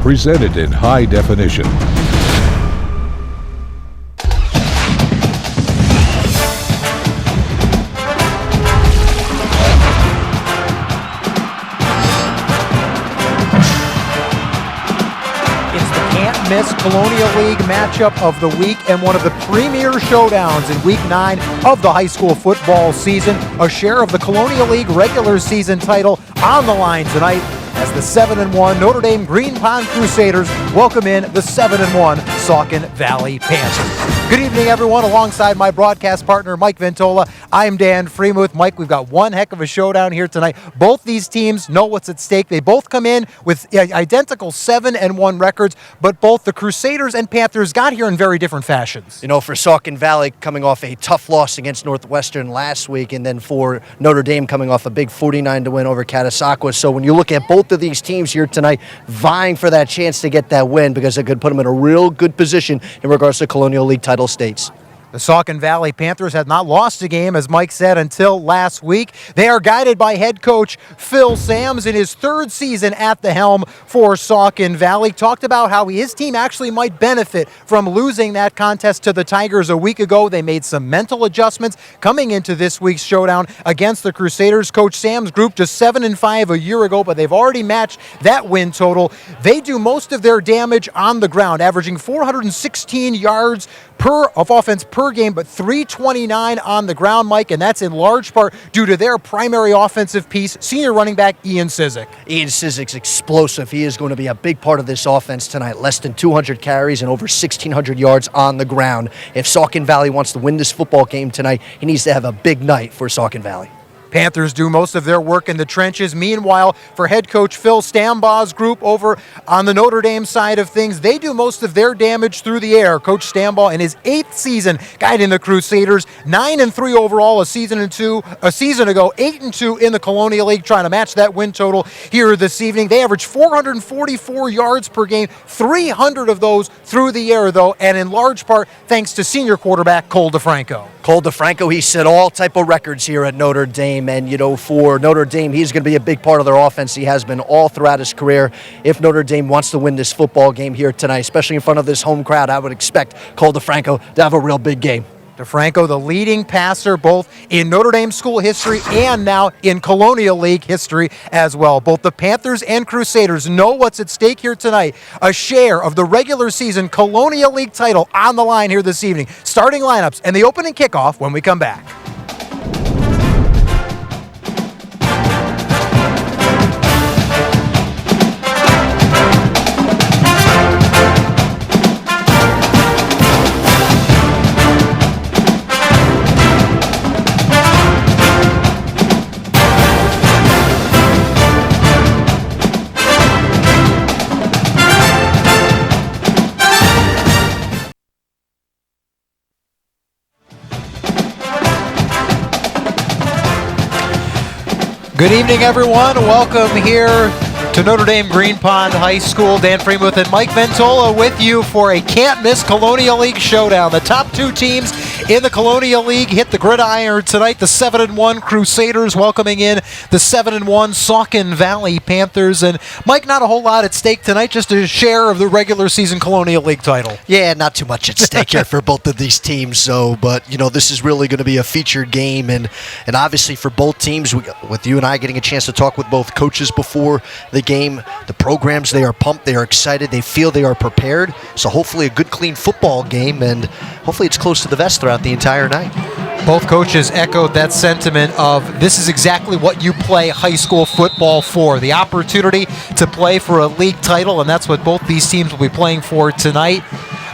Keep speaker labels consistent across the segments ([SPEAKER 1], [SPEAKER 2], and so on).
[SPEAKER 1] presented in high definition.
[SPEAKER 2] Miss Colonial League matchup of the week and one of the premier showdowns in Week 9 of the high school football season. A share of the Colonial League regular season title on the line tonight as the 7-1 Notre Dame Green Pond Crusaders welcome in the 7-1 Saucon Valley Panthers. Good evening, everyone. Alongside my broadcast partner, Mike Ventola, I'm Dan Freemuth. Mike, we've got one heck of a showdown here tonight. Both these teams know what's at stake. They both come in with identical 7-1 records, but both the Crusaders and Panthers got here in very different fashions.
[SPEAKER 3] You know, for Saucon Valley coming off a tough loss against Northwestern last week, and then for Notre Dame coming off a big 49 to win over Catasauqua. So when you look at both of these teams here tonight vying for that chance to get that win, because it could put them in a real good position in regards to Colonial League title states.
[SPEAKER 2] The Saucon Valley Panthers had not lost a game, as Mike said, until last week. They are guided by head coach Phil Sams in his third season at the helm for Saucon Valley. Talked about how his team actually might benefit from losing that contest to the Tigers a week ago. They made some mental adjustments coming into this week's showdown against the Crusaders. Coach Sams' group just 7-5 a year ago, but they've already matched that win total. They do most of their damage on the ground, averaging 416 yards of offense per game, but 329 on the ground, Mike, and that's in large part due to their primary offensive piece, senior running back Ian Sizik.
[SPEAKER 3] Ian Sizik's explosive. He is going to be a big part of this offense tonight. Less than 200 carries and over 1,600 yards on the ground. If Saucon Valley wants to win this football game tonight, he needs to have a big night for Saucon Valley.
[SPEAKER 2] Panthers do most of their work in the trenches. Meanwhile, for head coach Phil Stambaugh's group over on the Notre Dame side of things, they do most of their damage through the air. Coach Stambaugh in his 8th season guiding the Crusaders, 9-3 overall a season ago, 8-2 in the Colonial League, trying to match that win total here this evening. They average 444 yards per game, 300 of those through the air, though, and in large part thanks to senior quarterback Cole DeFranco.
[SPEAKER 3] Cole DeFranco, he set all type of records here at Notre Dame, and you know, for Notre Dame, he's going to be a big part of their offense. He has been all throughout his career. If Notre Dame wants to win this football game here tonight, especially in front of this home crowd, I would expect Cole DeFranco to have a real big game.
[SPEAKER 2] DeFranco, the leading passer both in Notre Dame school history and now in Colonial League history as well. Both the Panthers and Crusaders know what's at stake here tonight. A share of the regular season Colonial League title on the line here this evening. Starting lineups and the opening kickoff when we come back. Good evening, everyone. Welcome here to Notre Dame Green Pond High School. Dan Freemuth and Mike Ventola with you for a can't-miss Colonial League showdown. The top two teams in the Colonial League hit the gridiron tonight. The 7-1 Crusaders welcoming in the 7-1 Saucon Valley Panthers. And Mike, not a whole lot at stake tonight, just a share of the regular season Colonial League title.
[SPEAKER 3] Yeah, not too much at stake here for both of these teams. So, but you know, this is really going to be a featured game, and obviously for both teams, with you and I getting a chance to talk with both coaches before the game, the programs, they are pumped, they are excited, they feel they are prepared. So hopefully a good, clean football game, and hopefully it's close to the vest throughout the entire night.
[SPEAKER 2] Both coaches echoed that sentiment of this is exactly what you play high school football for, the opportunity to play for a league title, and that's what both these teams will be playing for tonight.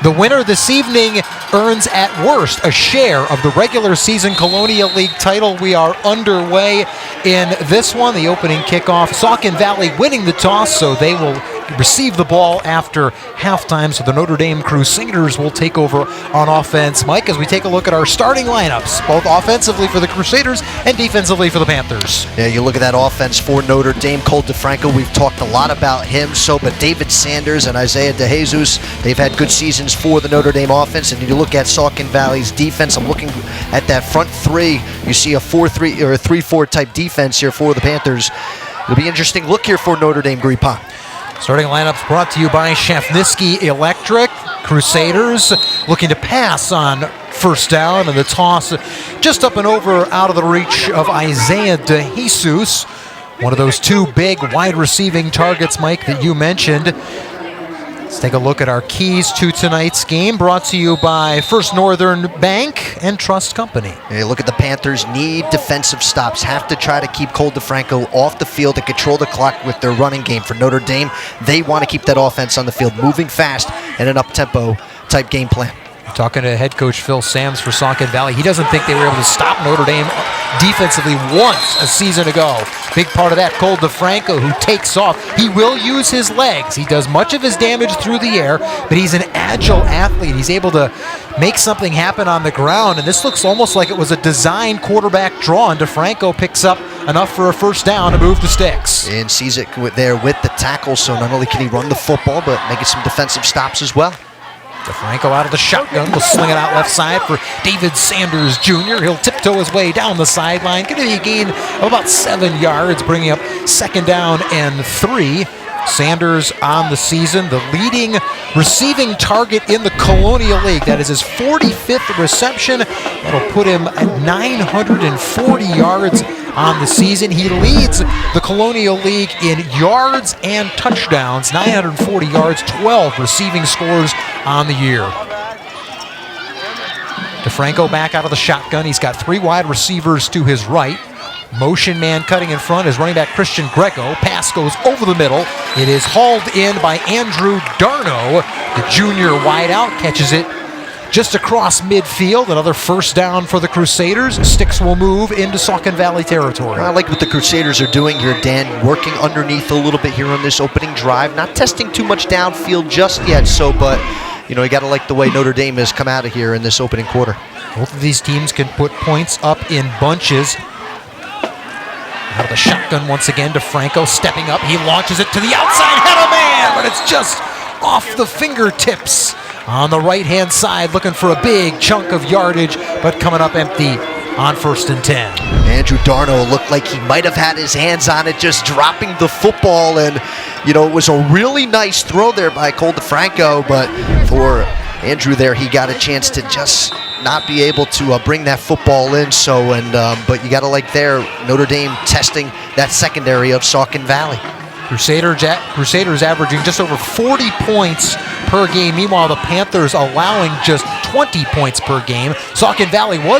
[SPEAKER 2] The winner this evening earns at worst a share of the regular season Colonial League title. We are underway in this one, the opening kickoff. Saucon Valley winning the toss, so they will receive the ball after halftime. So the Notre Dame Crusaders will take over on offense. Mike, as we take a look at our starting lineups, both offensively for the Crusaders and defensively for the Panthers.
[SPEAKER 3] Yeah, you look at that offense for Notre Dame. Cole DeFranco, we've talked a lot about him. But David Sanders and Isaiah DeJesus, they've had good seasons for the Notre Dame offense. And you look at Saucon Valley's defense, I'm looking at that front three. You see a 4-3 or a 3-4 type defense here for the Panthers. It'll be an interesting look here for Notre Dame Green Pond.
[SPEAKER 2] Starting lineups brought to you by Shafniski Electric. Crusaders looking to pass on first down, and the toss just up and over out of the reach of Isaiah DeJesus. One of those two big wide receiving targets, Mike, that you mentioned. Let's take a look at our keys to tonight's game, brought to you by First Northern Bank and Trust Company.
[SPEAKER 3] Hey, look at the Panthers need defensive stops, have to try to keep Cole DeFranco off the field and control the clock with their running game. For Notre Dame, they want to keep that offense on the field, moving fast and an up-tempo type game plan.
[SPEAKER 2] Talking to head coach Phil Sams for Saucon Valley, he doesn't think they were able to stop Notre Dame defensively once a season ago. Big part of that, Cole DeFranco, who takes off. He will use his legs. He does much of his damage through the air, but he's an agile athlete. He's able to make something happen on the ground, and this looks almost like it was a design quarterback draw, and DeFranco picks up enough for a first down to move the sticks.
[SPEAKER 3] And sees it there with the tackle, so not only can he run the football, but making some defensive stops as well.
[SPEAKER 2] DeFranco out of the shotgun will sling it out left side for David Sanders Jr. He'll tiptoe his way down the sideline. Going to be a gain of about 7 yards, bringing up second down and 3. Sanders on the season, the leading receiving target in the Colonial League. That is his 45th reception. That'll put him at 940 yards on the season. He leads the Colonial League in yards and touchdowns, 940 yards, 12 receiving scores on the year. DeFranco back out of the shotgun. He's got 3 wide receivers to his right. Motion man cutting in front is running back Christian Grego. Pass goes over the middle. It is hauled in by Andrew Darno. The junior wideout catches it just across midfield. Another first down for the Crusaders. Sticks will move into Saucon Valley territory.
[SPEAKER 3] I like what the Crusaders are doing here, Dan, working underneath a little bit here on this opening drive. Not testing too much downfield just yet, but you got to like the way Notre Dame has come out of here in this opening quarter.
[SPEAKER 2] Both of these teams can put points up in bunches. Out of the shotgun once again, DeFranco stepping up. He launches it to the outside, head of man, but it's just off the fingertips. On the right-hand side, looking for a big chunk of yardage, but coming up empty on 1st and 10.
[SPEAKER 3] Andrew Darno looked like he might have had his hands on it, just dropping the football, and it was a really nice throw there by Cole DeFranco, but for Andrew there, he got a chance to just not be able to bring that football in. But you got to like there, Notre Dame testing that secondary of Saucon Valley.
[SPEAKER 2] Crusaders averaging just over 40 points per game. Meanwhile, the Panthers allowing just 20 points per game. Saucon Valley was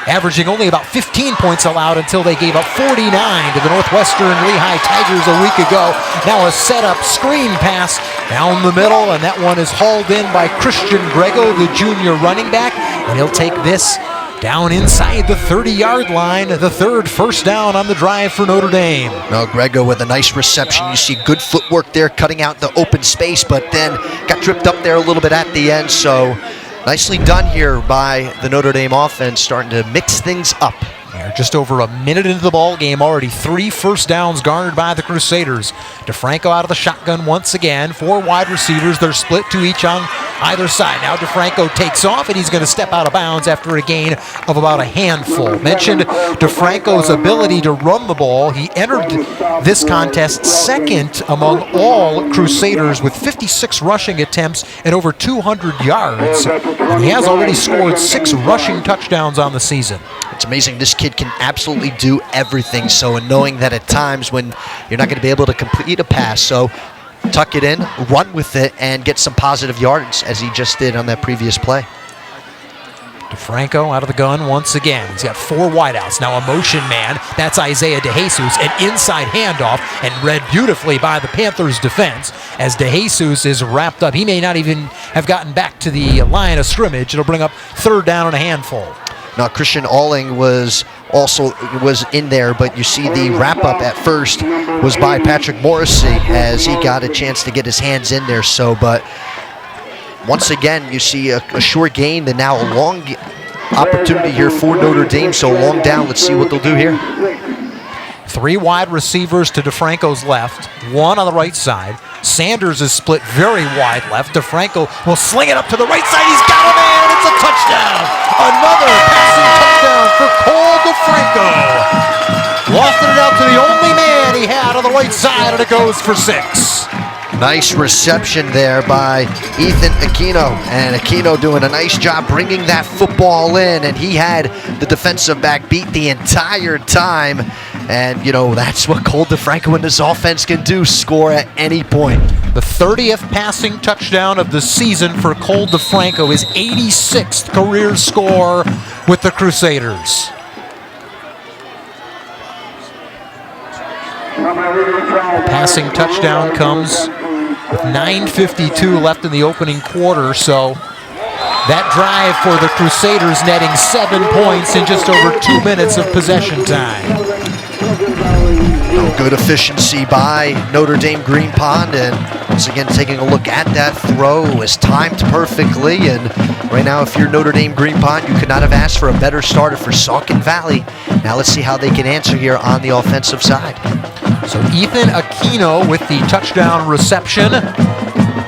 [SPEAKER 2] averaging only about 15 points allowed until they gave up 49 to the Northwestern Lehigh Tigers a week ago. Now a set-up screen pass down the middle, and that one is hauled in by Christian Grego, the junior running back, and he'll take this down inside the 30-yard line, the 3rd first down on the drive for Notre Dame.
[SPEAKER 3] Now Grego with a nice reception. You see good footwork there, cutting out the open space, but then got tripped up there a little bit at the end. So nicely done here by the Notre Dame offense, starting to mix things up.
[SPEAKER 2] They're just over a minute into the ball game, already 3 first downs garnered by the Crusaders. DeFranco out of the shotgun once again. 4 wide receivers. They're split, 2 each on either side. Now DeFranco takes off, and he's going to step out of bounds after a gain of about a handful. Mentioned DeFranco's ability to run the ball. He entered this contest 2nd among all Crusaders with 56 rushing attempts and over 200 yards. And he has already scored 6 rushing touchdowns on the season.
[SPEAKER 3] It's amazing. This kid can absolutely do everything. So, and knowing that at times when you're not going to be able to complete a pass, so tuck it in, run with it, and get some positive yards as he just did on that previous play.
[SPEAKER 2] DeFranco out of the gun once again. He's got 4 wideouts. Now a motion man. That's Isaiah DeJesus. An inside handoff, and read beautifully by the Panthers defense as DeJesus is wrapped up. He may not even have gotten back to the line of scrimmage. It'll bring up 3rd down and a handful.
[SPEAKER 3] Now Christian Alling was in there, but you see the wrap-up at first was by Patrick Morrissey as he got a chance to get his hands in there. So, but once again, you see a short gain and now a long opportunity here for Notre Dame. So long down, let's see what they'll do here.
[SPEAKER 2] 3 wide receivers to DeFranco's left, 1 on the right side. Sanders is split very wide left. DeFranco will sling it up to the right side. He's got him, and it's a touchdown. Another passing touchdown for Cole DeFranco. Lofted it out to the only man he had on the right side, and it goes for 6.
[SPEAKER 3] Nice reception there by Ethan Aquino, and Aquino doing a nice job bringing that football in, and he had the defensive back beat the entire time. And, you know, that's what Cole DeFranco and this offense can do, score at any point.
[SPEAKER 2] The 30th passing touchdown of the season for Cole DeFranco, his 86th career score with the Crusaders. Passing touchdown comes with 9:52 left in the opening quarter, so that drive for the Crusaders netting 7 points in just over 2 minutes of possession time.
[SPEAKER 3] Good efficiency by Notre Dame Green Pond, and once again taking a look at that throw, was timed perfectly. And right now, if you're Notre Dame Green Pond, you could not have asked for a better starter for Saucon Valley. Now let's see how they can answer here on the offensive side.
[SPEAKER 2] So Ethan Aquino with the touchdown reception.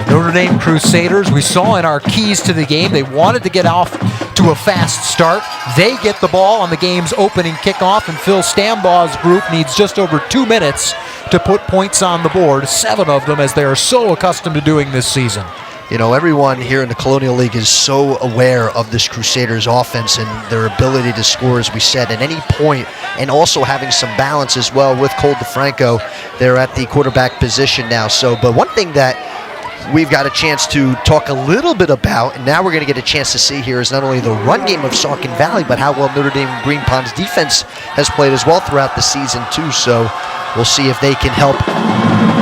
[SPEAKER 2] Notre Dame Crusaders, we saw in our keys to the game, they wanted to get off to a fast start. They get the ball on the game's opening kickoff, and Phil Stambaugh's group needs just over 2 minutes to put points on the board, 7 of them, as they are so accustomed to doing this season.
[SPEAKER 3] You know, everyone here in the Colonial League is so aware of this Crusaders offense and their ability to score, as we said, at any point, and also having some balance as well with Cole DeFranco. They're at the quarterback position now. But one thing that we've got a chance to talk a little bit about, and now we're going to get a chance to see here, is not only the run game of Saucon Valley, but how well Notre Dame Green Pond's defense has played as well throughout the season too. So we'll see if they can help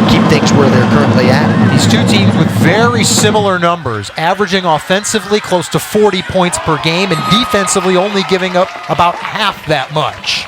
[SPEAKER 3] keep things where they're currently at.
[SPEAKER 2] These two teams with very similar numbers, averaging offensively close to 40 points per game and defensively only giving up about half that much.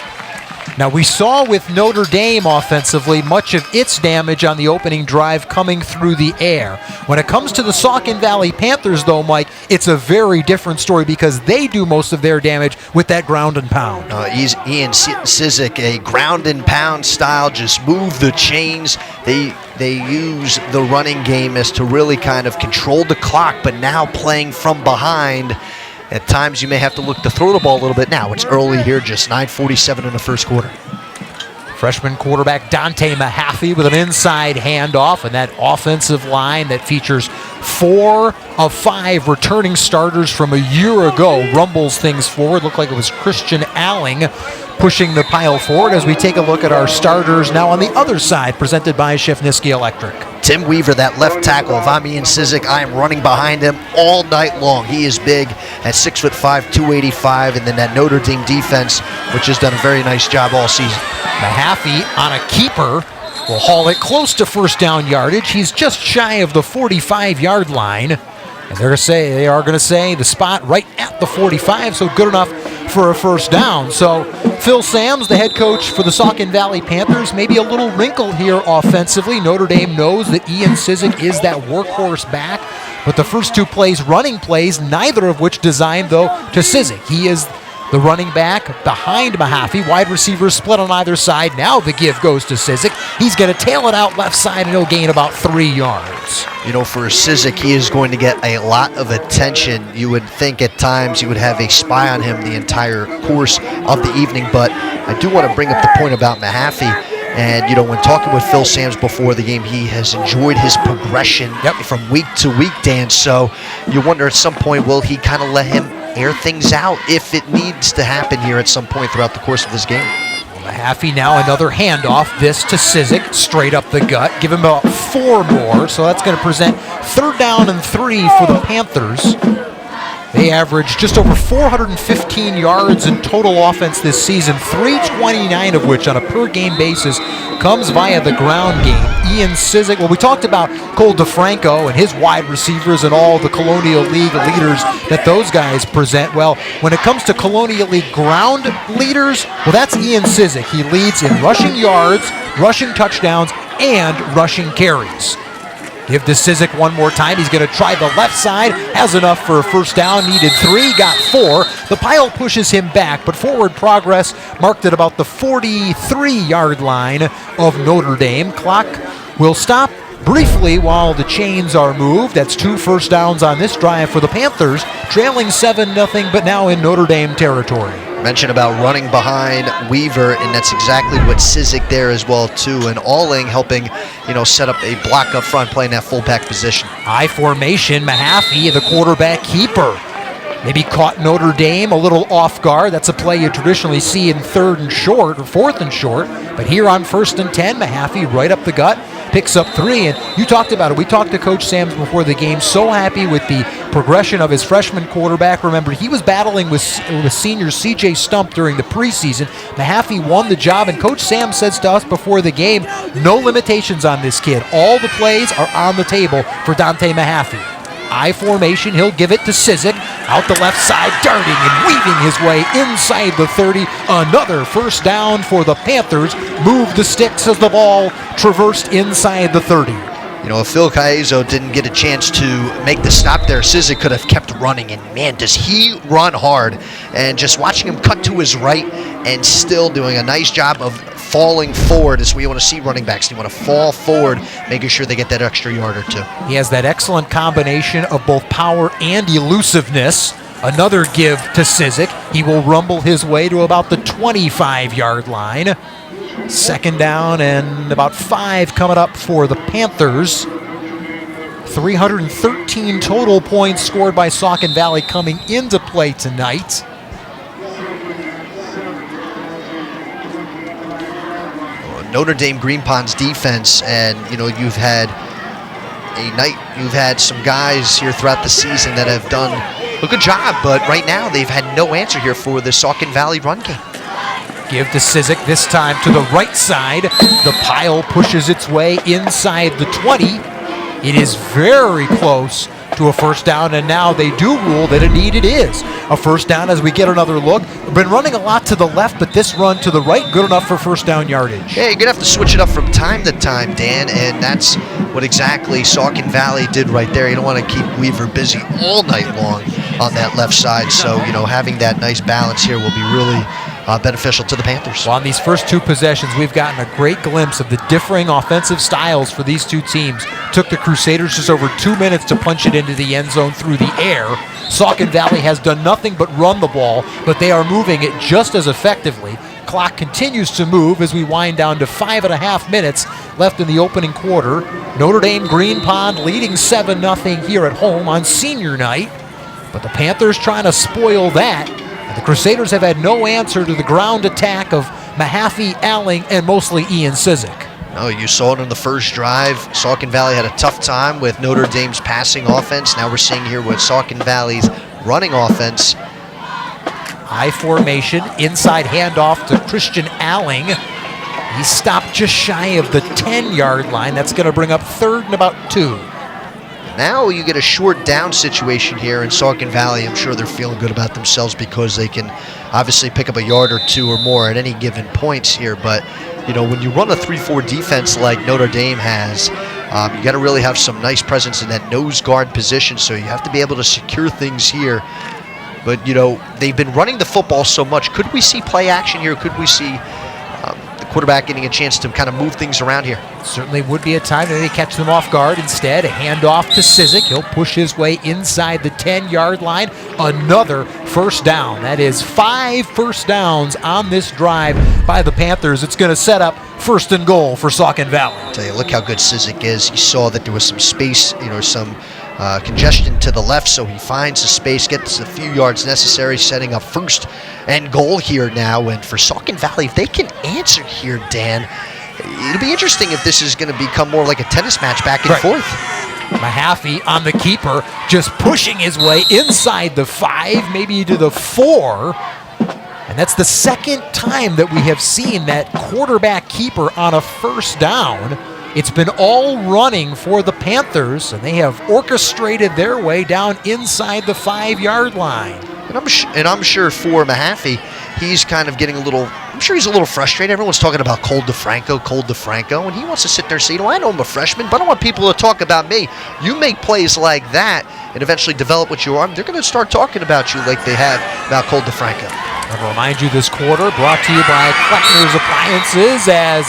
[SPEAKER 2] Now, we saw with Notre Dame offensively much of its damage on the opening drive coming through the air. When it comes to the Saucon Valley Panthers, though, Mike, it's a very different story because they do most of their damage with that ground and pound.
[SPEAKER 3] Ian Sizik, a ground and pound style, just move the chains. They use the running game as to really kind of control the clock, but now playing from behind. At times you may have to look to throw the ball a little bit. Now it's early here, just 9:47 in the first quarter.
[SPEAKER 2] Freshman quarterback Dante Mahaffey with an inside handoff, and that offensive line that features 4 of 5 returning starters from a year ago rumbles things forward. Looked like it was Christian Alling pushing the pile forward as we take a look at our starters now on the other side, presented by Shifniski Electric.
[SPEAKER 3] Tim Weaver, that left tackle. If I'm Ian Sizik, I am running behind him all night long. He is big at 6'5", 285, and then that Notre Dame defense, which has done a very nice job all season.
[SPEAKER 2] Mahaffey on a keeper will haul it close to first down yardage. He's just shy of the 45-yard line. And they are going to say the spot right at the 45, so good enough for a first down. So Phil Sams, the head coach for the Saucon Valley Panthers, maybe a little wrinkle here offensively. Notre Dame knows that Ian Sizik is that workhorse back, but the first 2 plays, running plays, neither of which designed, though, to Sizik. He is the running back behind Mahaffey. Wide receivers split on either side. Now the give goes to Sizik. He's going to tail it out left side, and he'll gain about 3 yards.
[SPEAKER 3] You know, for Sizik, he is going to get a lot of attention. You would think at times you would have a spy on him the entire course of the evening, but I do want to bring up the point about Mahaffey. And, you know, when talking with Phil Sams before the game, he has enjoyed his progression from week to week, Dan. So you wonder at some point, will he kind of let him air things out if it needs to happen here at some point throughout the course of this game?
[SPEAKER 2] Mahaffey now another handoff, this to Sizik, straight up the gut. Give him about 4 more, so that's going to present 3rd down and 3 for the Panthers. They average just over 415 yards in total offense this season, 329 of which on a per-game basis comes via the ground game. Ian Sizik, well, we talked about Cole DeFranco and his wide receivers and all the Colonial League leaders that those guys present. Well, when it comes to Colonial League ground leaders, well, that's Ian Sizik. He leads in rushing yards, rushing touchdowns, and rushing carries. Give to Sizik one more time. He's going to try the left side. Has enough for a first down. Needed 3, got 4. The pile pushes him back, but forward progress marked at about the 43-yard line of Notre Dame. Clock will stop briefly while the chains are moved. That's 2 first downs on this drive for the Panthers, trailing 7-0, but now in Notre Dame territory.
[SPEAKER 3] Mention about running behind Weaver, and that's exactly what Cizik there as well too. And Alling helping, set up a block up front, playing that fullback position.
[SPEAKER 2] High formation, Mahaffey, the quarterback keeper. Maybe caught Notre Dame a little off guard. That's a play you traditionally see in 3rd and short or 4th and short. But here on 1st and 10, Mahaffey right up the gut, picks up 3. And you talked about it. We talked to Coach Sams before the game. So happy with the progression of his freshman quarterback. Remember, he was battling with senior C.J. Stump during the preseason. Mahaffey won the job, and Coach Sam says to us before the game, no limitations on this kid. All the plays are on the table for Dante Mahaffey. I formation, he'll give it to Cizik, out the left side, darting and weaving his way inside the 30. Another first down for the Panthers. Move the sticks as the ball traversed inside the 30.
[SPEAKER 3] If Phil Caizo didn't get a chance to make the stop there, Cizik could have kept running, and man, does he run hard. And just watching him cut to his right and still doing a nice job of falling forward is what you want to see running backs. You want to fall forward, making sure they get that extra yard or two.
[SPEAKER 2] He has that excellent combination of both power and elusiveness. Another give to Cizik. He will rumble his way to about the 25-yard line. 2nd down and about 5 coming up for the Panthers. 313 total points scored by Saucon Valley coming into play tonight.
[SPEAKER 3] Notre Dame Green Pond's defense, and you've had some guys here throughout the season that have done a good job, but right now they've had no answer here for the Saucon Valley run game.
[SPEAKER 2] Give to Cizik, this time to the right side. The pile pushes its way inside the 20. It is very close to a first down, and now they do rule that indeed it is a first down as we get another look. We've been running a lot to the left, but this run to the right, good enough for first down yardage.
[SPEAKER 3] Yeah, you're going to have to switch it up from time to time, Dan, and that's what exactly Saucon Valley did right there. You don't want to keep Weaver busy all night long on that left side, so, having that nice balance here will be really beneficial to the Panthers.
[SPEAKER 2] Well, on these first 2 possessions, we've gotten a great glimpse of the differing offensive styles for these 2 teams. Took the Crusaders just over 2 minutes to punch it into the end zone through the air. Saucon Valley has done nothing but run the ball, but they are moving it just as effectively. Clock continues to move as we wind down to 5.5 minutes left in the opening quarter. Notre Dame Green Pond leading 7-0 here at home on senior night, but the Panthers trying to spoil that. The Crusaders have had no answer to the ground attack of Mahaffey, Alling, and mostly Ian Cizik.
[SPEAKER 3] No, you saw it in the first drive. Saucon Valley had a tough time with Notre Dame's passing offense. Now we're seeing here with Saucon Valley's running offense.
[SPEAKER 2] High formation, inside handoff to Christian Alling. He stopped just shy of the 10-yard line. That's going to bring up 3rd and about 2.
[SPEAKER 3] Now you get a short down situation here in Saucon Valley. I'm sure they're feeling good about themselves because they can obviously pick up a yard or 2 or more at any given points here. But, when you run a 3-4 defense like Notre Dame has, you got to really have some nice presence in that nose guard position. So you have to be able to secure things here. But, they've been running the football so much. Could we see play action here? Could we see the quarterback getting a chance to kind of move things around here?
[SPEAKER 2] Certainly would be a time that they catch them off guard. Instead, a handoff to Cizik. He'll push his way inside the 10-yard line. Another first down. That is 5 first downs on this drive by the Panthers. It's going to set up 1st and goal for Saucon Valley.
[SPEAKER 3] I'll tell you, look how good Cizik is. He saw that there was some space, some congestion to the left, so he finds the space, gets the few yards necessary, setting up 1st and goal here now. And for Saucon Valley, if they can answer here, Dan, it'll be interesting if this is going to become more like a tennis match back and forth.
[SPEAKER 2] Mahaffey on the keeper, just pushing his way inside the 5, maybe to the 4. And that's the 2nd time that we have seen that quarterback keeper on a first down. It's been all running for the Panthers, and they have orchestrated their way down inside the 5-yard line.
[SPEAKER 3] And I'm sure for Mahaffey, he's kind of getting I'm sure he's a little frustrated. Everyone's talking about Cole DeFranco, and he wants to sit there and say, I know I'm a freshman, but I don't want people to talk about me. You make plays like that and eventually develop what you are, they're going to start talking about you like they have about Cole DeFranco.
[SPEAKER 2] I'll remind you this quarter brought to you by Kleckner's Appliances as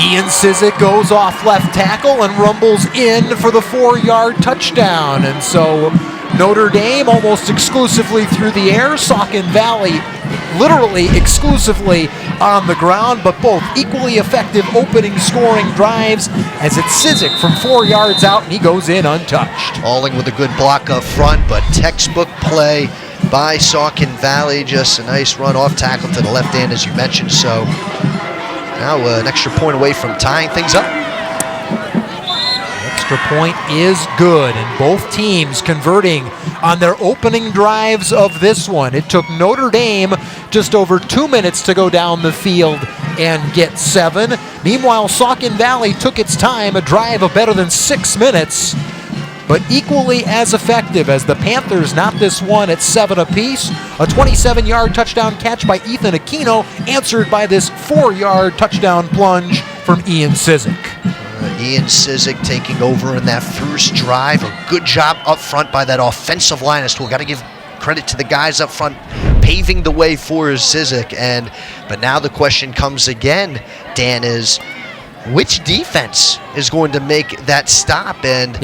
[SPEAKER 2] Ian Cizik goes off left tackle and rumbles in for the 4-yard touchdown. And so Notre Dame almost exclusively through the air. Saucon Valley literally exclusively on the ground, but both equally effective opening scoring drives as it's Cizik from 4 yards out, and he goes in untouched.
[SPEAKER 3] Alling with a good block up front, but textbook play by Saucon Valley. Just a nice run off tackle to the left hand, as you mentioned. So now an extra point away from tying things up.
[SPEAKER 2] Extra point is good, and both teams converting on their opening drives of this one. It took Notre Dame just over 2 minutes to go down the field and get 7. Meanwhile, Saucon Valley took its time, a drive of better than 6 minutes, but equally as effective as the Panthers knot this one at 7 apiece. A 27-yard touchdown catch by Ethan Aquino, answered by this 4-yard touchdown plunge from Ian Cizik.
[SPEAKER 3] Ian Cizik taking over in that first drive. A good job up front by that offensive line. We've got to give credit to the guys up front paving the way for Cizik. But now the question comes again, Dan, is which defense is going to make that stop? And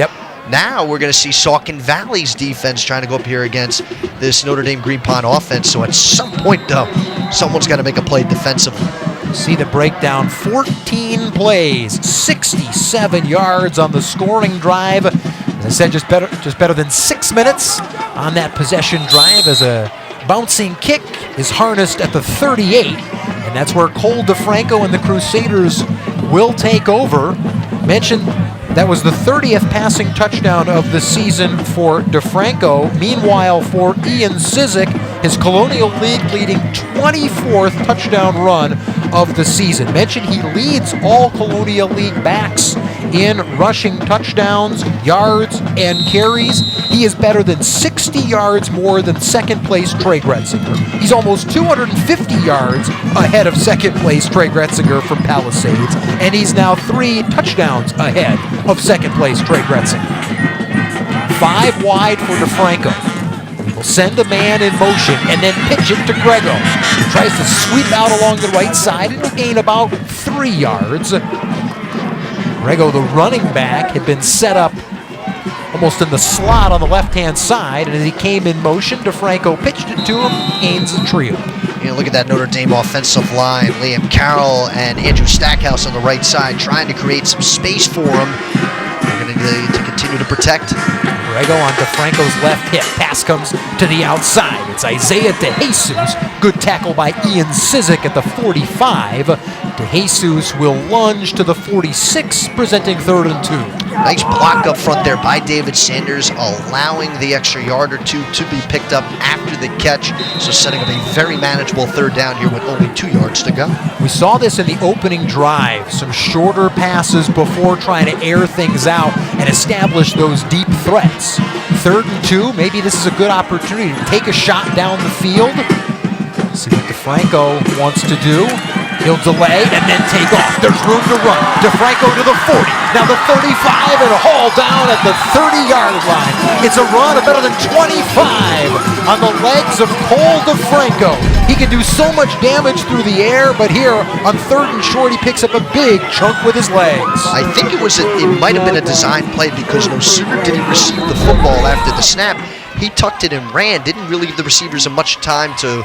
[SPEAKER 3] now we're going to see Saucon Valley's defense trying to go up here against this Notre Dame Green Pond offense. So at some point, though, someone's got to make a play defensively.
[SPEAKER 2] See the breakdown, 14 plays, 67 yards on the scoring drive. As I said, just better than 6 minutes on that possession drive, as a bouncing kick is harnessed at the 38. And that's where Cole DeFranco and the Crusaders will take over. Mentioned that was the 30th passing touchdown of the season for DeFranco. Meanwhile, for Ian Cizik, his Colonial League leading 24th touchdown run of the season. Mentioned he leads all Colonial League backs in rushing touchdowns, yards, and carries. He is better than 60 yards more than second place Trey Gretzinger. He's almost 250 yards ahead of second place Trey Gretzinger from Palisades, and he's now 3 touchdowns ahead of second place Trey Gretzinger. 5 wide for DeFranco. He'll send a man in motion and then pitch it to Grego. He tries to sweep out along the right side, and he'll gain about 3 yards. Grego, the running back, had been set up almost in the slot on the left-hand side, and as he came in motion, DeFranco pitched it to him, gains a trio.
[SPEAKER 3] Look at that Notre Dame offensive line. Liam Carroll and Andrew Stackhouse on the right side trying to create some space for him. They're going to need to continue to protect.
[SPEAKER 2] Grego on DeFranco's left hip. Pass comes to the outside. It's Isaiah DeJesus. Good tackle by Ian Cizik at the 45. DeJesus will lunge to the 46, presenting 3rd and 2.
[SPEAKER 3] Nice block up front there by David Sanders, allowing the extra yard or 2 to be picked up after the catch. So setting up a very manageable 3rd down here with only 2 yards to go.
[SPEAKER 2] We saw this in the opening drive. Some shorter passes before trying to air things out and establish those deep threats. 3rd and 2, maybe this is a good opportunity to take a shot down the field. See what DeFranco wants to do. He'll delay and then take off. There's room to run. DeFranco to the 40. Now the 35 and a haul down at the 30-yard line. It's a run of better than 25 on the legs of Cole DeFranco. He can do so much damage through the air, but here on 3rd and short, he picks up a big chunk with his legs.
[SPEAKER 3] I think it might have been a design play, because no sooner did he receive the football after the snap, he tucked it and ran. Didn't really give the receivers much time to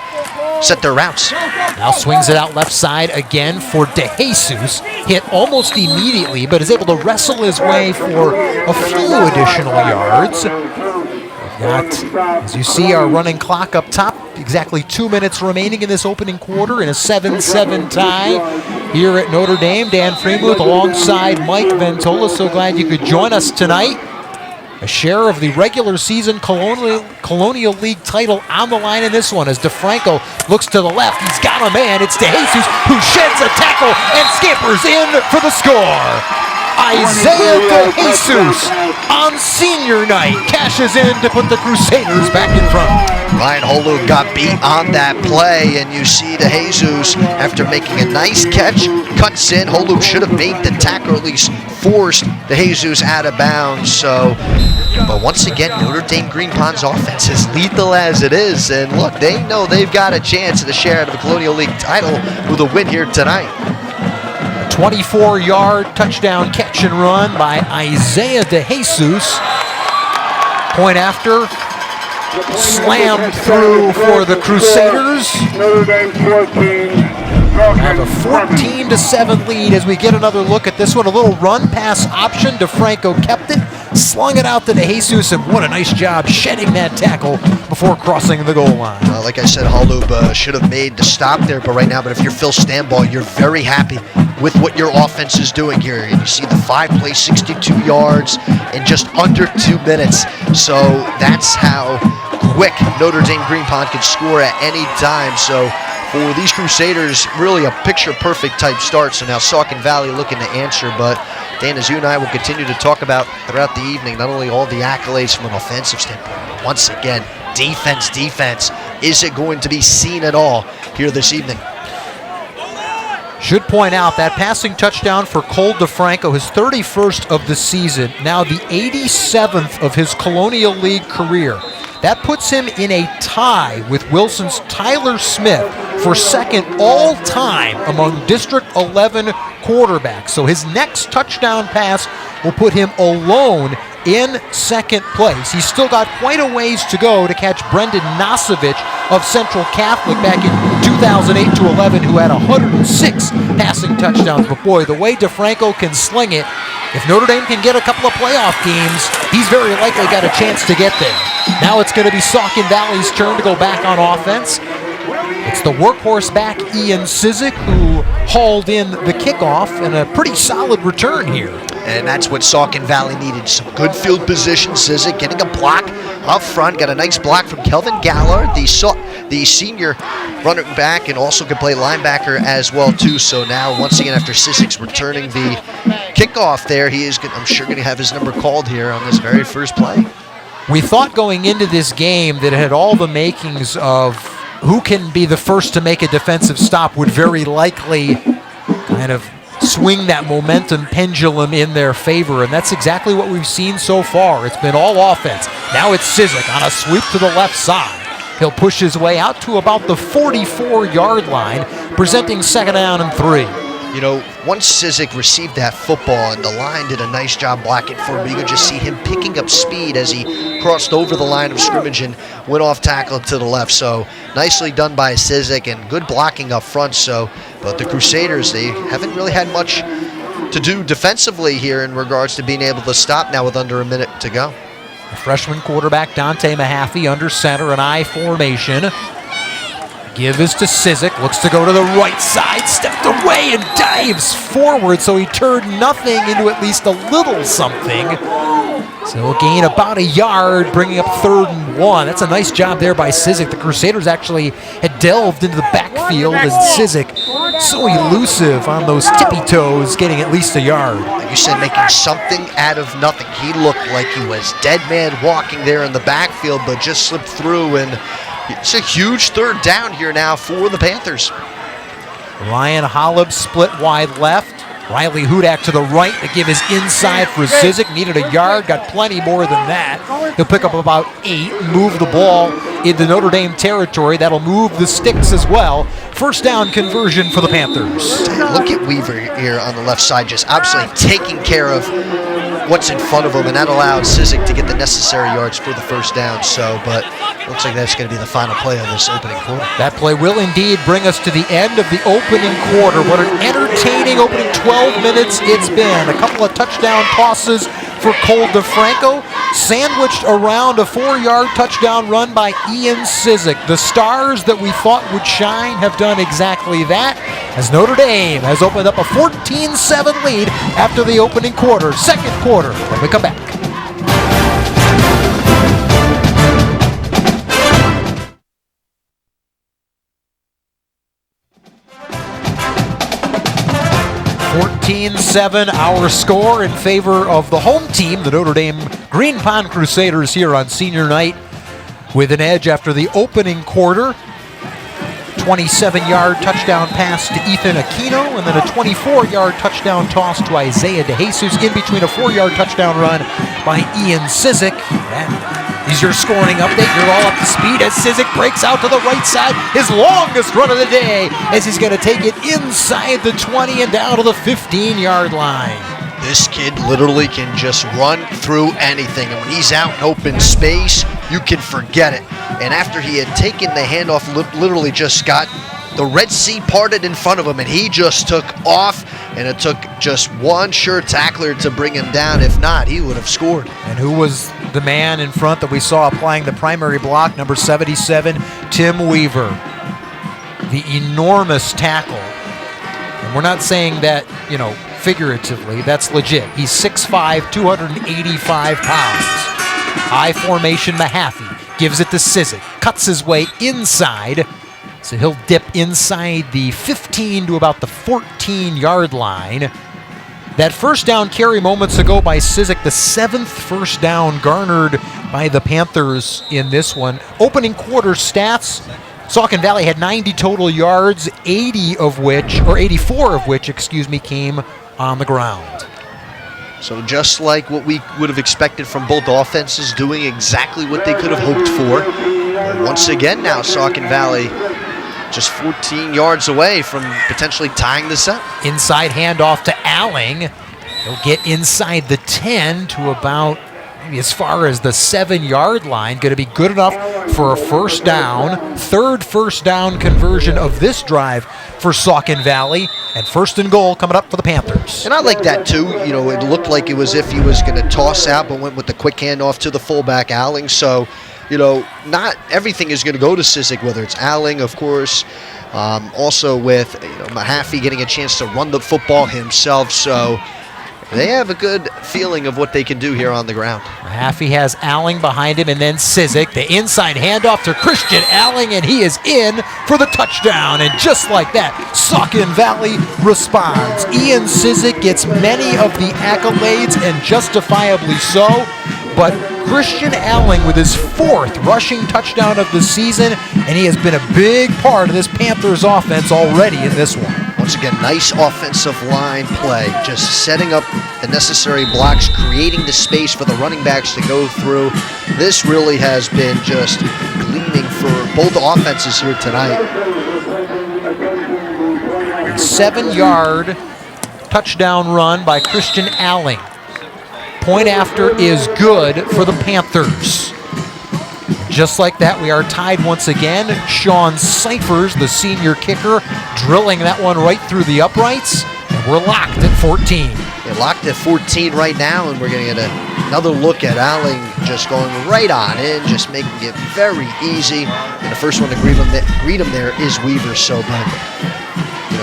[SPEAKER 3] set their routes.
[SPEAKER 2] Now swings it out left side again for DeJesus. Hit almost immediately, but is able to wrestle his way for a few additional yards. We've got, as you see, our running clock up top. Exactly 2 minutes remaining in this opening quarter in a 7-7 tie here at Notre Dame. Dan Freemuth alongside Mike Ventola. So glad you could join us tonight. A share of the regular season Colonial League title on the line in this one as DeFranco looks to the left. He's got a man. It's DeJesus who sheds a tackle and scampers in for the score. Isaiah DeJesus on senior night cashes in to put the Crusaders back in front.
[SPEAKER 3] Ryan Holu got beat on that play, and you see DeJesus, after making a nice catch, cuts in. Holu should have made the tackle, or at least forced DeJesus out of bounds. But once again, Notre Dame Green Pond's offense is lethal as it is, and look, they know they've got a chance at a share of the Colonial League title with a win here tonight.
[SPEAKER 2] 24-yard touchdown catch and run by Isaiah DeJesus. Point after slammed through for the Crusaders.
[SPEAKER 4] Notre Dame 14.
[SPEAKER 2] Have a 14-7 lead as we get another look at this one. A little run pass option. DeFranco kept it, slung it out to DeJesus, and what a nice job shedding that tackle before crossing the goal line.
[SPEAKER 3] Like I said, Holub should have made the stop there, but right now, if you're Phil Stanball, you're very happy with what your offense is doing here. And you see the 5 plays, 62 yards in just under 2 minutes. So that's how quick Notre Dame Green Pond can score at any time. So for these Crusaders, really a picture-perfect type start. So now Saucon Valley looking to answer. But Dan, as you and I will continue to talk about throughout the evening, not only all the accolades from an offensive standpoint, but once again, defense. Is it going to be seen at all here this evening?
[SPEAKER 2] Should point out that passing touchdown for Cole DeFranco, his 31st of the season, now the 87th of his Colonial League career. That puts him in a tie with Wilson's Tyler Smith for second all-time among District 11 quarterbacks. So his next touchdown pass will put him alone in second place. He's still got quite a ways to go to catch Brendan Nosovich of Central Catholic back in 2008-11, who had 106 passing touchdowns. But boy, the way DeFranco can sling it, if Notre Dame can get a couple of playoff games, he's very likely got a chance to get there. Now it's going to be Saucon Valley's turn to go back on offense. It's the workhorse back, Ian Sizik, who hauled in the kickoff, and a pretty solid return here.
[SPEAKER 3] And that's what Saucon Valley needed. Some good field position. Sizik getting a block up front. Got a nice block from Kelvin Gallard, the senior running back, and also can play linebacker as well too. So now, once again, after Sizik's returning the kickoff there, he is, I'm sure, going to have his number called here on this very first play.
[SPEAKER 2] We thought going into this game that it had all the makings of who can be the first to make a defensive stop would very likely kind of swing that momentum pendulum in their favor, and that's exactly what we've seen so far. It's been all offense. Now it's Sizik on a sweep to the left side. He'll push his way out to about the 44-yard line, presenting second down and 3.
[SPEAKER 3] You know, once Sizik received that football and the line did a nice job blocking for him, you could just see him picking up speed as he crossed over the line of scrimmage and went off tackle to the left. So nicely done by Sizik and good blocking up front. So, but the Crusaders, they haven't really had much to do defensively here in regards to being able to stop now with under a minute to go.
[SPEAKER 2] The freshman quarterback Dante Mahaffey under center, an I formation. Give is to Sizik, looks to go to the right side, stepped away and dives forward, so he turned nothing into at least a little something. So he'll gain about a yard, bringing up 3rd and 1. That's a nice job there by Sizik. The Crusaders actually had delved into the backfield, and Sizik so elusive on those tippy toes, getting at least a yard.
[SPEAKER 3] Like you said, making something out of nothing. He looked like he was dead man walking there in the backfield, but just slipped through, and it's a huge 3rd down here now for the Panthers.
[SPEAKER 2] Ryan Holub split wide left. Riley Hudak to the right to give his inside for Sizik. Needed a yard, got plenty more than that. He'll pick up about 8, move the ball into Notre Dame territory. That'll move the sticks as well. First down conversion for the Panthers.
[SPEAKER 3] Look at Weaver here on the left side, just absolutely taking care of what's in front of him, and that allowed Sizik to get the necessary yards for the first down. So, but looks like that's going to be the final play of this opening quarter.
[SPEAKER 2] That play will indeed bring us to the end of the opening quarter. What an entertaining opening 12 minutes it's been. A couple of touchdown tosses for Cole DeFranco, sandwiched around a 4-yard touchdown run by Ian Sizik. The stars that we thought would shine have done exactly that, as Notre Dame has opened up a 14-7 lead after the opening quarter. Second quarter, when we come back. Our score in favor of the home team, the Notre Dame Green Pond Crusaders, here on senior night with an edge after the opening quarter. 27-yard touchdown pass to Ethan Aquino, and then a 24-yard touchdown toss to Isaiah DeJesus, in between a 4-yard touchdown run by Ian Sizik. Is your scoring update. You're all up to speed as Sizik breaks out to the right side. His longest run of the day, as he's going to take it inside the 20 and down to the 15-yard line.
[SPEAKER 3] This kid literally can just run through anything, and when he's out in open space, you can forget it. And after he had taken the handoff, literally just got the Red Sea parted in front of him, and he just took off, and it took just one sure tackler to bring him down. If not, he would have scored.
[SPEAKER 2] And who was the man in front that we saw applying the primary block? Number 77, Tim Weaver. The enormous tackle. And we're not saying that, figuratively. That's legit. He's 6'5", 285 pounds. High formation Mahaffey gives it to Sizik. Cuts his way inside. So he'll dip inside the 15 to about the 14-yard line. That first down carry moments ago by Sizik, the 7th first down garnered by the Panthers in this one. Opening quarter stats, Saucon Valley had 90 total yards, 84 of which, came on the ground.
[SPEAKER 3] So just like what we would have expected from both offenses, doing exactly what they could have hoped for. And once again now, Saucon Valley just 14 yards away from potentially tying the set.
[SPEAKER 2] Inside handoff to Alling. He'll get inside the 10 to about maybe as far as the 7-yard line. Going to be good enough for a first down. Third first down conversion of this drive for Saucon Valley. And first and goal coming up for the Panthers.
[SPEAKER 3] And I like that too. It looked like it was if he was going to toss out, but went with the quick handoff to the fullback, Alling. So, not everything is going to go to Sizik, whether it's Alling, of course, also with Mahaffey getting a chance to run the football himself. So they have a good feeling of what they can do here on the ground.
[SPEAKER 2] Mahaffey has Alling behind him, and then Sizik. The inside handoff to Christian Alling, and he is in for the touchdown. And just like that, Saucon Valley responds. Ian Sizik gets many of the accolades, and justifiably so. But Christian Alling with his 4th rushing touchdown of the season, and he has been a big part of this Panthers offense already in this one.
[SPEAKER 3] Once again, nice offensive line play, just setting up the necessary blocks, creating the space for the running backs to go through. This really has been just gleaming for both offenses here tonight.
[SPEAKER 2] 7-yard touchdown run by Christian Alling. Point after is good for the Panthers. Just like that, we are tied once again. Sean Cyphers, the senior kicker, drilling that one right through the uprights. And we're locked at 14.
[SPEAKER 3] They're locked at 14 right now, and we're going to get another look at Alling just going right on in, just making it very easy. And the first one to greet him there is Weaver. So, but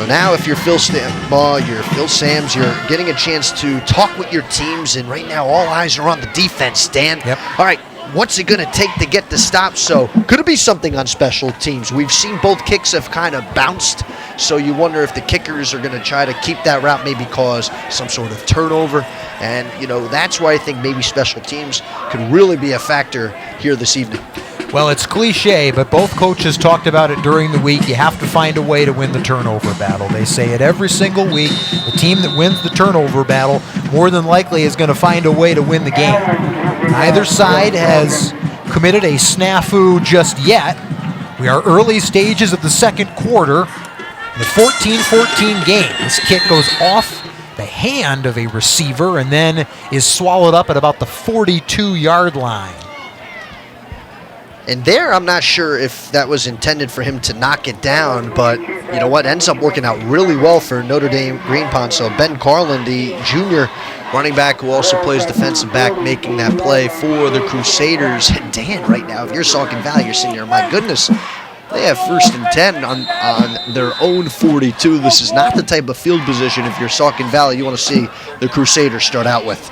[SPEAKER 3] now if you're Phil Stambaugh, you're Phil Sams, you're getting a chance to talk with your teams, and right now all eyes are on the defense, Dan.
[SPEAKER 2] Yep.
[SPEAKER 3] All right, what's it going to take to get the stop? So could it be something on special teams? We've seen both kicks have kind of bounced, so you wonder if the kickers are going to try to keep that route, maybe cause some sort of turnover. And, that's why I think maybe special teams could really be a factor here this evening.
[SPEAKER 2] Well, it's cliche, but both coaches talked about it during the week. You have to find a way to win the turnover battle. They say it every single week. The team that wins the turnover battle more than likely is going to find a way to win the game. Neither side has committed a snafu just yet. We are early stages of the second quarter. The 14-14 game. This kick goes off the hand of a receiver and then is swallowed up at about the 42-yard line.
[SPEAKER 3] And there, I'm not sure if that was intended for him to knock it down, but you know what? Ends up working out really well for Notre Dame Green Pond. So Ben Carlin, the junior running back who also plays defensive back, making that play for the Crusaders. And Dan, right now, if you're Saucon Valley, you're sitting here, my goodness, they have 1st and 10 on their own 42. This is not the type of field position, if you're Saucon Valley, you want to see the Crusaders start out with.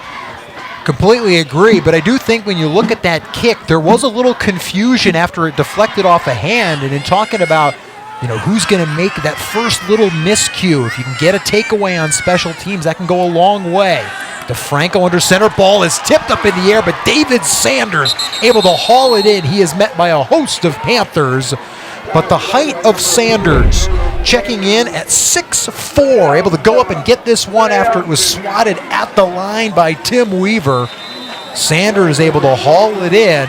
[SPEAKER 2] Completely agree, but I do think when you look at that kick, there was a little confusion after it deflected off a hand, and in talking about, who's going to make that first little miscue. If you can get a takeaway on special teams, that can go a long way. DeFranco under center, ball is tipped up in the air, but David Sanders able to haul it in. He is met by a host of Panthers, but the height of Sanders checking in at 6'4", able to go up and get this one after it was swatted at the line by Tim Weaver. Sanders able to haul it in.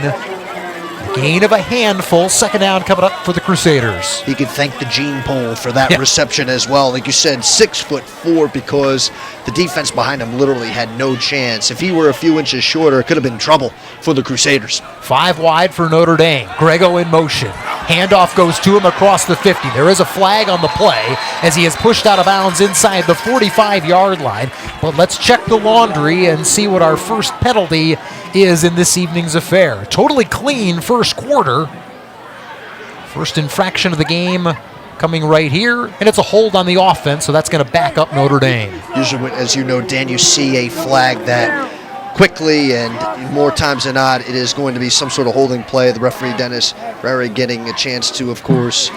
[SPEAKER 2] Gain of a handful. Second down coming up for the Crusaders.
[SPEAKER 3] You could thank the gene pool for that reception as well. Like you said, 6'4", because the defense behind him literally had no chance. If he were a few inches shorter, it could have been trouble for the Crusaders.
[SPEAKER 2] 5 wide for Notre Dame. Grego in motion. Handoff goes to him across the 50. There is a flag on the play as he is pushed out of bounds inside the 45-yard line. But let's check the laundry and see what our first penalty is in this evening's affair. Totally clean first quarter. First infraction of the game coming right here, and it's a hold on the offense, so that's going to back up Notre Dame.
[SPEAKER 3] Usually, as you know, Dan, you see a flag that quickly, and more times than not, it is going to be some sort of holding play. The referee, Dennis Rary, getting a chance to, of course,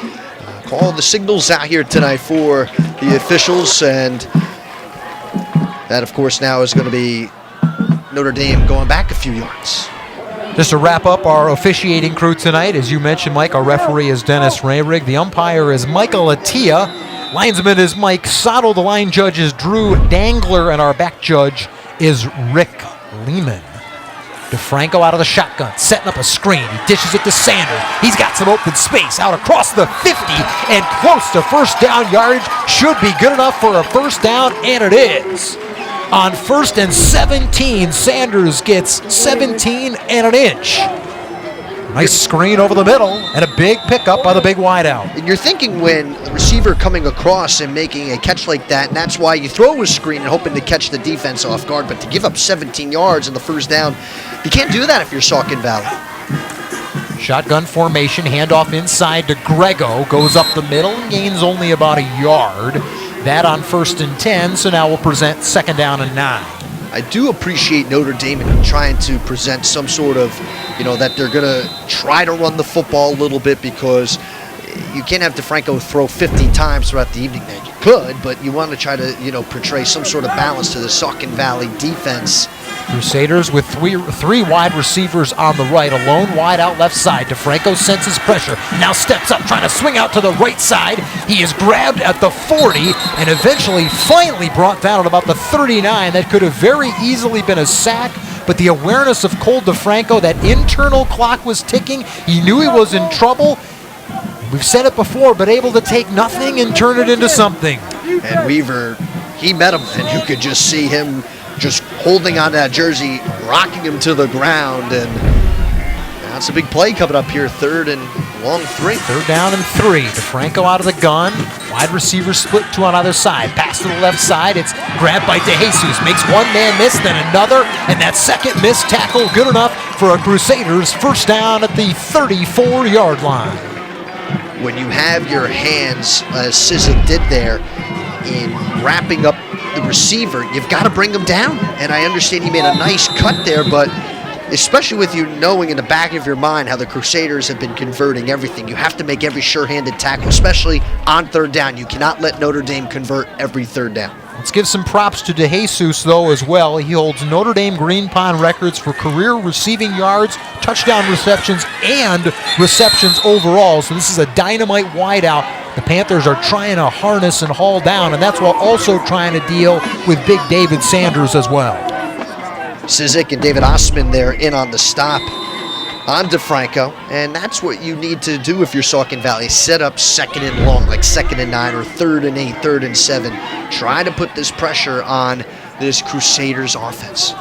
[SPEAKER 3] call the signals out here tonight for the officials, and that, of course, now is going to be Notre Dame going back a few yards.
[SPEAKER 2] Just to wrap up our officiating crew tonight, as you mentioned, Mike, our referee is Dennis Rayrig. The umpire is Michael Attia. Linesman is Mike Sotto. The line judge is Drew Dangler, and our back judge is Rick Lehman. DeFranco out of the shotgun, setting up a screen. He dishes it to Sanders. He's got some open space out across the 50 and close to first down yardage. Should be good enough for a first down, and it is. On 1st and 17, Sanders gets 17 and an inch. Nice screen over the middle and a big pickup by the big wideout.
[SPEAKER 3] And you're thinking when the receiver coming across and making a catch like that, and that's why you throw a screen and hoping to catch the defense off guard, but to give up 17 yards in the first down, you can't do that if you're Saucon Valley.
[SPEAKER 2] Shotgun formation, handoff inside to Grego, goes up the middle and gains only about a yard. That on 1st and 10, so now we'll present 2nd down and 9.
[SPEAKER 3] I do appreciate Notre Dame in trying to present some sort of, that they're going to try to run the football a little bit, because you can't have DeFranco throw 50 times throughout the evening. You could, but you want to try to, portray some sort of balance to the Saucon Valley defense.
[SPEAKER 2] Crusaders with three wide receivers on the right, a lone wide out left side. DeFranco senses pressure, now steps up, trying to swing out to the right side. He is grabbed at the 40 and eventually finally brought down at about the 39. That could have very easily been a sack, but the awareness of Cole DeFranco, that internal clock was ticking. He knew he was in trouble. We've said it before, but able to take nothing and turn it into something.
[SPEAKER 3] And Weaver, he met him, and you could just see him just holding on that jersey, rocking him to the ground, and that's a big play coming up here, 3rd and long 3.
[SPEAKER 2] 3rd down and 3. DeFranco out of the gun. Wide receiver split 2 on either side. Pass to the left side. It's grabbed by DeJesus. Makes one man miss, then another, and that second missed tackle good enough for a Crusaders first down at the 34-yard line.
[SPEAKER 3] When you have your hands, as Sizik did there, in wrapping up the receiver, you've got to bring him down. And I understand he made a nice cut there, but especially with you knowing in the back of your mind how the Crusaders have been converting everything, you have to make every sure-handed tackle, especially on 3rd down. You cannot let Notre Dame convert every 3rd down.
[SPEAKER 2] Let's give some props to DeJesus, though, as well. He holds Notre Dame Green Pond records for career receiving yards, touchdown receptions, and receptions overall. So this is a dynamite wideout. The Panthers are trying to harness and haul down, and that's while also trying to deal with big David Sanders as well.
[SPEAKER 3] Sizik and David Osman there in on the stop on DeFranco, and that's what you need to do if you're Saucon Valley. Set up 2nd and long, like 2nd and 9 or 3rd and 8, 3rd and 7. Try to put this pressure on this Crusaders offense.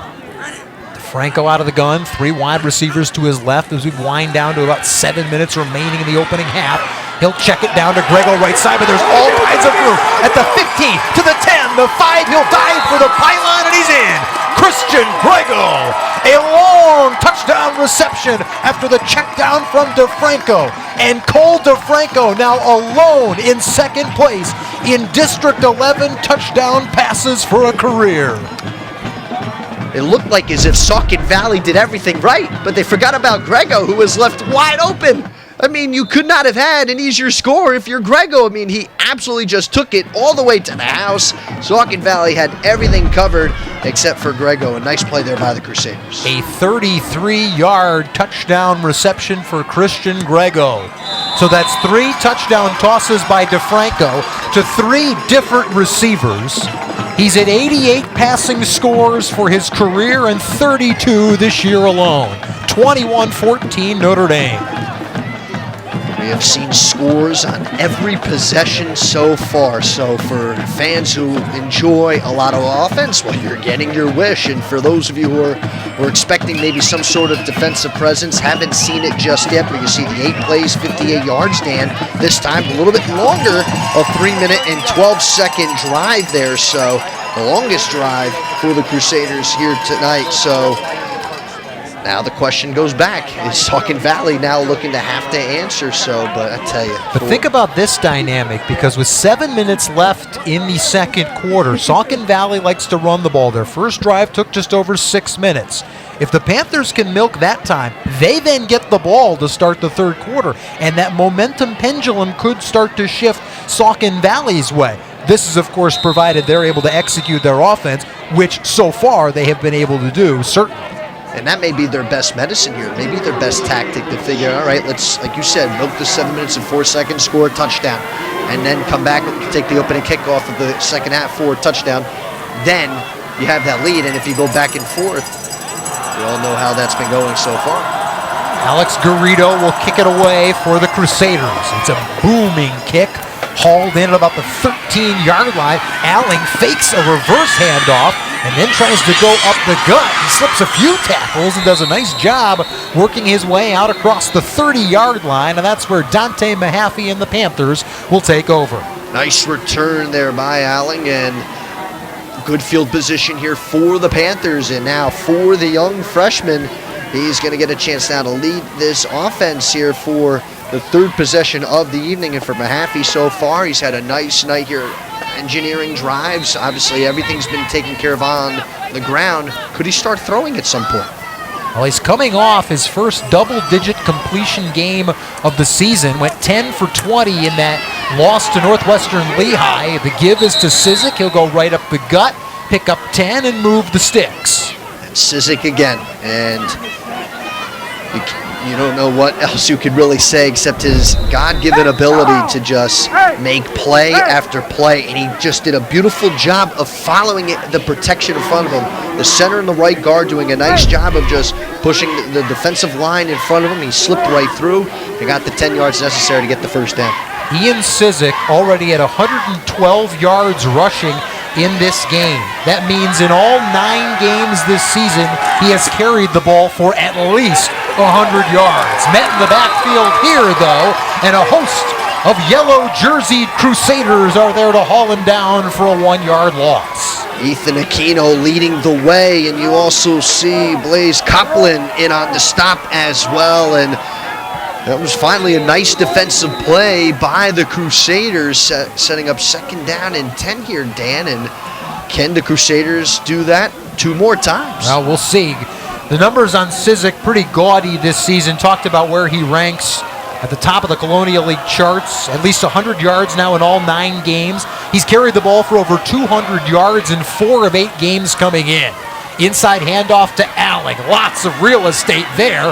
[SPEAKER 2] DeFranco out of the gun, 3 wide receivers to his left as we wind down to about 7 minutes remaining in the opening half. He'll check it down to Grego right side, but there's all kinds of room. At the 15, to the 10, the 5, he'll dive for the pylon, and he's in. Christian Grego, a long touchdown reception after the check down from DeFranco. And Cole DeFranco now alone in 2nd place in District 11 touchdown passes for a career.
[SPEAKER 3] It looked like as if Saucon Valley did everything right, but they forgot about Grego, who was left wide open. I mean, you could not have had an easier score if you're Grego. I mean, he absolutely just took it all the way to the house. Saucon Valley had everything covered except for Grego. A nice play there by the Crusaders.
[SPEAKER 2] A 33-yard touchdown reception for Christian Grego. So that's 3 touchdown tosses by DeFranco to 3 different receivers. He's at 88 passing scores for his career and 32 this year alone. 21-14 Notre Dame.
[SPEAKER 3] We have seen scores on every possession so far. So for fans who enjoy a lot of offense, well, you're getting your wish. And for those of you who are expecting maybe some sort of defensive presence, haven't seen it just yet, but you see the 8 plays, 58 yards, Dan. This time a little bit longer, a 3-minute and 12-second drive there. So the longest drive for the Crusaders here tonight. So now the question goes back. Is Saucon Valley now looking to have to answer? So, but I tell you.
[SPEAKER 2] But think about this dynamic, because with 7 minutes left in the second quarter, Saucon Valley likes to run the ball. Their first drive took just over 6 minutes. If the Panthers can milk that time, they then get the ball to start the third quarter, and that momentum pendulum could start to shift Saucon Valley's way. This is, of course, provided they're able to execute their offense, which so far they have been able to do, certainly.
[SPEAKER 3] And that may be their best medicine here, maybe their best tactic to figure out, all right, let's, like you said, milk the 7 minutes and 4 seconds, score a touchdown, and then come back and take the opening kickoff of the second half for a touchdown. Then you have that lead, and if you go back and forth, we all know how that's been going so far.
[SPEAKER 2] Alex Garrido will kick it away for the Crusaders. It's a booming kick, hauled in at about the 13-yard line. Alling fakes a reverse handoff and then tries to go up the gut. He slips a few tackles and does a nice job working his way out across the 30-yard line, and that's where Dante Mahaffey and the Panthers will take over.
[SPEAKER 3] Nice return there by Alling, and good field position here for the Panthers. And now for the young freshman, he's going to get a chance now to lead this offense here for the third possession of the evening. And for Mahaffey so far, he's had a nice night here engineering drives. Obviously, everything's been taken care of on the ground. Could he start throwing at some point?
[SPEAKER 2] Well, he's coming off his first double-digit completion game of the season. Went 10 for 20 in that loss to Northwestern Lehigh. The give is to Cizik. He'll go right up the gut, pick up 10, and move the sticks.
[SPEAKER 3] And Cizik again. And you don't know what else you could really say except his God-given ability to just make play after play, and he just did a beautiful job of following the protection in front of him. The center and the right guard doing a nice job of just pushing the defensive line in front of him. He slipped right through and got the 10 yards necessary to get the first down.
[SPEAKER 2] Ian Cizik already at 112 yards rushing in this game. That means in all 9 games this season, he has carried the ball for at least 100 yards. Met in the backfield here, though, and a host of yellow-jerseyed Crusaders are there to haul him down for a 1-yard loss.
[SPEAKER 3] Ethan Aquino leading the way, and you also see Blaze Copeland in on the stop as well. And that was finally a nice defensive play by the Crusaders, setting up second down and 10 here, Dan. And can the Crusaders do that 2 more times?
[SPEAKER 2] Well, we'll see. The numbers on Cizik pretty gaudy this season. Talked about where he ranks at the top of the Colonial League charts. At least 100 yards now in all 9 games. He's carried the ball for over 200 yards in 4 of 8 games coming in. Inside handoff to Alling. Lots of real estate there.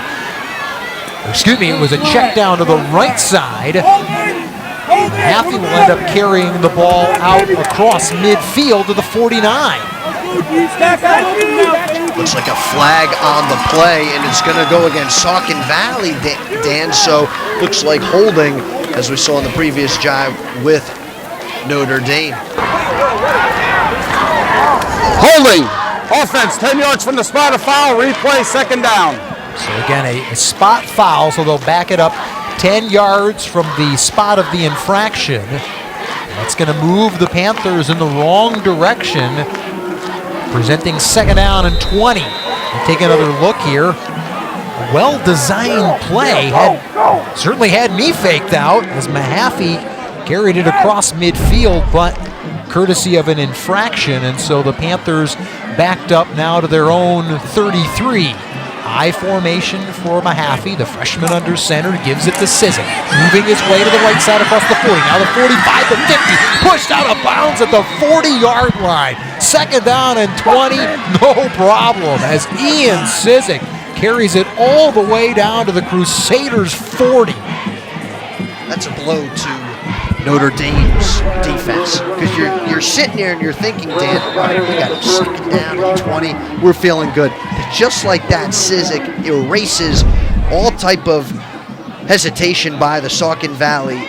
[SPEAKER 2] Excuse me, it was a check down to the right side. Mahaffey will end up carrying the ball out across midfield to the 49.
[SPEAKER 3] Looks like a flag on the play, and it's going to go against Saucon Valley, Dan. So looks like holding, as we saw in the previous drive with Notre Dame.
[SPEAKER 5] Holding. Offense, 10 yards from the spot of foul. Replay, second down.
[SPEAKER 2] So again, a spot foul, so they'll back it up 10 yards from the spot of the infraction. That's going to move the Panthers in the wrong direction, presenting second down and 20. We'll take another look here. A well-designed play certainly had me faked out as Mahaffey carried it across midfield, but courtesy of an infraction, and so the Panthers backed up now to their own 33. I formation for Mahaffey. The freshman under center gives it to Cizik. Moving his way to the right side across the 40. Now the 45, the 50. Pushed out of bounds at the 40-yard line. Second down and 20. No problem as Ian Cizik carries it all the way down to the Crusaders' 40.
[SPEAKER 3] That's a blow to Notre Dame's defense. Because you're sitting there and you're thinking, Dan, all right, we got a second down at 20. We're feeling good. But just like that, Cizik erases all type of hesitation by the Saucon Valley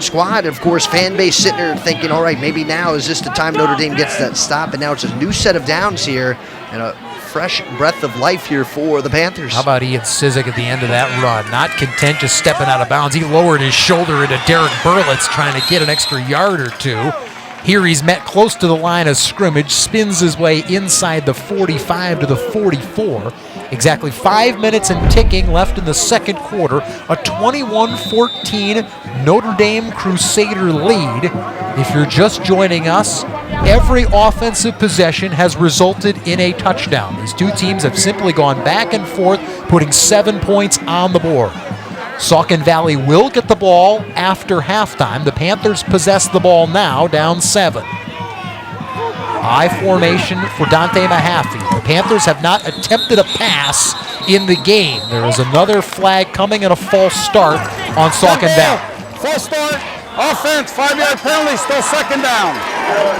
[SPEAKER 3] squad. Of course, fan base sitting there thinking, all right, maybe now is this the time Notre Dame gets that stop, and now it's a new set of downs here and a fresh breath of life here for the Panthers.
[SPEAKER 6] How about Ian Cizik at the end of that run? Not content just stepping out of bounds. He lowered his shoulder into Derek Burlett's trying to get an extra yard or two. Here he's met close to the line of scrimmage, spins his way inside the 45 to the 44. Exactly 5 minutes and ticking left in the second quarter. A 21-14 Notre Dame Crusader lead. If you're just joining us, every offensive possession has resulted in a touchdown. These two teams have simply gone back and forth, putting 7 points on the board. Saucon Valley will get the ball after halftime. The Panthers possess the ball now, down 7. I formation for Dante Mahaffey. The Panthers have not attempted a pass in the game. There is another flag coming and a false start on Saucon Valley.
[SPEAKER 5] False start. Offense, 5-yard penalty, still second down.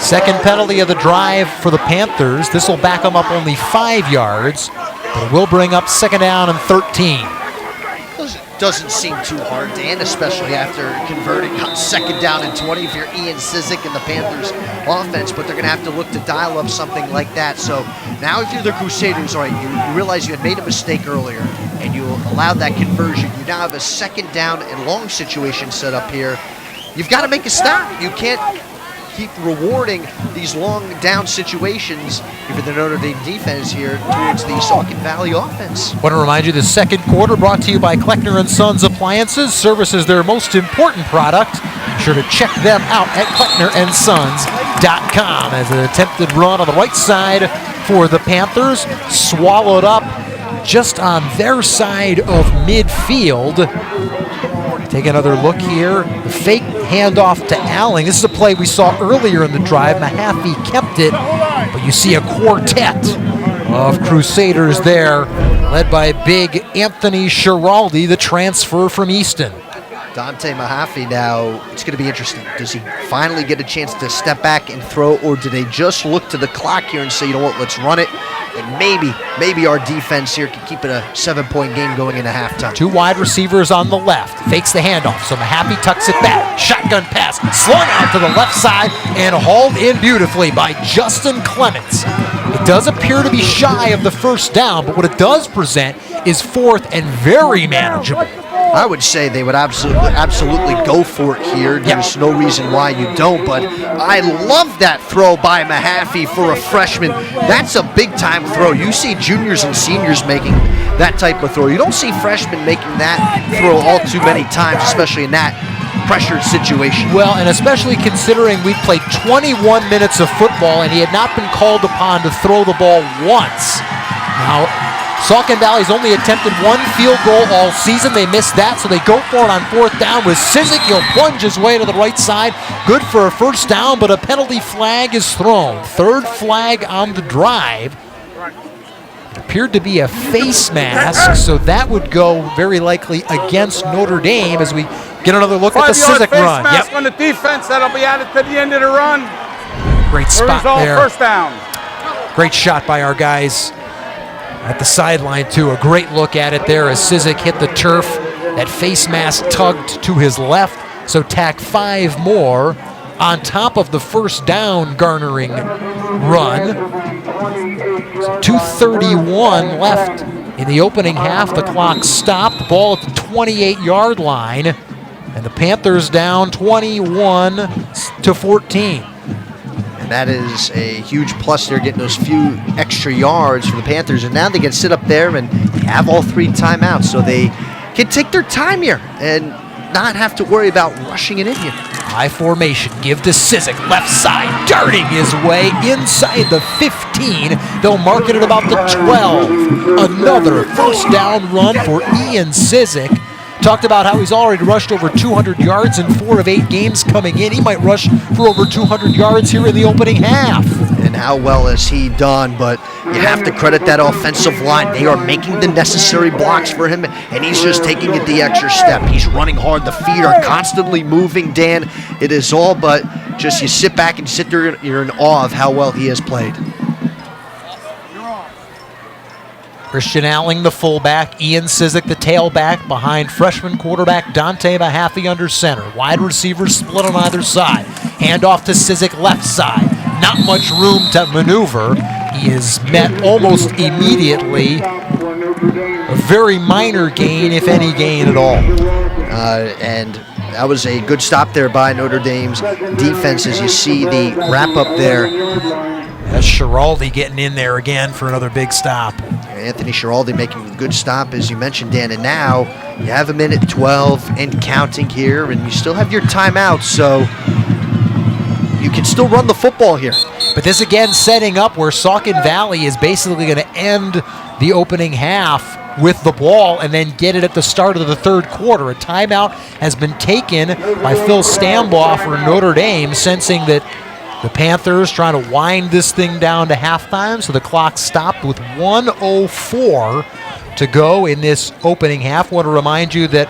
[SPEAKER 6] Second penalty of the drive for the Panthers. This will back them up only 5 yards, but it will bring up second down and 13.
[SPEAKER 3] Doesn't seem too hard, Dan, especially after converting on second down and 20 if you're Ian Cizik and the Panthers offense, but they're going to have to look to dial up something like that. So now if you're the Crusaders, all right, you realize you had made a mistake earlier and you allowed that conversion. You now have a second down and long situation set up here. You've got to make a stop. You can't keep rewarding these long down situations if you're the Notre Dame defense here towards the Saucon Valley offense.
[SPEAKER 6] Want to remind you the second quarter brought to you by Kleckner & Sons Appliances. Service is their most important product. Be sure to check them out at KlecknerandSons.com. As an attempted run on the right side for the Panthers, swallowed up just on their side of midfield. Take another look here. The fake handoff to Alling. This is a play we saw earlier in the drive. Mahaffey kept it, but you see a quartet of Crusaders there, led by big Anthony Schiraldi, the transfer from Easton.
[SPEAKER 3] Dante Mahaffey now, it's going to be interesting. Does he finally get a chance to step back and throw, or do they just look to the clock here and say, you know what, let's run it, and maybe our defense here can keep it a 7-point game going into halftime.
[SPEAKER 6] Two wide receivers on the left. Fakes the handoff, so Mahaffey tucks it back. Shotgun pass, slung out to the left side and hauled in beautifully by Justin Clements. It does appear to be shy of the first down, but what it does present is fourth and very manageable.
[SPEAKER 3] I would say they would absolutely go for it here. There's no reason why you don't, but I love that throw by Mahaffey for a freshman. That's a big-time throw. You see juniors and seniors making that type of throw. You don't see freshmen making that throw all too many times, especially in that pressured situation.
[SPEAKER 6] Well, and especially considering we played 21 minutes of football and he had not been called upon to throw the ball once. Now, Saucon Valley's only attempted one field goal all season. They missed that, so they go for it on fourth down with Cizik. He'll plunge his way to the right side. Good for a first down, but a penalty flag is thrown. Third flag on the drive. It appeared to be a face mask, so that would go very likely against Notre Dame as we get another look at the Cizik run.
[SPEAKER 5] Face mask on the defense, that'll be added to the end of the run.
[SPEAKER 6] Great spot there.
[SPEAKER 5] First down.
[SPEAKER 6] Great shot by our guys at the sideline, too. A great look at it there as Cizik hit the turf. That face mask tugged to his left, so tack 5 more on top of the first down garnering run. So 2:31 left in the opening half. The clock stopped. Ball at the 28-yard line, and the Panthers down 21-14.
[SPEAKER 3] That is a huge plus there, getting those few extra yards for the Panthers. And now they can sit up there and have all 3 timeouts, so they can take their time here and not have to worry about rushing it in you.
[SPEAKER 6] High formation, give to Cizik, left side, darting his way inside the 15. They'll mark it at about the 12. Another first down run for Ian Cizik. Talked about how he's already rushed over 200 yards in 4 of 8 games coming in. He might rush for over 200 yards here in the opening half.
[SPEAKER 3] and how well has he done, but you have to credit that offensive line. They are making the necessary blocks for him, and he's just taking it the extra step. He's running hard. The feet are constantly moving, Dan. It is all but just you sit back and sit there, you're in awe of how well he has played.
[SPEAKER 6] Christian Alling, the fullback. Ian Sizik, the tailback, behind freshman quarterback Dante Mahaffey under center. Wide receivers split on either side. Handoff to Sizik, left side. Not much room to maneuver. He is met almost immediately. A very minor gain, if any gain at all.
[SPEAKER 3] And that was a good stop there by Notre Dame's defense, as you see the wrap-up there.
[SPEAKER 6] That's Schiraldi getting in there again for another big stop.
[SPEAKER 3] Anthony Schiraldi making a good stop, as you mentioned, Dan. And now you have a minute 12 and counting here, and you still have your timeout, so you can still run the football here.
[SPEAKER 6] But this again setting up where Saucon Valley is basically going to end the opening half with the ball and then get it at the start of the third quarter. A timeout has been taken by Phil Stambaugh for Notre Dame, sensing that the Panthers trying to wind this thing down to halftime, so the clock stopped with 1:04 to go in this opening half. I want to remind you that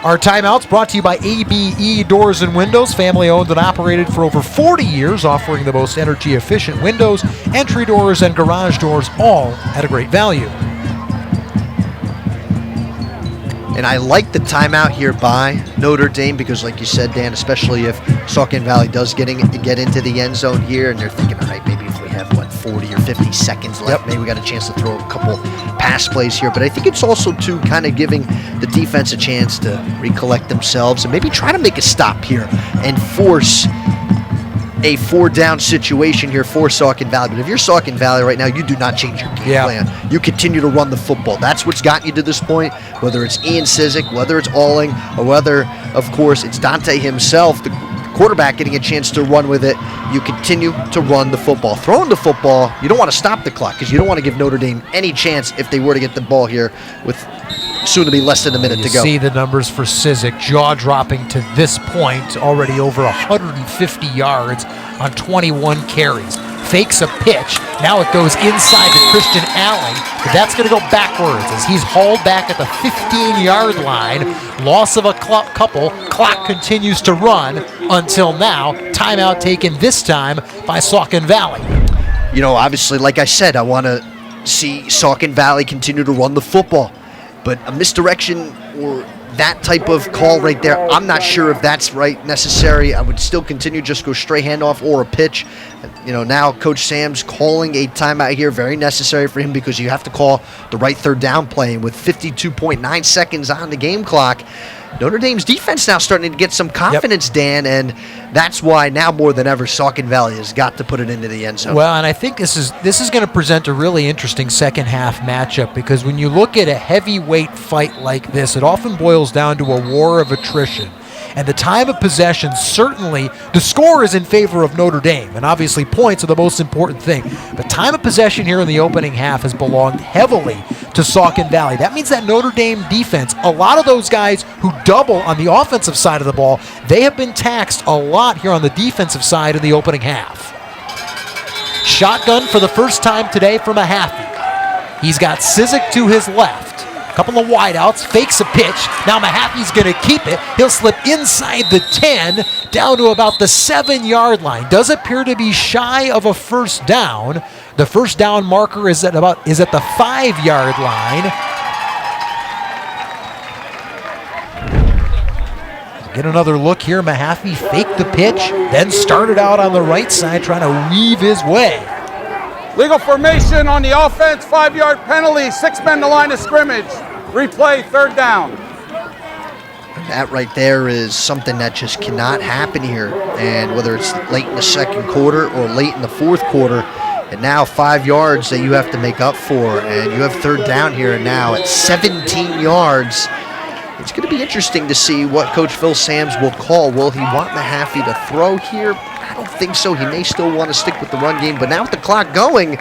[SPEAKER 6] our timeout's brought to you by ABE Doors and Windows, family owned and operated for over 40 years, offering the most energy efficient windows, entry doors, and garage doors, all at a great value.
[SPEAKER 3] And I like the timeout here by Notre Dame because, like you said, Dan, especially if Saucon Valley does get into the end zone here, and they're thinking, all right, maybe if we have, 40 or 50 seconds left, maybe we got a chance to throw a couple pass plays here. But I think it's also, too, kind of giving the defense a chance to recollect themselves and maybe try to make a stop here and force a 4-down situation here for Saucon Valley. But if you're Saucon Valley right now, you do not change your game plan. You continue to run the football. That's what's gotten you to this point, whether it's Ian Sizik, whether it's Alling, or whether, of course, it's Dante himself, the quarterback, getting a chance to run with it. You continue to run the football. Throwing the football, you don't want to stop the clock because you don't want to give Notre Dame any chance if they were to get the ball here with soon to be less than a minute to go.
[SPEAKER 6] You see the numbers for Sizik, jaw-dropping to this point, already over 150 yards on 21 carries. Fakes a pitch. Now it goes inside to Christian Alling, but that's going to go backwards as he's hauled back at the 15-yard line. Loss of a couple. Clock continues to run until now. Timeout taken this time by Saucon Valley.
[SPEAKER 3] You know, obviously, like I said, I want to see Saucon Valley continue to run the football. But a misdirection or that type of call right there, I'm not sure if that's right necessary. I would still continue, just go straight handoff or a pitch. You know, now Coach Sam's calling a timeout here, very necessary for him because you have to call the right third down play. And with 52.9 seconds on the game clock, Notre Dame's defense now starting to get some confidence, Dan, and that's why now more than ever Saucon Valley has got to put it into the end zone.
[SPEAKER 6] Well, and I think this is going to present a really interesting second half matchup because when you look at a heavyweight fight like this, it often boils down to a war of attrition. And the time of possession, certainly, the score is in favor of Notre Dame, and obviously points are the most important thing. But time of possession here in the opening half has belonged heavily to Saucon Valley. That means that Notre Dame defense, a lot of those guys who double on the offensive side of the ball, they have been taxed a lot here on the defensive side in the opening half. Shotgun for the first time today for Mahaffey. He's got Sizik to his left. Couple of wideouts, fakes a pitch. Now Mahaffey's going to keep it. He'll slip inside the 10, down to about the 7-yard line. Does appear to be shy of a first down. The first down marker is at the 5-yard line. Get another look here. Mahaffey faked the pitch, then started out on the right side trying to weave his way.
[SPEAKER 5] Legal formation on the offense, 5-yard penalty, 6 men to line of scrimmage. Replay, third down.
[SPEAKER 3] That right there is something that just cannot happen here. And whether it's late in the second quarter or late in the fourth quarter, and now 5 yards that you have to make up for, and you have third down here and now at 17 yards. It's going to be interesting to see what Coach Phil Sams will call. Will he want Mahaffey to throw here? I don't think so. He may still want to stick with the run game, but now with the clock going,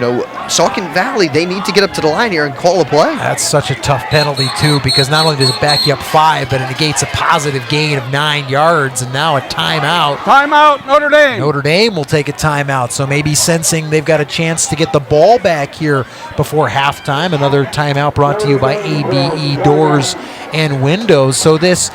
[SPEAKER 3] Saucon Valley, they need to get up to the line here and call a play.
[SPEAKER 6] That's such a tough penalty, too, because not only does it back you up 5, but it negates a positive gain of 9 yards, and now a timeout.
[SPEAKER 5] Timeout, Notre Dame.
[SPEAKER 6] Notre Dame will take a timeout, so maybe sensing they've got a chance to get the ball back here before halftime. Another timeout brought to you by ABE Doors and Windows. So this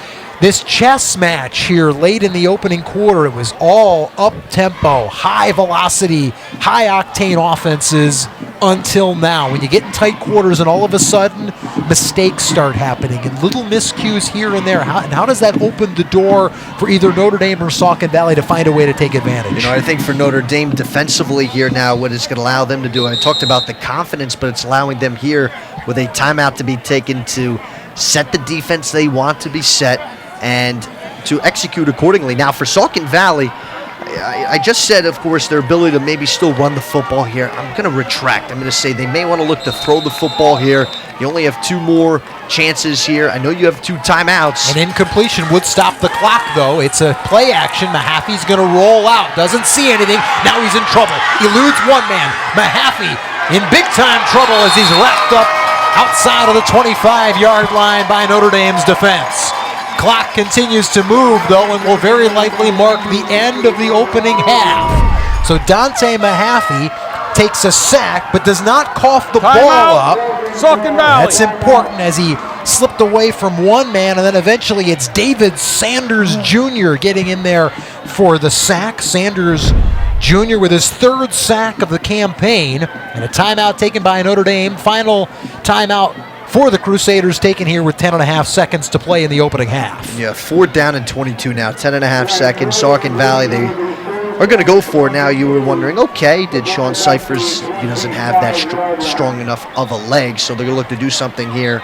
[SPEAKER 6] chess match here late in the opening quarter, it was all up-tempo, high-velocity, high-octane offenses until now. When you get in tight quarters and all of a sudden mistakes start happening and little miscues here and there, how does that open the door for either Notre Dame or Saucon Valley to find a way to take advantage?
[SPEAKER 3] I think for Notre Dame defensively here now, what it's going to allow them to do, and I talked about the confidence, but it's allowing them here with a timeout to be taken to set the defense they want to be set and to execute accordingly. Now, for Saucon Valley, I just said, of course, their ability to maybe still run the football here. I'm going to retract. I'm going to say they may want to look to throw the football here. You only have 2 more chances here. I know you have 2 timeouts.
[SPEAKER 6] An incompletion would stop the clock, though. It's a play action. Mahaffey's going to roll out. Doesn't see anything. Now he's in trouble. Eludes one man. Mahaffey in big-time trouble as he's wrapped up outside of the 25-yard line by Notre Dame's defense. Clock continues to move, though, and will very likely mark the end of the opening half. So Dante Mahaffey takes a sack, but does not cough the ball up.
[SPEAKER 5] Saucon Valley.
[SPEAKER 6] That's important as he slipped away from one man, and then eventually it's David Sanders Jr. getting in there for the sack. Sanders Jr. with his 3rd sack of the campaign, and a timeout taken by Notre Dame. Final timeout for the Crusaders taken here with 10.5 seconds to play in the opening half.
[SPEAKER 3] Yeah, 4th down and 22 now, 10.5 seconds. Saucon Valley, they are going to go for it now. You were wondering, okay, did Sean Cyphers, he doesn't have that strong enough of a leg, so they're going to look to do something here.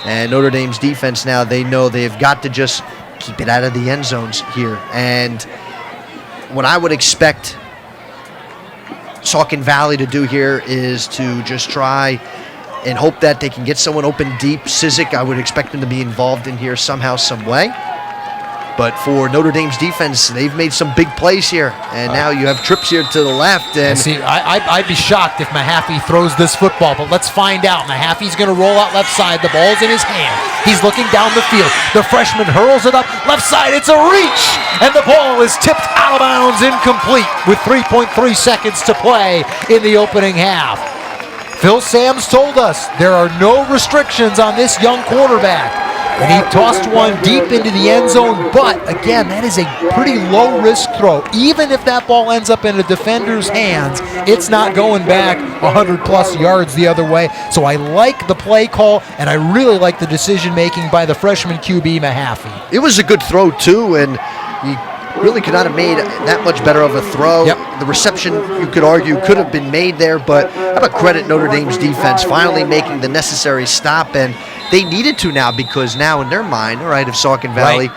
[SPEAKER 3] And Notre Dame's defense now, they know they've got to just keep it out of the end zones here. And what I would expect Saucon Valley to do here is to just try and hope that they can get someone open deep. Sizik, I would expect him to be involved in here somehow, some way. But for Notre Dame's defense, they've made some big plays here. And now you have trips here to the left. And
[SPEAKER 6] see, I'd be shocked if Mahaffey throws this football, but let's find out. Mahaffey's going to roll out left side. The ball's in his hand. He's looking down the field. The freshman hurls it up left side. It's a reach, and the ball is tipped out of bounds, incomplete, with 3.3 seconds to play in the opening half. Phil Sams told us there are no restrictions on this young quarterback, and he tossed one deep into the end zone, but again, that is a pretty low-risk throw. Even if that ball ends up in a defender's hands, it's not going back 100-plus yards the other way. So I like the play call, and I really like the decision-making by the freshman QB, Mahaffey.
[SPEAKER 3] It was a good throw, too, and he really could not have made that much better of a throw.
[SPEAKER 6] Yep.
[SPEAKER 3] The reception, you could argue, could have been made there, but I'm going to credit Notre Dame's defense finally making the necessary stop, and they needed to now, because now in their mind, all right, if Saucon Valley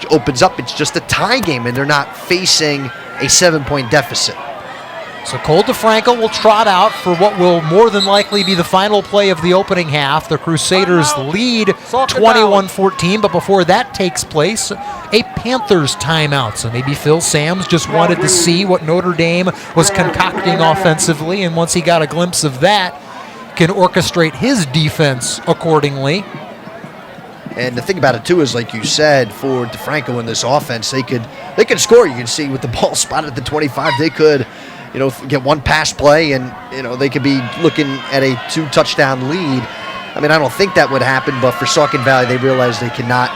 [SPEAKER 3] opens up, it's just a tie game, and they're not facing a 7-point deficit.
[SPEAKER 6] So Cole DeFranco will trot out for what will more than likely be the final play of the opening half. The Crusaders lead 21-14, but before that takes place, a Panthers timeout. So maybe Phil Sams just wanted to see what Notre Dame was concocting offensively, and once he got a glimpse of that, can orchestrate his defense accordingly.
[SPEAKER 3] And the thing about it, too, is like you said, for DeFranco in this offense, they could score. You can see with the ball spotted at the 25, they could get one pass play, and they could be looking at a 2-touchdown lead. I mean, I don't think that would happen, but for Saucon Valley, they realize they cannot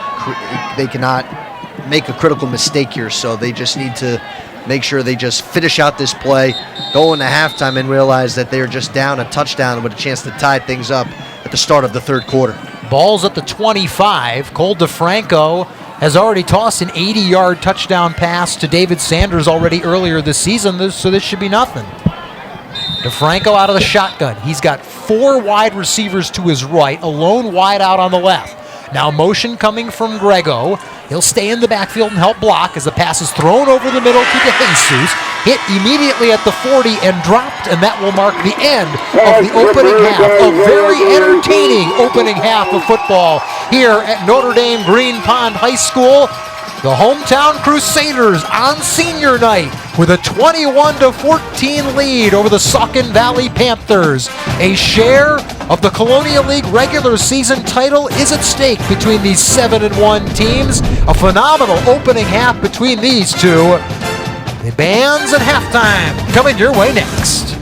[SPEAKER 3] make a critical mistake here, so they just need to make sure they just finish out this play, go into halftime, and realize that they're just down a touchdown with a chance to tie things up at the start of the 3rd quarter.
[SPEAKER 6] Ball's at the 25. Cole DeFranco has already tossed an 80-yard touchdown pass to David Sanders already earlier this season, so this should be nothing. DeFranco out of the shotgun. He's got 4 wide receivers to his right, a lone wide out on the left. Now motion coming from Grego. He'll stay in the backfield and help block as the pass is thrown over the middle to DeJesus. Hit immediately at the 40 and dropped, and that will mark the end of the opening half. A very entertaining opening half of football here at Notre Dame Green Pond High School. The hometown Crusaders on senior night with a 21-14 lead over the Saucon Valley Panthers. A share of the Colonial League regular season title is at stake between these 7-1 teams. A phenomenal opening half between these two. The bands and halftime coming your way next.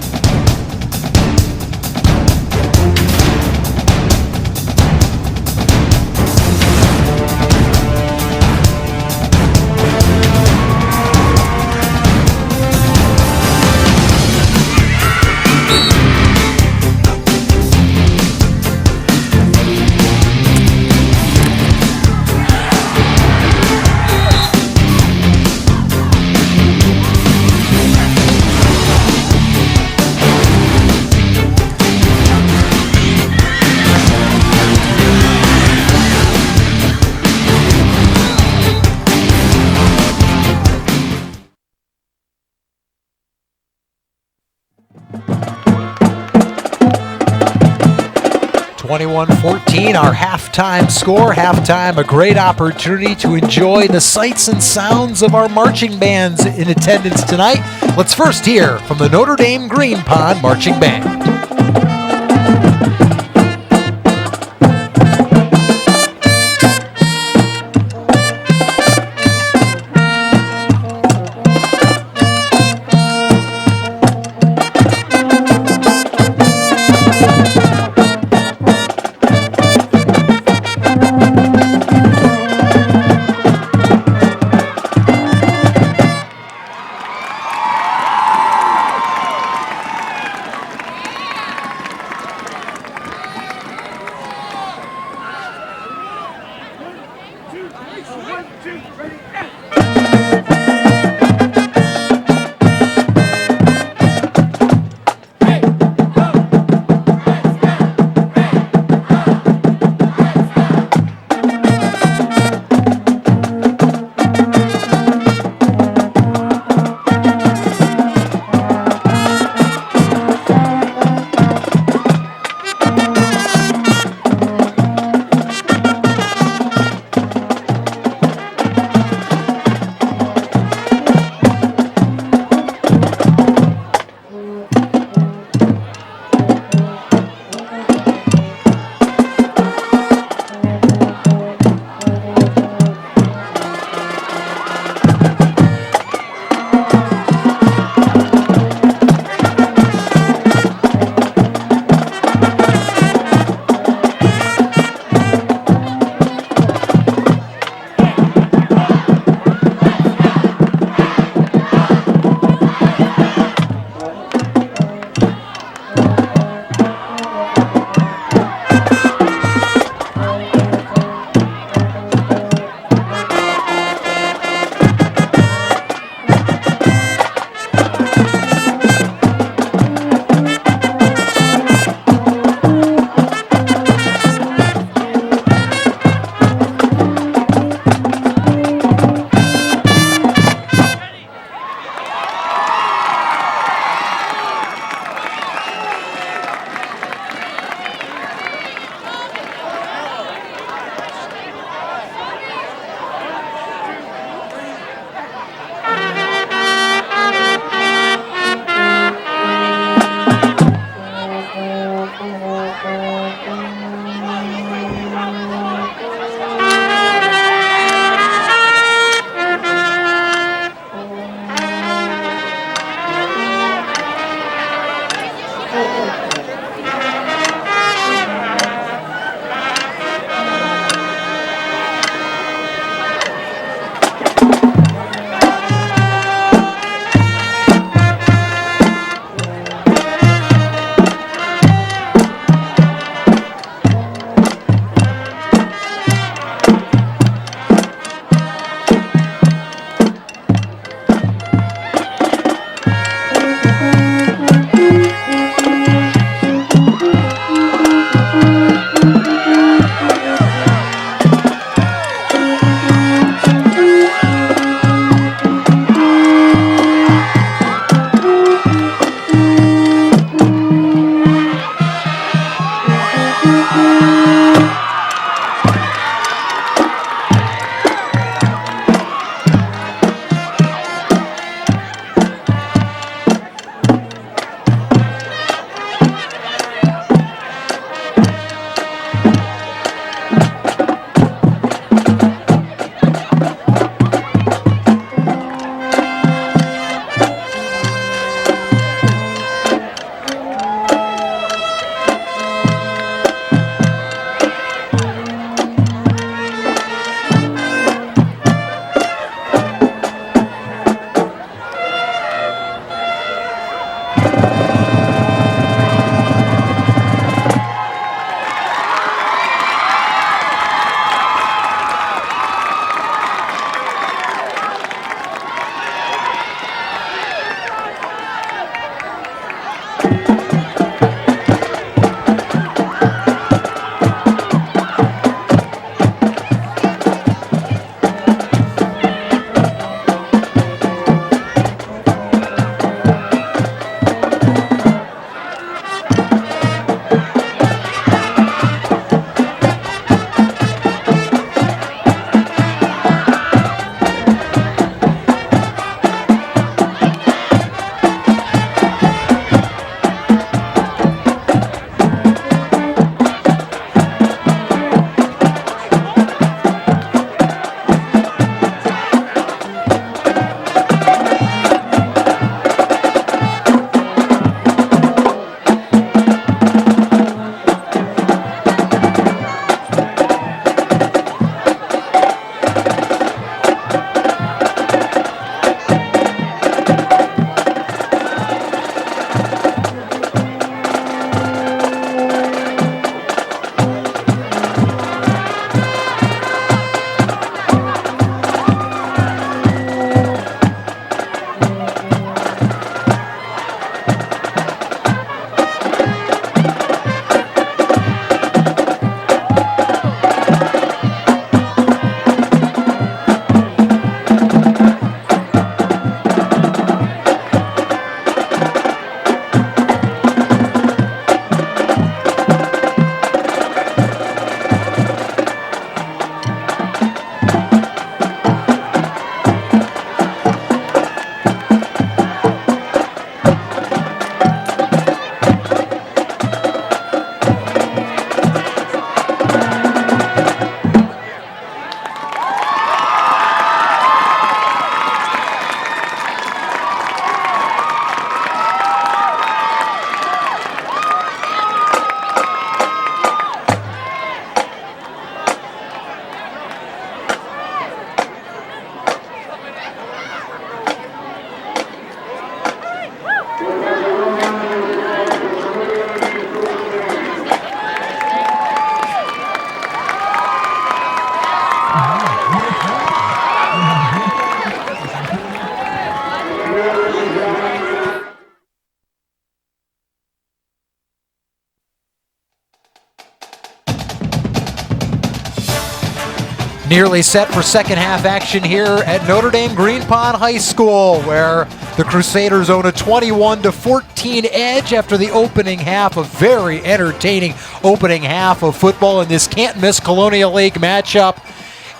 [SPEAKER 6] (21-14) our halftime score. Halftime, a great opportunity to enjoy the sights and sounds of our marching bands in attendance tonight. Let's first hear from the Notre Dame Green Pond Marching Band. Nearly set for second half action here at Notre Dame Green Pond High School, where the Crusaders own a 21-14 edge after the opening half. A very entertaining opening half of football in this can't-miss Colonial League matchup.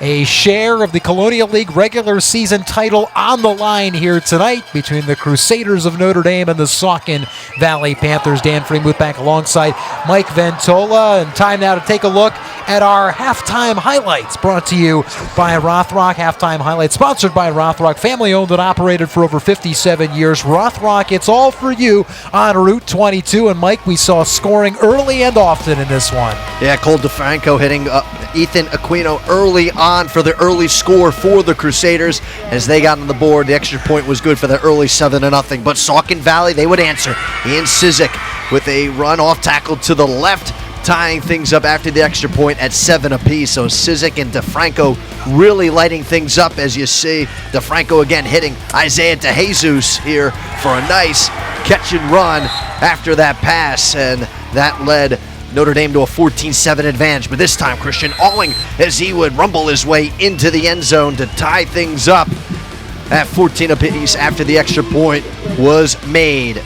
[SPEAKER 6] A share of the Colonial League regular season title on the line here tonight between the Crusaders of Notre Dame and the Saucon Valley Panthers. Dan Freemuth back alongside Mike Ventola. And time now to take a look at our halftime highlights, brought to you by Rothrock. Halftime highlights sponsored by Rothrock, family owned and operated for over 57 years. Rothrock, it's all for you on Route 22. And Mike, we saw scoring early and often in this one.
[SPEAKER 3] Yeah, Cole DeFranco hitting Ethan Aquino early on for the early score for the Crusaders as they got on the board. The extra point was good for the early 7-0. But Saucon Valley, they would answer. Ian Sizik with a run off tackle to the left, tying things up after the extra point at 7 apiece. So Sizik and DeFranco really lighting things up, as you see. DeFranco again hitting Isaiah DeJesus here for a nice catch and run after that pass, and that led Notre Dame to a 14-7 advantage. But this time Christian Alling, as he would rumble his way into the end zone to tie things up at 14 apiece after the extra point was made.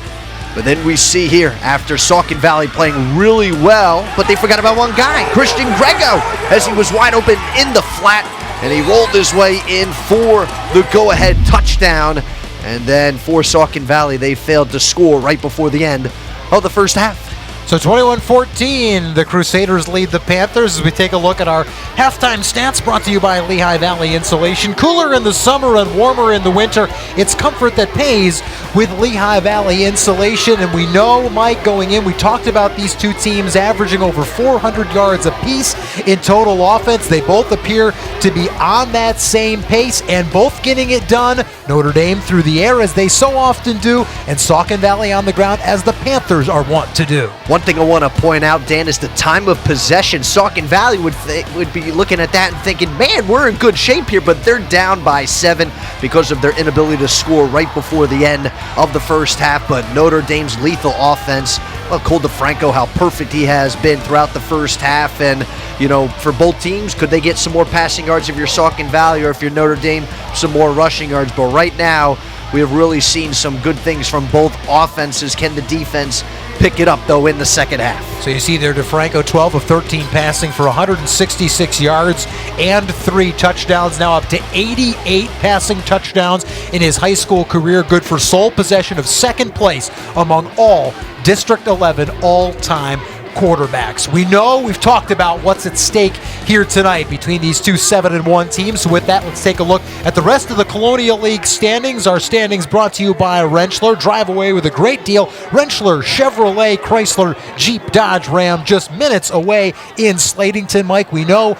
[SPEAKER 3] But then we see here, after Saucon Valley playing really well, but they forgot about one guy, Christian Grego, as he was wide open in the flat, and he rolled his way in for the go-ahead touchdown. And then for Saucon Valley, they failed to score right before the end of the first half.
[SPEAKER 6] So 21-14, the Crusaders lead the Panthers as we take a look at our halftime stats, brought to you by Lehigh Valley Insulation. Cooler in the summer and warmer in the winter. It's comfort that pays with Lehigh Valley Insulation. And we know, Mike, going in, we talked about these two teams averaging over 400 yards apiece in total offense. They both appear to be on that same pace and both getting it done. Notre Dame through the air, as they so often do, and Saucon Valley on the ground, as the Panthers are wont to do.
[SPEAKER 3] One thing I want to point out, Dan, is the time of possession. Saucon Valley would be looking at that and thinking, man, we're in good shape here, but they're down by 7 because of their inability to score right before the end of the first half. But Notre Dame's lethal offense, well, Cole DeFranco, how perfect he has been throughout the first half. And, you know, for both teams, could they get some more passing yards if you're Saucon Valley, or if you're Notre Dame, some more rushing yards? But right now, we have really seen some good things from both offenses. Can the defense pick it up, though, in the second half?
[SPEAKER 6] So you see there, DeFranco, 12 of 13 passing for 166 yards and 3 touchdowns, now up to 88 passing touchdowns in his high school career. Good for sole possession of second place among all District 11 all-time quarterbacks. We know, we've talked about what's at stake here tonight between these two 7-1 teams. So with that, let's take a look at the rest of the Colonial League standings. Our standings brought to you by Rentschler. Drive away with a great deal. Rentschler, Chevrolet, Chrysler, Jeep, Dodge, Ram, just minutes away in Slatington. Mike, we know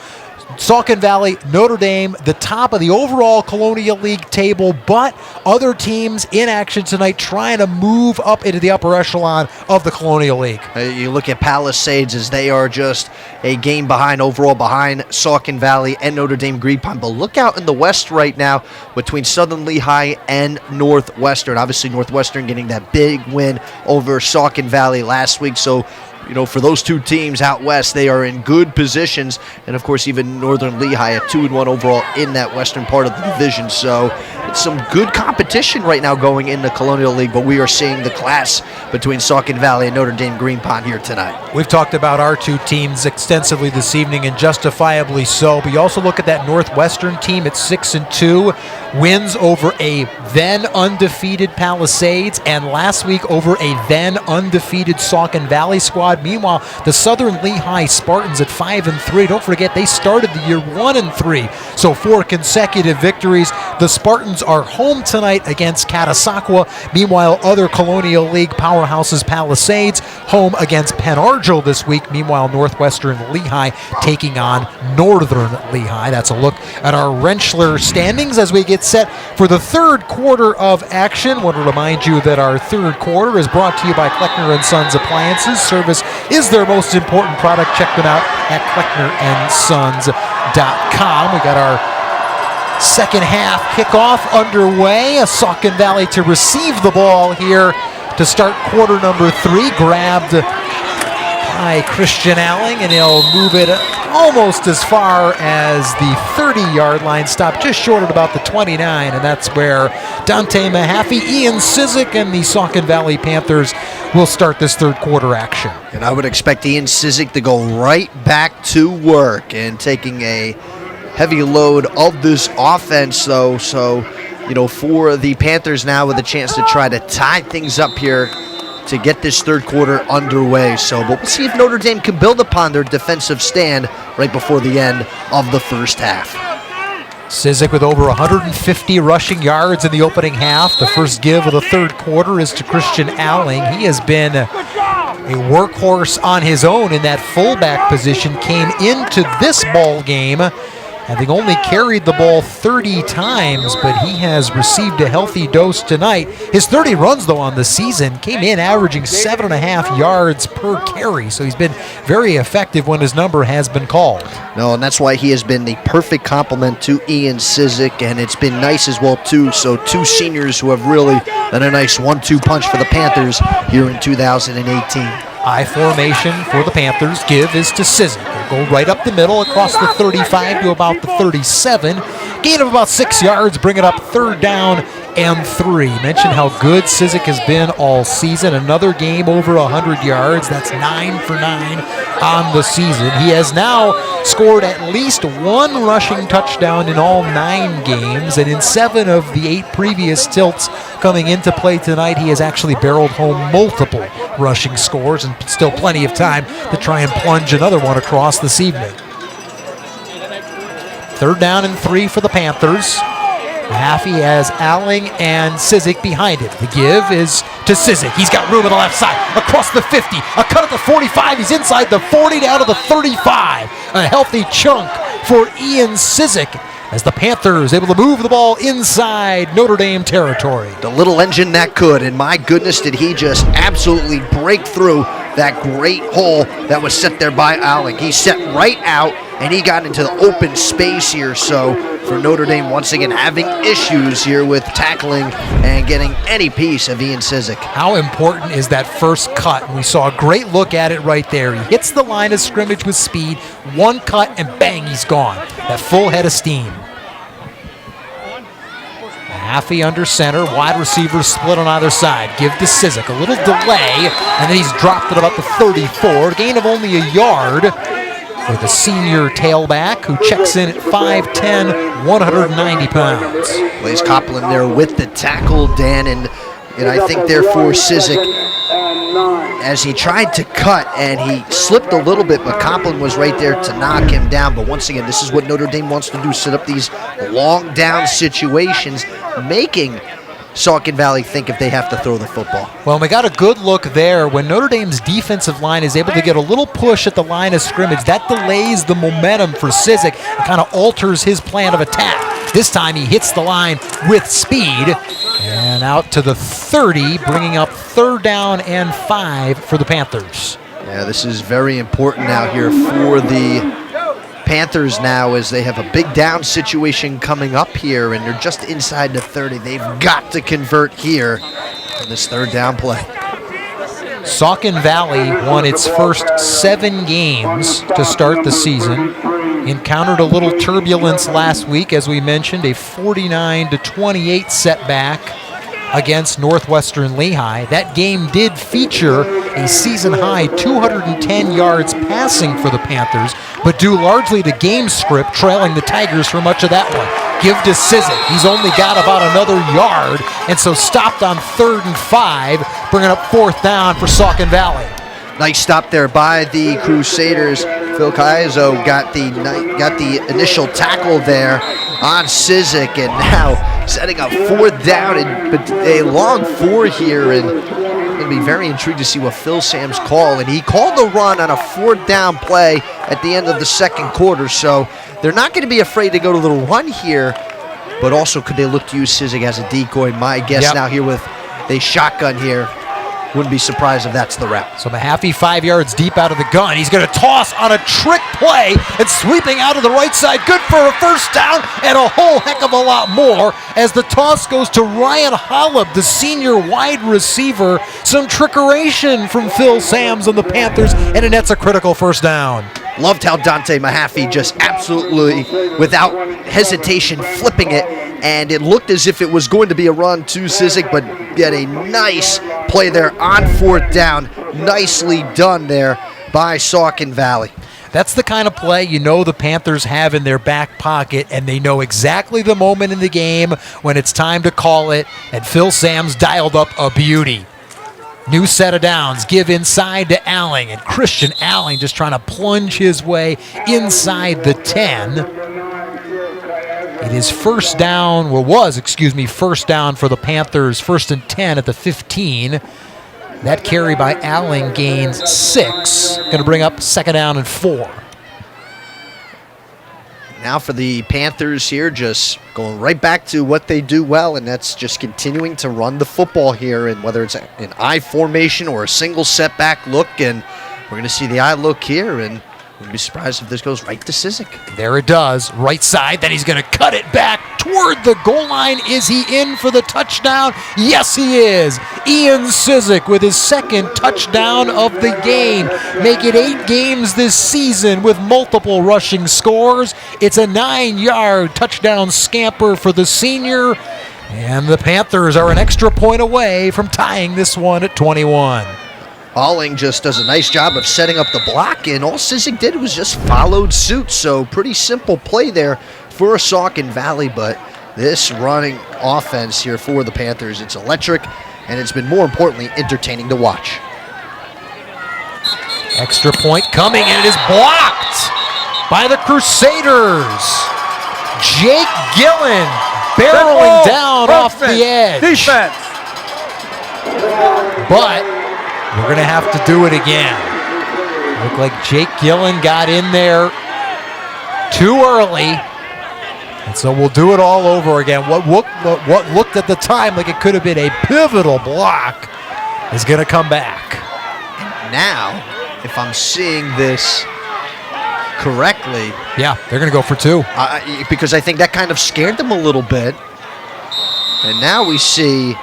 [SPEAKER 6] Saucon Valley, Notre Dame, the top of the overall Colonial League table, but other teams in action tonight trying to move up into the upper echelon of the Colonial League.
[SPEAKER 3] You look at Palisades, as they are just a game behind overall, behind Saucon Valley and Notre Dame Green Pond. But look out in the West right now between Southern Lehigh and Northwestern. Obviously, Northwestern getting that big win over Saucon Valley last week. So, you know, for those two teams out west, they are in good positions. And, of course, even Northern Lehigh at 2-1 overall in that western part of the division. So it's some good competition right now going in the Colonial League, but we are seeing the clash between Saucon Valley and Notre Dame Green Pond here tonight.
[SPEAKER 6] We've talked about our two teams extensively this evening, and justifiably so. But you also look at that Northwestern team at 6-2, wins over a then undefeated Palisades, and last week over a then undefeated Saucon Valley squad. Meanwhile, the Southern Lehigh Spartans at 5-3. Don't forget, they started the year 1-3, so 4 consecutive victories. The Spartans are home tonight against Catasauqua. Meanwhile, other Colonial League powerhouses, Palisades, home against Penn Argyl this week. Meanwhile, Northwestern Lehigh taking on Northern Lehigh. That's a look at our Rentschler standings as we get set for the third quarter of action. I want to remind you that our third quarter is brought to you by Kleckner & Sons Appliances. Service is their most important product. Check them out at klecknerandsons.com. We got our second half kickoff underway. Saucon Valley to receive the ball here to start quarter number 3. Grabbed by Christian Alling, and he'll move it almost as far as the 30-yard line, stop just short of about the 29, and that's where Dante Mahaffey, Ian Sizik, and the Saucon Valley Panthers will start this third quarter action.
[SPEAKER 3] And I would expect Ian Sizik to go right back to work and taking a heavy load of this offense, though. So, for the Panthers now with a chance to try to tie things up here to get this third quarter underway. So, but we'll see if Notre Dame can build upon their defensive stand right before the end of the first half.
[SPEAKER 6] Sizik with over 150 rushing yards in the opening half. The first give of the third quarter is to Christian Alling. He has been a workhorse on his own in that fullback position, came into this ball game having only carried the ball 30 times, but he has received a healthy dose tonight. His 30 runs, though, on the season came in averaging 7.5 yards per carry, so he's been very effective when his number has been called.
[SPEAKER 3] No, and that's why he has been the perfect complement to Ian Sizik, and it's been nice as well, too. So two seniors who have really done a nice 1-2 punch for the Panthers here in 2018.
[SPEAKER 6] I formation for the Panthers. Give is to Sizik. He'll go right up the middle across the 35 to about the 37. Gain of about 6 yards, bring it up third down and 3. Mentioned how good Sizik has been all season. Another game over 100 yards. That's 9 for 9 on the season. He has now scored at least one rushing touchdown in all 9 games, and in 7 of the 8 previous tilts coming into play tonight, he has actually barreled home multiple rushing scores, and still plenty of time to try and plunge another one across this evening. Third down and 3 for the Panthers. Mahaffey has Alling and Sizik behind him. The give is to Sizik. He's got room on the left side, across the 50, a cut at the 45. He's inside the 40, down to the 35. A healthy chunk for Ian Sizik as the Panthers able to move the ball inside Notre Dame territory.
[SPEAKER 3] The little engine that could, and my goodness, did he just absolutely break through that great hole that was set there by Alling. He set right out, and he got into the open space here. So for Notre Dame, once again, having issues here with tackling and getting any piece of Ian Sizik.
[SPEAKER 6] How important is that first cut? And we saw a great look at it right there. He hits the line of scrimmage with speed, one cut, and bang, he's gone. That full head of steam. Mahaffey under center, wide receivers split on either side. Give to Sizik, a little delay, and then he's dropped at about the 34. Gain of only a yard for the senior tailback, who checks in at 5'10", 190 pounds.
[SPEAKER 3] Blaze Copeland there with the tackle, Dan, and I think therefore Sizik, as he tried to cut and he slipped a little bit, but Copeland was right there to knock him down. But once again, this is what Notre Dame wants to do, set up these long down situations, making Saucon Valley think if they have to throw the football.
[SPEAKER 6] Well, we got a good look there when Notre Dame's defensive line is able to get a little push at the line of scrimmage. That delays the momentum for Sizik and kind of alters his plan of attack. This time he hits the line with speed and out to the 30, bringing up third down and 5 for the Panthers.
[SPEAKER 3] Yeah, this is very important now here for the Panthers now, as they have a big down situation coming up here, and they're just inside the 30. They've got to convert here in this third down play.
[SPEAKER 6] Saucon Valley won its first 7 games to start the season. Encountered a little turbulence last week, as we mentioned, a 49-28 setback against Northwestern Lehigh. That game did feature a season-high 210 yards passing for the Panthers, but due largely to game script trailing the Tigers for much of that one. Give to Sizik. He's only got about another yard, and so stopped on 3rd and 5, bringing up 4th down for Saucon Valley.
[SPEAKER 3] Nice stop there by the Crusaders. Phil Caiazzo got the initial tackle there on Sizik, and now setting up 4th down, but a long 4 here, and going to be very intrigued to see what Phil Sam's call. And he called the run on a 4th down play at the end of the second quarter, so they're not going to be afraid to go to the run here, but also could they look to use Sizik as a decoy? My guess now here with the shotgun here. Wouldn't be surprised if that's the route.
[SPEAKER 6] So Mahaffey 5 yards deep out of the gun. He's going to toss on a trick play and sweeping out of the right side. Good for a first down and a whole heck of a lot more as the toss goes to Ryan Holub, the senior wide receiver. Some trickeration from Phil Sams and the Panthers, and it nets a critical first down.
[SPEAKER 3] Loved how Dante Mahaffey just absolutely, without hesitation, flipping it, and it looked as if it was going to be a run to Cizik, but get a nice play there on fourth down. Nicely done there by Saucon Valley.
[SPEAKER 6] That's the kind of play you know the Panthers have in their back pocket, and they know exactly the moment in the game when it's time to call it, and Phil Sams dialed up a beauty. New set of downs, give inside to Alling, and Christian Alling just trying to plunge his way inside the 10. It is first down, first down for the Panthers, 1st and 10 at the 15. That carry by Alling gains 6, going to bring up 2nd down and 4.
[SPEAKER 3] Now for the Panthers here, just going right back to what they do well, and that's just continuing to run the football here, and whether it's an I formation or a single setback look, and we're going to see the I look here, and wouldn't be surprised if this goes right to Cizik.
[SPEAKER 6] There it does, right side, then he's going to cut it back toward the goal line. Is he in for the touchdown? Yes, he is. Ian Cizik with his 2nd touchdown of the game. Make it 8 games this season with multiple rushing scores. It's a 9-yard touchdown scamper for the senior, and the Panthers are an extra point away from tying this one at 21.
[SPEAKER 3] Alling just does a nice job of setting up the block, and all Cizik did was just followed suit. So pretty simple play there for Saucon Valley, but this running offense here for the Panthers, it's electric, and it's been more importantly entertaining to watch.
[SPEAKER 6] Extra point coming, and it is blocked by the Crusaders. Jake Gillen barreling down off the edge.
[SPEAKER 5] Defense.
[SPEAKER 6] But we're going to have to do it again. Looked like Jake Gillen got in there too early, and so we'll do it all over again. What looked at the time like it could have been a pivotal block is going to come back.
[SPEAKER 3] Now, if I'm seeing this correctly,
[SPEAKER 6] yeah, they're going to go for 2.
[SPEAKER 3] because I think that kind of scared them a little bit. And now we see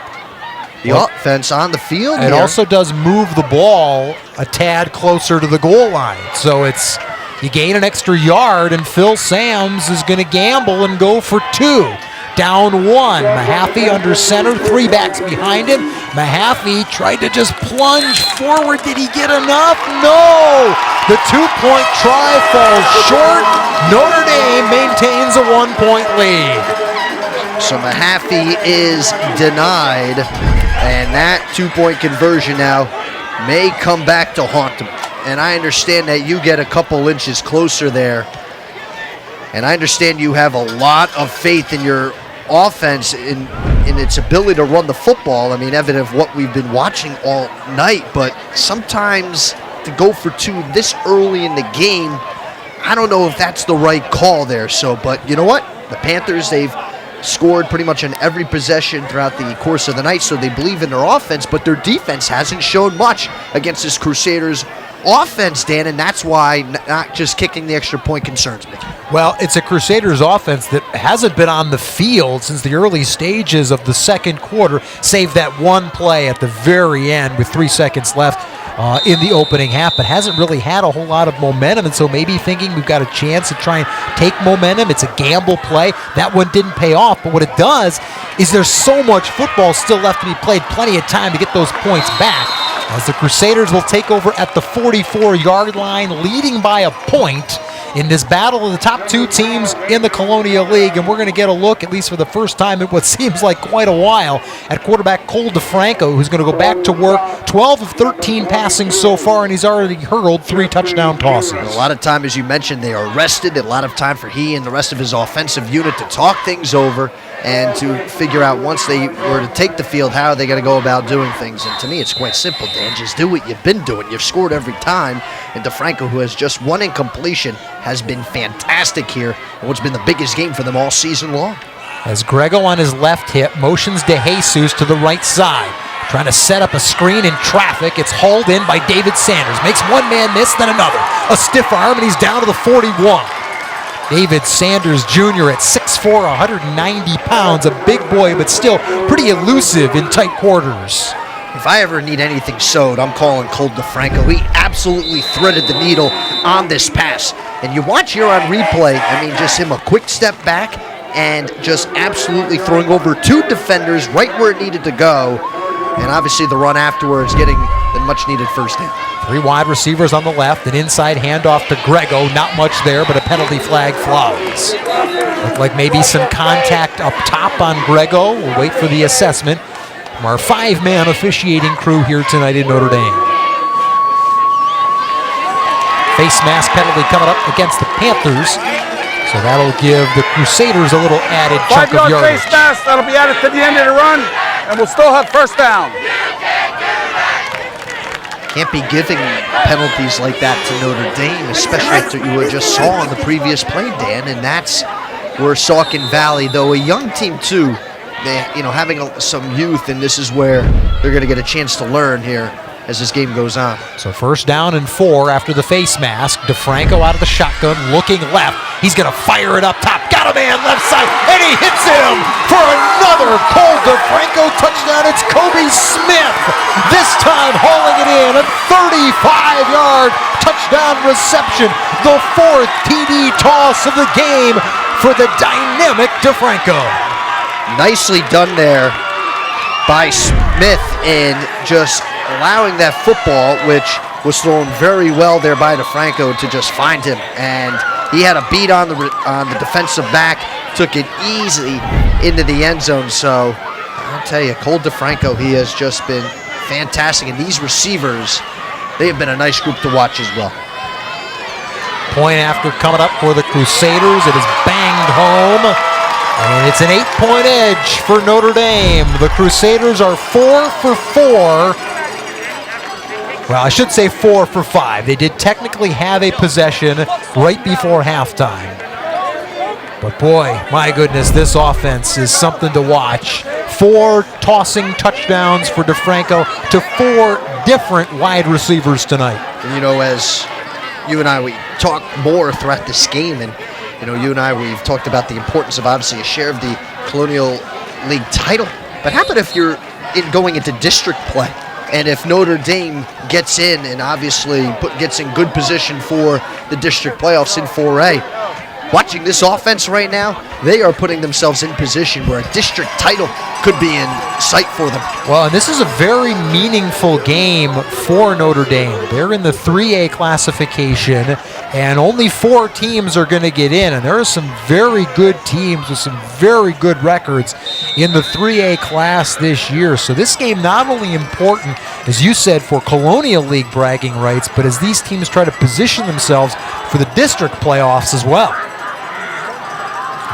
[SPEAKER 3] the offense on the field.
[SPEAKER 6] It also does move the ball a tad closer to the goal line. So it's you gain an extra yard, and Phil Sams is going to gamble and go for 2. Down 1. Mahaffey under center, 3 backs behind him. Mahaffey tried to just plunge forward. Did he get enough? No! The 2-point try falls short. Notre Dame maintains a 1-point lead.
[SPEAKER 3] So Mahaffey is denied, and that 2-point conversion now may come back to haunt him. And I understand that you get a couple inches closer there, and I understand you have a lot of faith in your offense in its ability to run the football. I mean, evident of what we've been watching all night, but sometimes to go for 2 this early in the game, I don't know if that's the right call there. So, but you know what? The Panthers, they've scored pretty much on every possession throughout the course of the night, so they believe in their offense, but their defense hasn't shown much against this Crusaders offense, Dan, and that's why not just kicking the extra point concerns me.
[SPEAKER 6] Well, it's a Crusaders offense that hasn't been on the field since the early stages of the 2nd quarter, save that one play at the very end with 3 seconds left in the opening half, but hasn't really had a whole lot of momentum, and so maybe thinking we've got a chance to try and take momentum. It's a gamble play. That one didn't pay off, but what it does is there's so much football still left to be played, plenty of time to get those points back, as the Crusaders will take over at the 44-yard line, leading by a point in this battle of the top 2 teams in the Colonial League. And we're going to get a look, at least for the first time in what seems like quite a while, at quarterback Cole DeFranco, who's going to go back to work. 12 of 13 passing so far, and he's already hurled 3 touchdown tosses.
[SPEAKER 3] A lot of time, as you mentioned, they are rested. A lot of time for he and the rest of his offensive unit to talk things over and to figure out, once they were to take the field, how are they going to go about doing things. And to me, it's quite simple, Dan. Just do what you've been doing. You've scored every time. And DeFranco, who has just 1 incompletion, has been fantastic here, and what's been the biggest game for them all season long.
[SPEAKER 6] As Grego on his left hip motions De Jesus to the right side. trying to set up a screen in traffic. It's hauled in by David Sanders. Makes one man miss, then another. A stiff arm, and he's down to the 41. David Sanders Jr. at 6'4", 190 pounds, a big boy, but still pretty elusive in tight quarters.
[SPEAKER 3] If I ever need anything sewed, I'm calling Cole DeFranco. He absolutely threaded the needle on this pass. And you watch here on replay, I mean, just him a quick step back and just absolutely throwing over 2 defenders right where it needed to go. And obviously the run afterwards getting the much-needed first down.
[SPEAKER 6] 3 wide receivers on the left, an inside handoff to Grego. Not much there, but a penalty flag flies. Looked like maybe some contact up top on Grego. We'll wait for the assessment from our 5-man officiating crew here tonight in Notre Dame. Face mask penalty coming up against the Panthers. So that'll give the Crusaders a little added chunk of
[SPEAKER 5] 5-yard
[SPEAKER 6] yardage.
[SPEAKER 5] face mask, that'll be added to the end of the run, and we'll still have first down.
[SPEAKER 3] Can't be giving penalties like that to Notre Dame, especially after you just saw on the previous play, Dan, and that's where Saucon Valley, though a young team too, they, having some youth, and this is where they're going to get a chance to learn here as this game goes on.
[SPEAKER 6] So first down and 4 after the face mask. DeFranco out of the shotgun, looking left. He's going to fire it up top. Got a man left side, and he hits him for another Cole DeFranco touchdown. It's Kobe Smith, this time hauling it in. A 35-yard touchdown reception. The 4th TD toss of the game for the dynamic DeFranco.
[SPEAKER 3] Nicely done there by Smith in just allowing that football, which was thrown very well there by DeFranco, to just find him. And he had a beat on the defensive back, took it easy into the end zone. So I'll tell you, Cole DeFranco, he has just been fantastic. And these receivers, they have been a nice group to watch as well.
[SPEAKER 6] Point after coming up for the Crusaders. It is banged home. And it's an 8-point edge for Notre Dame. The Crusaders are 4 for 4. Well, I should say 4 for 5. They did technically have a possession right before halftime. But boy, my goodness, this offense is something to watch. 4 tossing touchdowns for DeFranco to 4 different wide receivers tonight.
[SPEAKER 3] And as you and I, we talk more throughout this game, and you and I, we've talked about the importance of obviously a share of the Colonial League title. But how about if you're going into district play? And if Notre Dame gets in and obviously gets in good position for the district playoffs in 4A, watching this offense right now, they are putting themselves in position where a district title could be in sight for them.
[SPEAKER 6] Well, and this is a very meaningful game for Notre Dame. They're in the 3A classification, and only 4 teams are going to get in. And there are some very good teams with some very good records in the 3A class this year. So this game not only important, as you said, for Colonial League bragging rights, but as these teams try to position themselves for the district playoffs as well.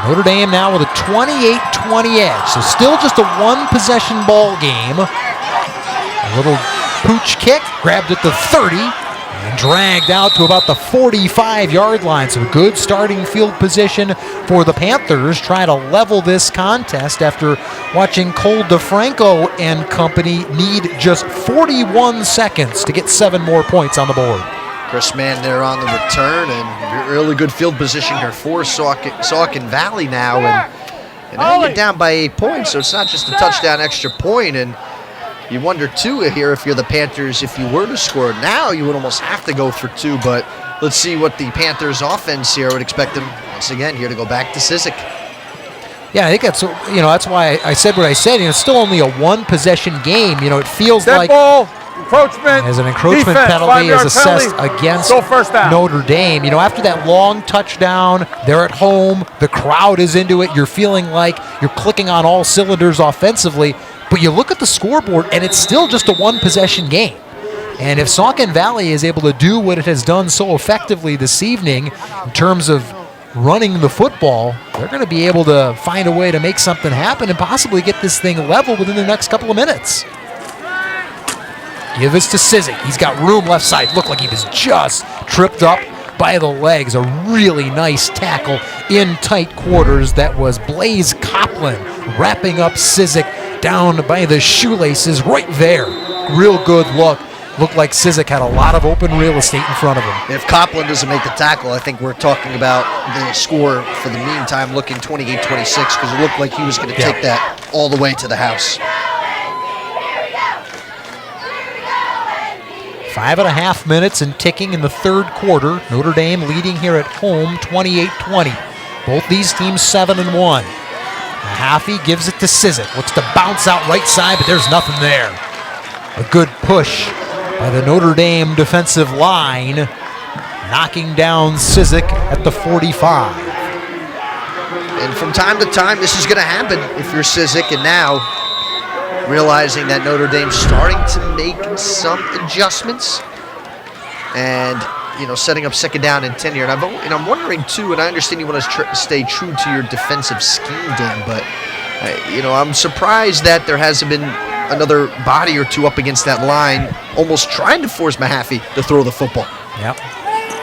[SPEAKER 6] Notre Dame now with a 28-20 edge, so still just a 1-possession ball game. A little pooch kick, grabbed at the 30, and dragged out to about the 45-yard line. So good starting field position for the Panthers, trying to level this contest after watching Cole DeFranco and company need just 41 seconds to get 7 more points on the board.
[SPEAKER 3] Chris Mann there on the return, and really good field position here for Saucon Valley now, and they get down by 8 points, so it's not just a touchdown extra point. And you wonder too here, if you're the Panthers, if you were to score now, you would almost have to go for 2. But let's see what the Panthers offense here would expect them once again here to go back to Cizik.
[SPEAKER 6] Yeah, I think that's that's why I said what I said. It's still only a 1-possession game. It feels
[SPEAKER 5] Dead
[SPEAKER 6] like
[SPEAKER 5] ball. Encroachment.
[SPEAKER 6] As an encroachment
[SPEAKER 5] defense,
[SPEAKER 6] penalty is
[SPEAKER 5] 5-yard
[SPEAKER 6] assessed
[SPEAKER 5] penalty.
[SPEAKER 6] against
[SPEAKER 5] Still first down.
[SPEAKER 6] Notre Dame. After that long touchdown, they're at home, the crowd is into it, you're feeling like you're clicking on all cylinders offensively, but you look at the scoreboard and it's still just a 1-possession game. And if Saucon Valley is able to do what it has done so effectively this evening in terms of running the football, they're going to be able to find a way to make something happen and possibly get this thing level within the next couple of minutes. Give this to Cizik. He's got room left side. Looked like he was just tripped up by the legs. A really nice tackle in tight quarters. That was Blaze Coplin wrapping up Cizik down by the shoelaces right there. Real good look. Looked like Cizik had a lot of open real estate in front of him.
[SPEAKER 3] If Copland doesn't make the tackle, I think we're talking about the score for the meantime looking 28-26 because it looked like he was going to take that all the way to the house.
[SPEAKER 6] 5.5 minutes and ticking in the third quarter. Notre Dame leading here at home 28-20. Both these teams 7-1. Mahaffey gives it to Cizik. Looks to bounce out right side, but there's nothing there. A good push by the Notre Dame defensive line, knocking down Cizik at the 45.
[SPEAKER 3] And from time to time, this is going to happen if you're Cizik, and now realizing that Notre Dame's starting to make some adjustments and, setting up second down and 10 here. And I'm wondering, too, and I understand you want to stay true to your defensive scheme, Dan, but, I'm surprised that there hasn't been another body or two up against that line, almost trying to force Mahaffey to throw the football.
[SPEAKER 6] Yep.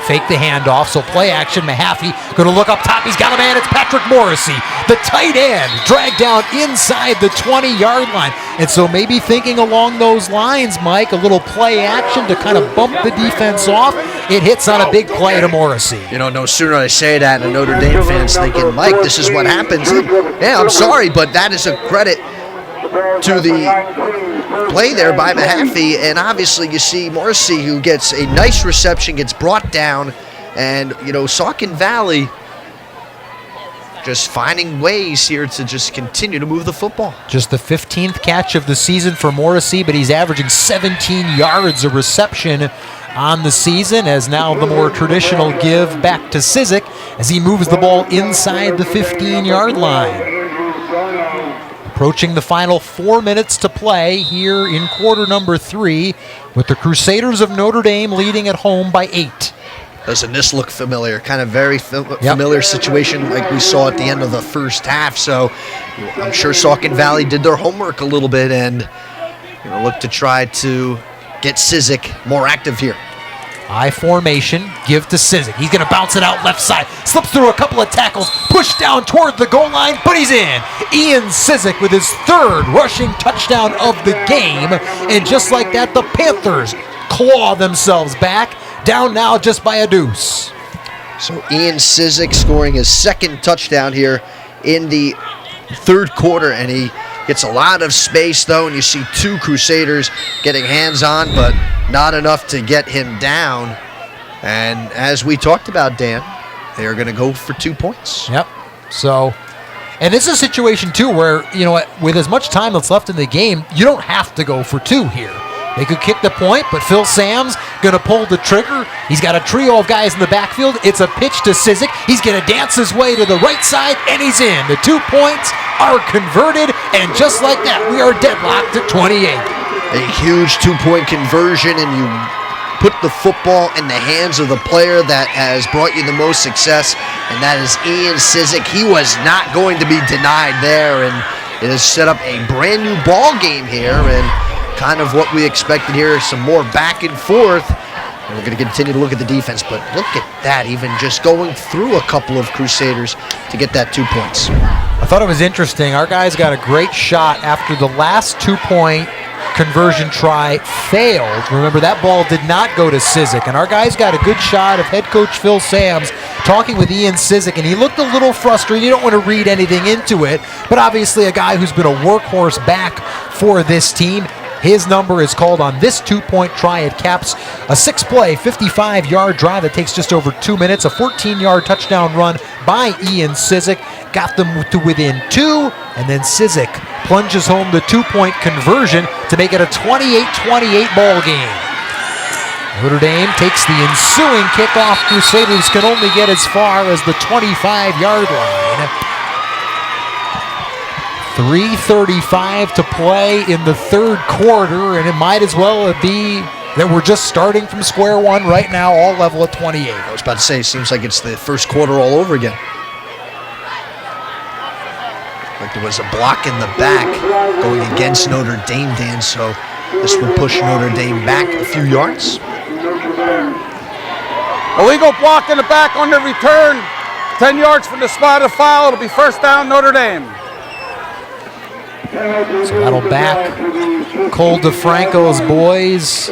[SPEAKER 6] Fake the handoff, so play action. Mahaffey going to look up top. He's got a man. It's Patrick Morrissey, the tight end, dragged down inside the 20-yard line. And so maybe thinking along those lines, Mike, a little play action to kind of bump the defense off. It hits on a big play to Morrissey.
[SPEAKER 3] No sooner I say that, and a Notre Dame fan's thinking, Mike, this is what happens. Yeah, I'm sorry, but that is a credit to the play there by Mahaffey, and obviously you see Morrissey, who gets a nice reception, gets brought down, and Saucon Valley just finding ways here to just continue to move the football.
[SPEAKER 6] Just the 15th catch of the season for Morrissey, but he's averaging 17 yards a reception on the season, as now the more traditional give back to Cizik as he moves the ball inside the 15-yard line. Approaching the final 4 minutes to play here in quarter number 3, with the Crusaders of Notre Dame leading at home by 8.
[SPEAKER 3] Doesn't this look familiar? Kind of very familiar situation like we saw at the end of the first half. So I'm sure Saucon Valley did their homework a little bit and look to try to get Cizik more active here.
[SPEAKER 6] I formation, give to Cizik. He's going to bounce it out left side. Slips through a couple of tackles, pushed down toward the goal line, but he's in. Ian Cizik with his 3rd rushing touchdown of the game. And just like that, the Panthers claw themselves back, down now just by a deuce.
[SPEAKER 3] So Ian Cizik scoring his 2nd touchdown here in the 3rd quarter, and he gets a lot of space, though, and you see 2 Crusaders getting hands-on, but not enough to get him down. And as we talked about, Dan, they are going to go for 2 points.
[SPEAKER 6] Yep. So, and this is a situation, too, where, with as much time that's left in the game, you don't have to go for 2 here. They could kick the point, but Phil Sams going to pull the trigger. He's got a trio of guys in the backfield. It's a pitch to Cizik. He's going to dance his way to the right side, and he's in. The 2 points are converted, and just like that, we are deadlocked at 28.
[SPEAKER 3] A huge 2-point conversion, and you put the football in the hands of the player that has brought you the most success, and that is Ian Cizik. He was not going to be denied there, and it has set up a brand new ball game here, and kind of what we expected here, some more back and forth. And we're going to continue to look at the defense, but look at that, even just going through a couple of Crusaders to get that 2 points.
[SPEAKER 6] I thought it was interesting. Our guys got a great shot after the last 2-point conversion try failed. Remember, that ball did not go to Cizik, and our guys got a good shot of head coach Phil Sams talking with Ian Cizik, and he looked a little frustrated. You don't want to read anything into it, but obviously a guy who's been a workhorse back for this team. His number is called on this 2-point try. It caps a 6-play, 55-yard drive that takes just over 2 minutes. A 14-yard touchdown run by Ian Cizik got them to within 2, and then Cizik plunges home the 2-point conversion to make it a 28-28 ball game. Notre Dame takes the ensuing kickoff. Crusaders can only get as far as the 25-yard line. 3:35 to play in the 3rd quarter, and it might as well be that we're just starting from square one right now, all level at 28.
[SPEAKER 3] I was about to say, it seems like it's the first quarter all over again. Like there was a block in the back going against Notre Dame, Dan, so this will push Notre Dame back a few yards.
[SPEAKER 5] Illegal block in the back on the return. 10 yards from the spot of foul. It'll be first down, Notre Dame.
[SPEAKER 6] So that'll back Cole DeFranco's boys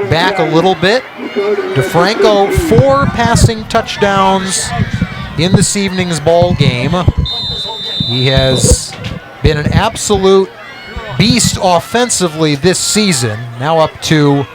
[SPEAKER 6] back a little bit. DeFranco, 4 passing touchdowns in this evening's ball game. He has been an absolute beast offensively this season. Now up to,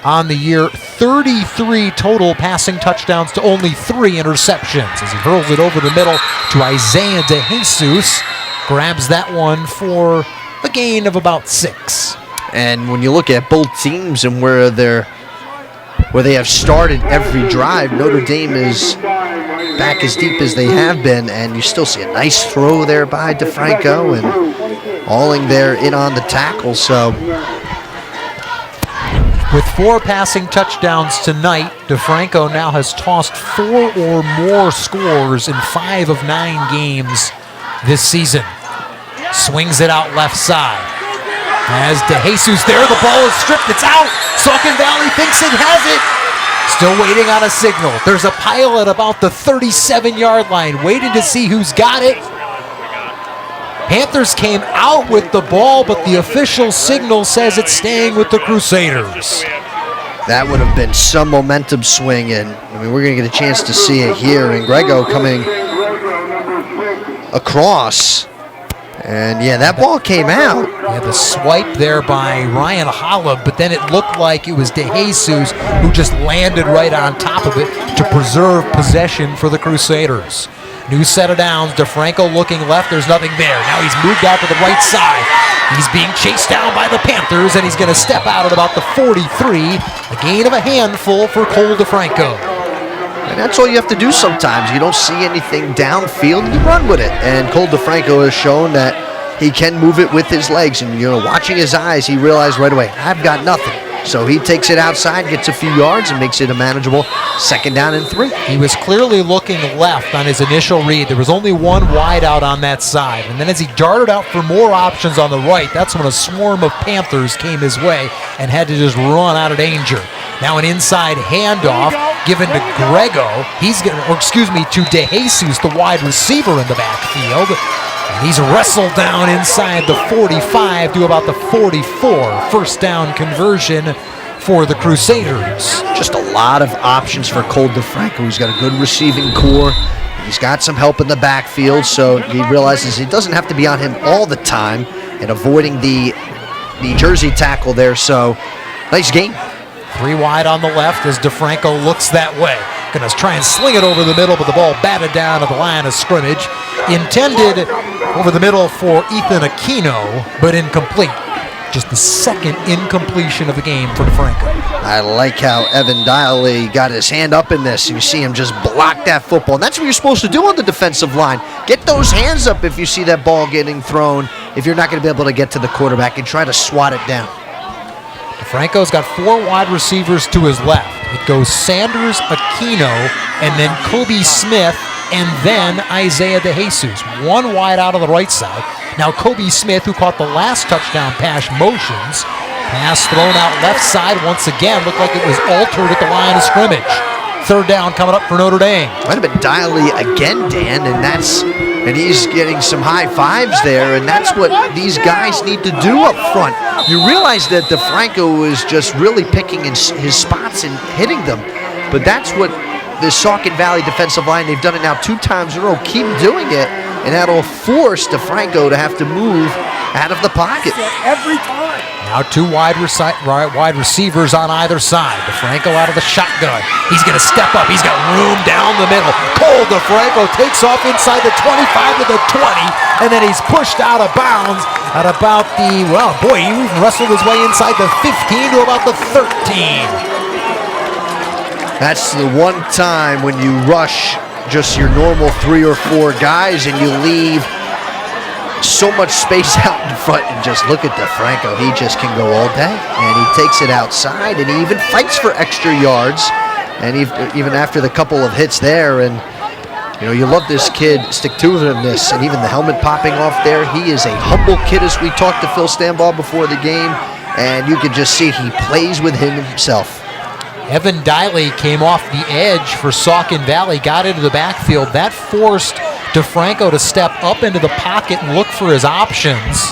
[SPEAKER 6] on the year, 33 total passing touchdowns to only 3 interceptions as he hurls it over the middle to Isaiah DeJesus. Grabs that one for a gain of about 6.
[SPEAKER 3] And when you look at both teams and where they have started every drive, Notre Dame is back as deep as they have been, and you still see a nice throw there by DeFranco, and Alling there in on the tackle. So
[SPEAKER 6] with 4 passing touchdowns tonight, DeFranco now has tossed 4 or more scores in 5 of 9 games this season. Swings it out left side. As DeJesus there, the ball is stripped, it's out. Saucon Valley thinks it has it. Still waiting on a signal. There's a pile at about the 37-yard line, waiting to see who's got it. Panthers came out with the ball, but the official signal says it's staying with the Crusaders.
[SPEAKER 3] that would have been some momentum swing, and I mean, we're going to get a chance to see it here. And Grego coming across. And yeah, that ball came out.
[SPEAKER 6] Yeah, the swipe there by Ryan Hollab, but then it looked like it was DeJesus who just landed right on top of it to preserve possession for the Crusaders. New set of downs, DeFranco looking left, there's nothing there. Now he's moved out to the right side. He's being chased down by the Panthers, and he's going to step out at about the 43. A gain of a handful for Cole DeFranco.
[SPEAKER 3] And that's all you have to do sometimes. You don't see anything downfield, you run with it. And Cole DeFranco has shown that he can move it with his legs. And, you know, watching his eyes, he realized right away, I've got nothing. So he takes it outside, gets a few yards, and makes it a manageable 2nd down and 3.
[SPEAKER 6] He was clearly looking left on his initial read. There was only one wide out on that side. And then as he darted out for more options on the right, that's when a swarm of Panthers came his way and had to just run out of danger. Now an inside handoff given to Grego. He's going to, or excuse me, to DeJesus, the wide receiver in the backfield. And he's wrestled down inside the 45 to about the 44. First down conversion for the Crusaders.
[SPEAKER 3] Just a lot of options for Cole DeFranco. He's got a good receiving core. He's got some help in the backfield, so he realizes he doesn't have to be on him all the time and avoiding the Jersey tackle there. So nice game.
[SPEAKER 6] 3 wide on the left as DeFranco looks that way. Going to try and sling it over the middle, but the ball batted down at the line of scrimmage. Intended over the middle for Ethan Aquino, but incomplete. Just the 2nd incompletion of the game for DeFranco.
[SPEAKER 3] I like how Evan Diley got his hand up in this. You see him just block that football. And that's what you're supposed to do on the defensive line. Get those hands up if you see that ball getting thrown, if you're not going to be able to get to the quarterback, and try to swat it down.
[SPEAKER 6] DeFranco's got 4 wide receivers to his left. It goes Sanders, Aquino, and then Kobe Smith, and then Isaiah DeJesus. 1 wide out of the right side. Now Kobe Smith, who caught the last touchdown pass motions. Pass thrown out left side once again. Looked like it was altered at the line of scrimmage. 3rd down coming up for Notre Dame.
[SPEAKER 3] Might have been Diley again, Dan, and he's getting some high fives there, and that's what these guys need to do up front. You realize that DeFranco is just really picking his spots and hitting them, but that's what the Saucon Valley defensive line, they've done it now 2 times in a row. Keep doing it, and that'll force DeFranco to have to move out of the pocket.
[SPEAKER 4] Every time.
[SPEAKER 6] Now 2 wide receivers on either side. DeFranco out of the shotgun. He's going to step up. He's got room down the middle. Cole DeFranco takes off inside the 25 to the 20, and then he's pushed out of bounds at about the, well, boy, he even wrestled his way inside the 15 to about the 13.
[SPEAKER 3] That's the one time when you rush just your normal 3 or 4 guys and you leave so much space out in front. And just look at DeFranco. He just can go all day, and he takes it outside, and he even fights for extra yards, and even after the couple of hits there. And you know, you love this kid, stick-to-itiveness, and even the helmet popping off there. He is a humble kid, as we talked to Phil Stanbaugh before the game, and you can just see he plays with him himself.
[SPEAKER 6] Evan Diley came off the edge for Saucon Valley, got into the backfield. That forced DeFranco to step up into the pocket and look for his options.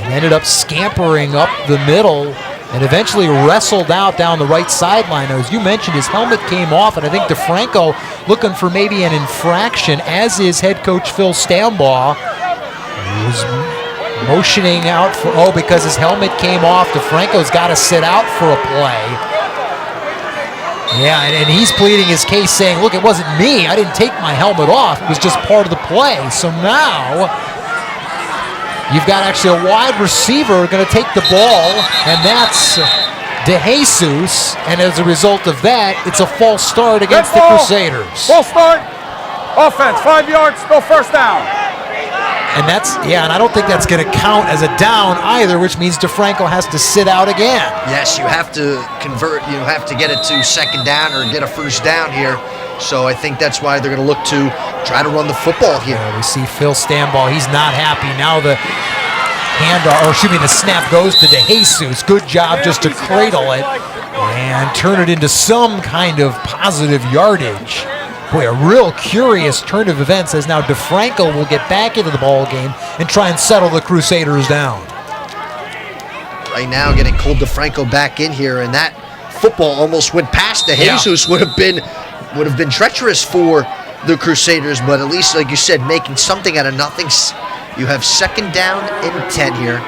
[SPEAKER 6] And ended up scampering up the middle and eventually wrestled out down the right sideline. As you mentioned, his helmet came off, and I think DeFranco looking for maybe an infraction, as is head coach Phil Stambaugh. He was motioning out for, because his helmet came off, DeFranco's got to sit out for a play. Yeah, and he's pleading his case saying, look, it wasn't me. I didn't take my helmet off. It was just part of the play. So now you've got actually a wide receiver going to take the ball, and that's DeJesus. And as a result of that, it's a false start against the Crusaders.
[SPEAKER 5] False start. Offense, 5 yards, no first down.
[SPEAKER 6] And and I don't think that's going to count as a down either, which means DeFranco has to sit out again.
[SPEAKER 3] Yes, you have to convert. You have to get it to second down or get a first down here. So I think that's why they're going to look to try to run the football here.
[SPEAKER 6] We see Phil Stambaugh. He's not happy. Now the the snap goes to DeJesus. Good job just to cradle it and turn it into some kind of positive yardage. Boy, a real curious turn of events as now DeFranco will get back into the ball game and try and settle the Crusaders down.
[SPEAKER 3] Right now, getting Cole DeFranco back in here, and that football almost went past DeJesus. Would have been treacherous for the Crusaders, but at least, like you said, making something out of nothing. You have second down and 10 here,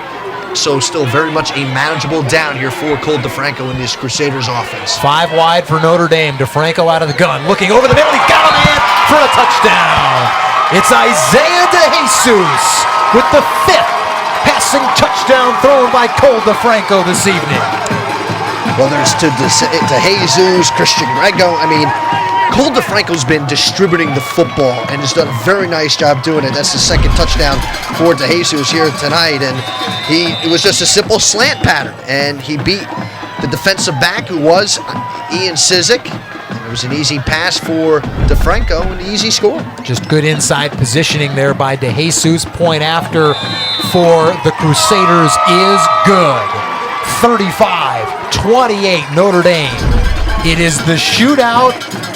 [SPEAKER 3] so still very much a manageable down here for Cole DeFranco in this Crusaders offense.
[SPEAKER 6] 5 wide for Notre Dame. DeFranco out of the gun, looking over the middle. He's got a man for a touchdown. It's Isaiah DeJesus with the 5th passing touchdown thrown by Cole DeFranco this evening.
[SPEAKER 3] Whether it's to DeJesus, Christian Grego, Cole DeFranco's been distributing the football and has done a very nice job doing it. That's the second touchdown for DeJesus here tonight, and it was just a simple slant pattern, and he beat the defensive back, who was Ian Sizik. And it was an easy pass for DeFranco and an easy score.
[SPEAKER 6] Just good inside positioning there by DeJesus. Point after for the Crusaders is good. 35-28 Notre Dame. It is the shootout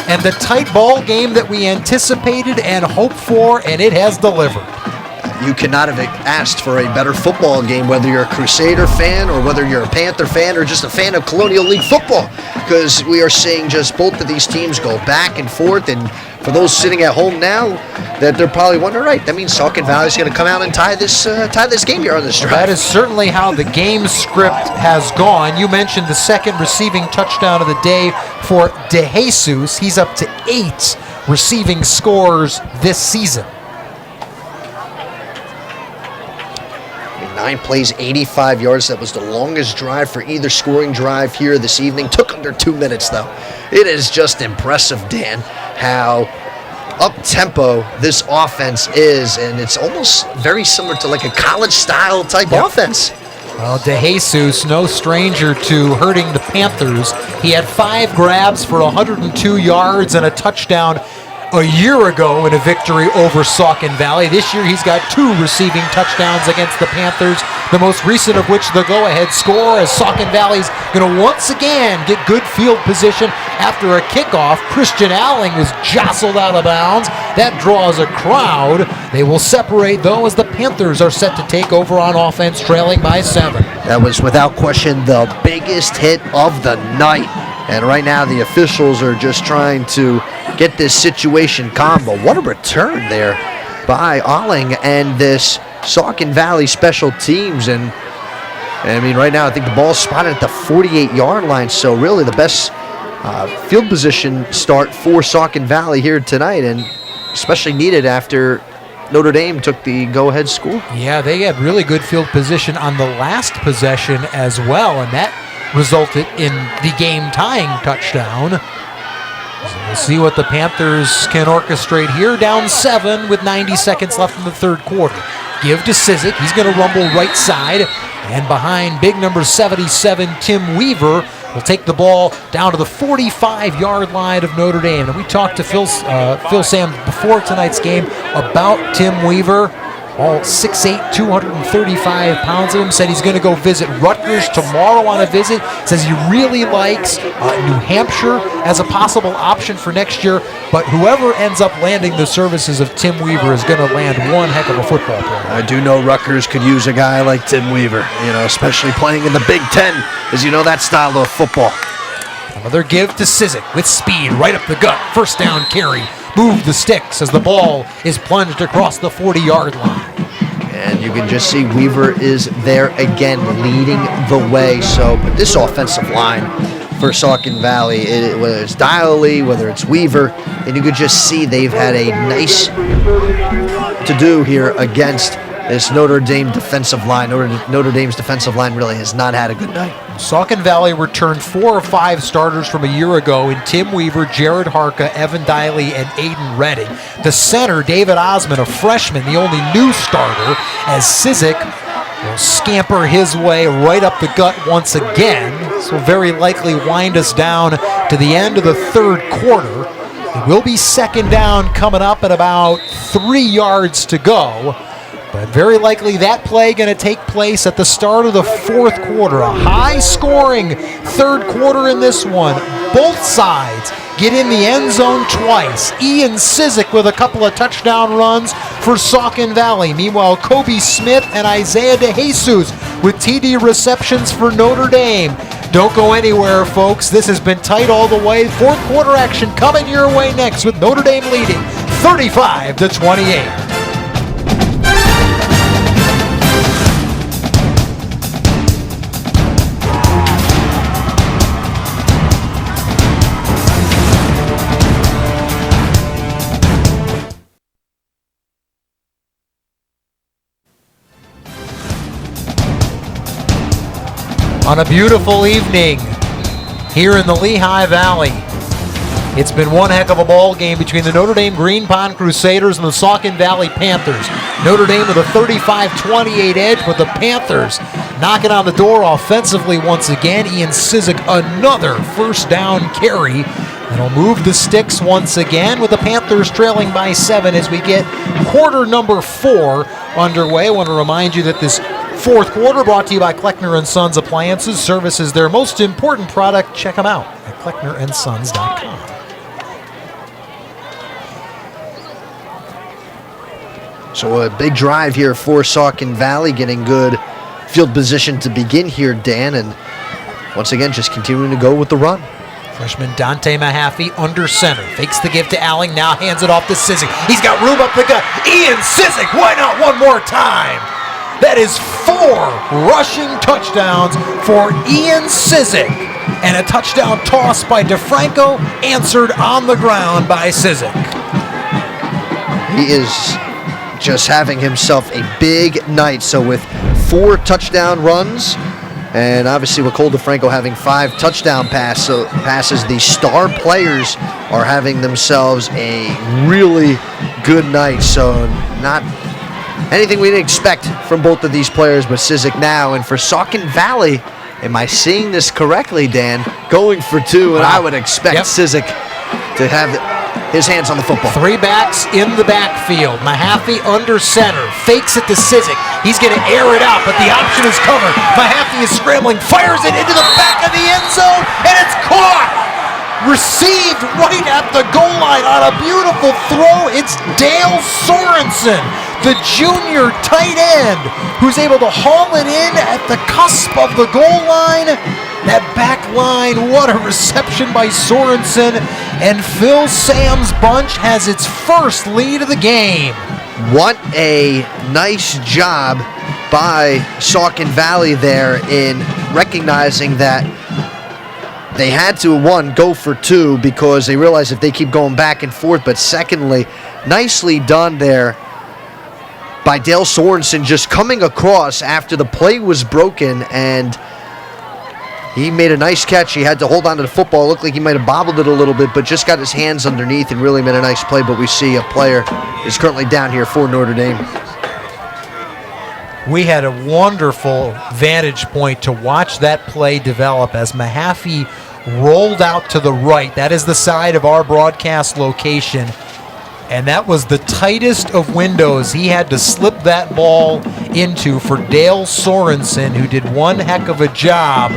[SPEAKER 6] and the tight ball game that we anticipated and hoped for, and it has delivered.
[SPEAKER 3] You could not have asked for a better football game, whether you're a Crusader fan or whether you're a Panther fan or just a fan of Colonial League football, because we are seeing just both of these teams go back and forth. And for those sitting at home now, that they're probably wondering, right, that means Saucon Valley is going to come out and tie this game here on this drive.
[SPEAKER 6] That is certainly how the game script has gone. You mentioned the second receiving touchdown of the day for DeJesus. He's up to 8 receiving scores this season.
[SPEAKER 3] 9 plays, 85 yards. That was the longest drive for either scoring drive here this evening. Took under 2 minutes, though. It is just impressive, Dan, how up-tempo this offense is, and it's almost very similar to like a college-style type offense.
[SPEAKER 6] Well, DeJesus, no stranger to hurting the Panthers. He had 5 grabs for 102 yards and a touchdown a year ago in a victory over Saucon Valley. This year he's got 2 receiving touchdowns against the Panthers, the most recent of which the go-ahead score, as Saucon Valley's going to once again get good field position after a kickoff. Christian Alling was jostled out of bounds. That draws a crowd. They will separate, though, as the Panthers are set to take over on offense, trailing by 7.
[SPEAKER 3] That was without question the biggest hit of the night. And right now the officials are just trying to get this situation calm. But what a return there by Alling and this Saucon Valley special teams. And right now I think the ball's spotted at the 48-yard line. So really the best field position start for Saucon Valley here tonight, and especially needed after Notre Dame took the go-ahead score.
[SPEAKER 6] Yeah, they had really good field position on the last possession as well, and that resulted in the game-tying touchdown. So we'll see what the Panthers can orchestrate here. Down 7 with 90 seconds left in the third quarter. Give to Sizik. He's going to rumble right side. And behind big number 77, Tim Weaver will take the ball down to the 45-yard line of Notre Dame. And we talked to Phil Sam before tonight's game about Tim Weaver. all 6'8", 235 pounds of him. Said he's going to go visit Rutgers tomorrow on a visit. Says he really likes New Hampshire as a possible option for next year. But whoever ends up landing the services of Tim Weaver is going to land one heck of a football player.
[SPEAKER 3] I do know Rutgers could use a guy like Tim Weaver, especially playing in the Big Ten, as you know that style of football.
[SPEAKER 6] Another give to Cizik with speed right up the gut. First down carry. Move the sticks as the ball is plunged across the 40-yard line.
[SPEAKER 3] And you can just see Weaver is there again, leading the way. So, but this offensive line for Saucon Valley, whether it's Dialy, whether it's Weaver, and you could just see they've had a nice to do here against this Notre Dame defensive line. Notre Dame's defensive line really has not had a good night.
[SPEAKER 6] Saucon Valley returned 4 or 5 starters from a year ago in Tim Weaver, Jared Harka, Evan Diley, and Aiden Redding. The center, David Osmond, a freshman, the only new starter, as Cizik will scamper his way right up the gut once again. This will very likely wind us down to the end of the third quarter. It will be second down coming up at about 3 yards to go. But very likely that play going to take place at the start of the fourth quarter. A high-scoring third quarter in this one. Both sides get in the end zone twice. Ian Cizik with a couple of touchdown runs for Saucon Valley. Meanwhile, Kobe Smith and Isaiah DeJesus with TD receptions for Notre Dame. Don't go anywhere, folks. This has been tight all the way. Fourth quarter action coming your way next with Notre Dame leading 35-28. On a beautiful evening here in the Lehigh Valley. It's been one heck of a ball game between the Notre Dame Green Pond Crusaders and the Saucon Valley Panthers. Notre Dame with a 35-28 edge, but the Panthers knocking on the door offensively once again. Ian Cizik, another first down carry. That'll move the sticks once again with the Panthers trailing by 7 as we get quarter number 4 underway. I want to remind you that this fourth quarter brought to you by Kleckner & Sons Appliances. Service is their most important product. Check them out at klecknerandsons.com.
[SPEAKER 3] So a big drive here for Saucon Valley, getting good field position to begin here, Dan, and once again just continuing to go with the run.
[SPEAKER 6] Freshman Dante Mahaffey under center. Fakes the give to Alling, now hands it off to Cizik. He's got room up the gut. Ian Cizik, why not one more time? That is 4 rushing touchdowns for Ian Cizik. And a touchdown toss by DeFranco, answered on the ground by Cizik.
[SPEAKER 3] He is just having himself a big night. So with 4 touchdown runs, and obviously with Cole DeFranco having 5 touchdown passes, the star players are having themselves a really good night. So not anything we didn't expect from both of these players, but Cizik now. And for Saucon Valley, am I seeing this correctly, Dan? Going for 2, and I would expect Cizik to have his hands on the football.
[SPEAKER 6] 3 backs in the backfield. Mahaffey under center. Fakes it to Cizik. He's going to air it out, but the option is covered. Mahaffey is scrambling, fires it into the back of the end zone, and it's caught! Received right at the goal line on a beautiful throw. It's Dale Sorensen, the junior tight end, who's able to haul it in at the cusp of the goal line. That back line, what a reception by Sorensen. And Phil Sam's bunch has its first lead of the game.
[SPEAKER 3] What a nice job by Saucon Valley there in recognizing that they had to, 1, go for 2 because they realized if they keep going back and forth. But secondly, nicely done there by Dale Sorensen, just coming across after the play was broken, and he made a nice catch. He had to hold on to the football. It looked like he might have bobbled it a little bit, but just got his hands underneath and really made a nice play. But we see a player is currently down here for Notre Dame.
[SPEAKER 6] We had a wonderful vantage point to watch that play develop as Mahaffey rolled out to the right. That is the side of our broadcast location. And that was the tightest of windows he had to slip that ball into for Dale Sorensen, who did one heck of a job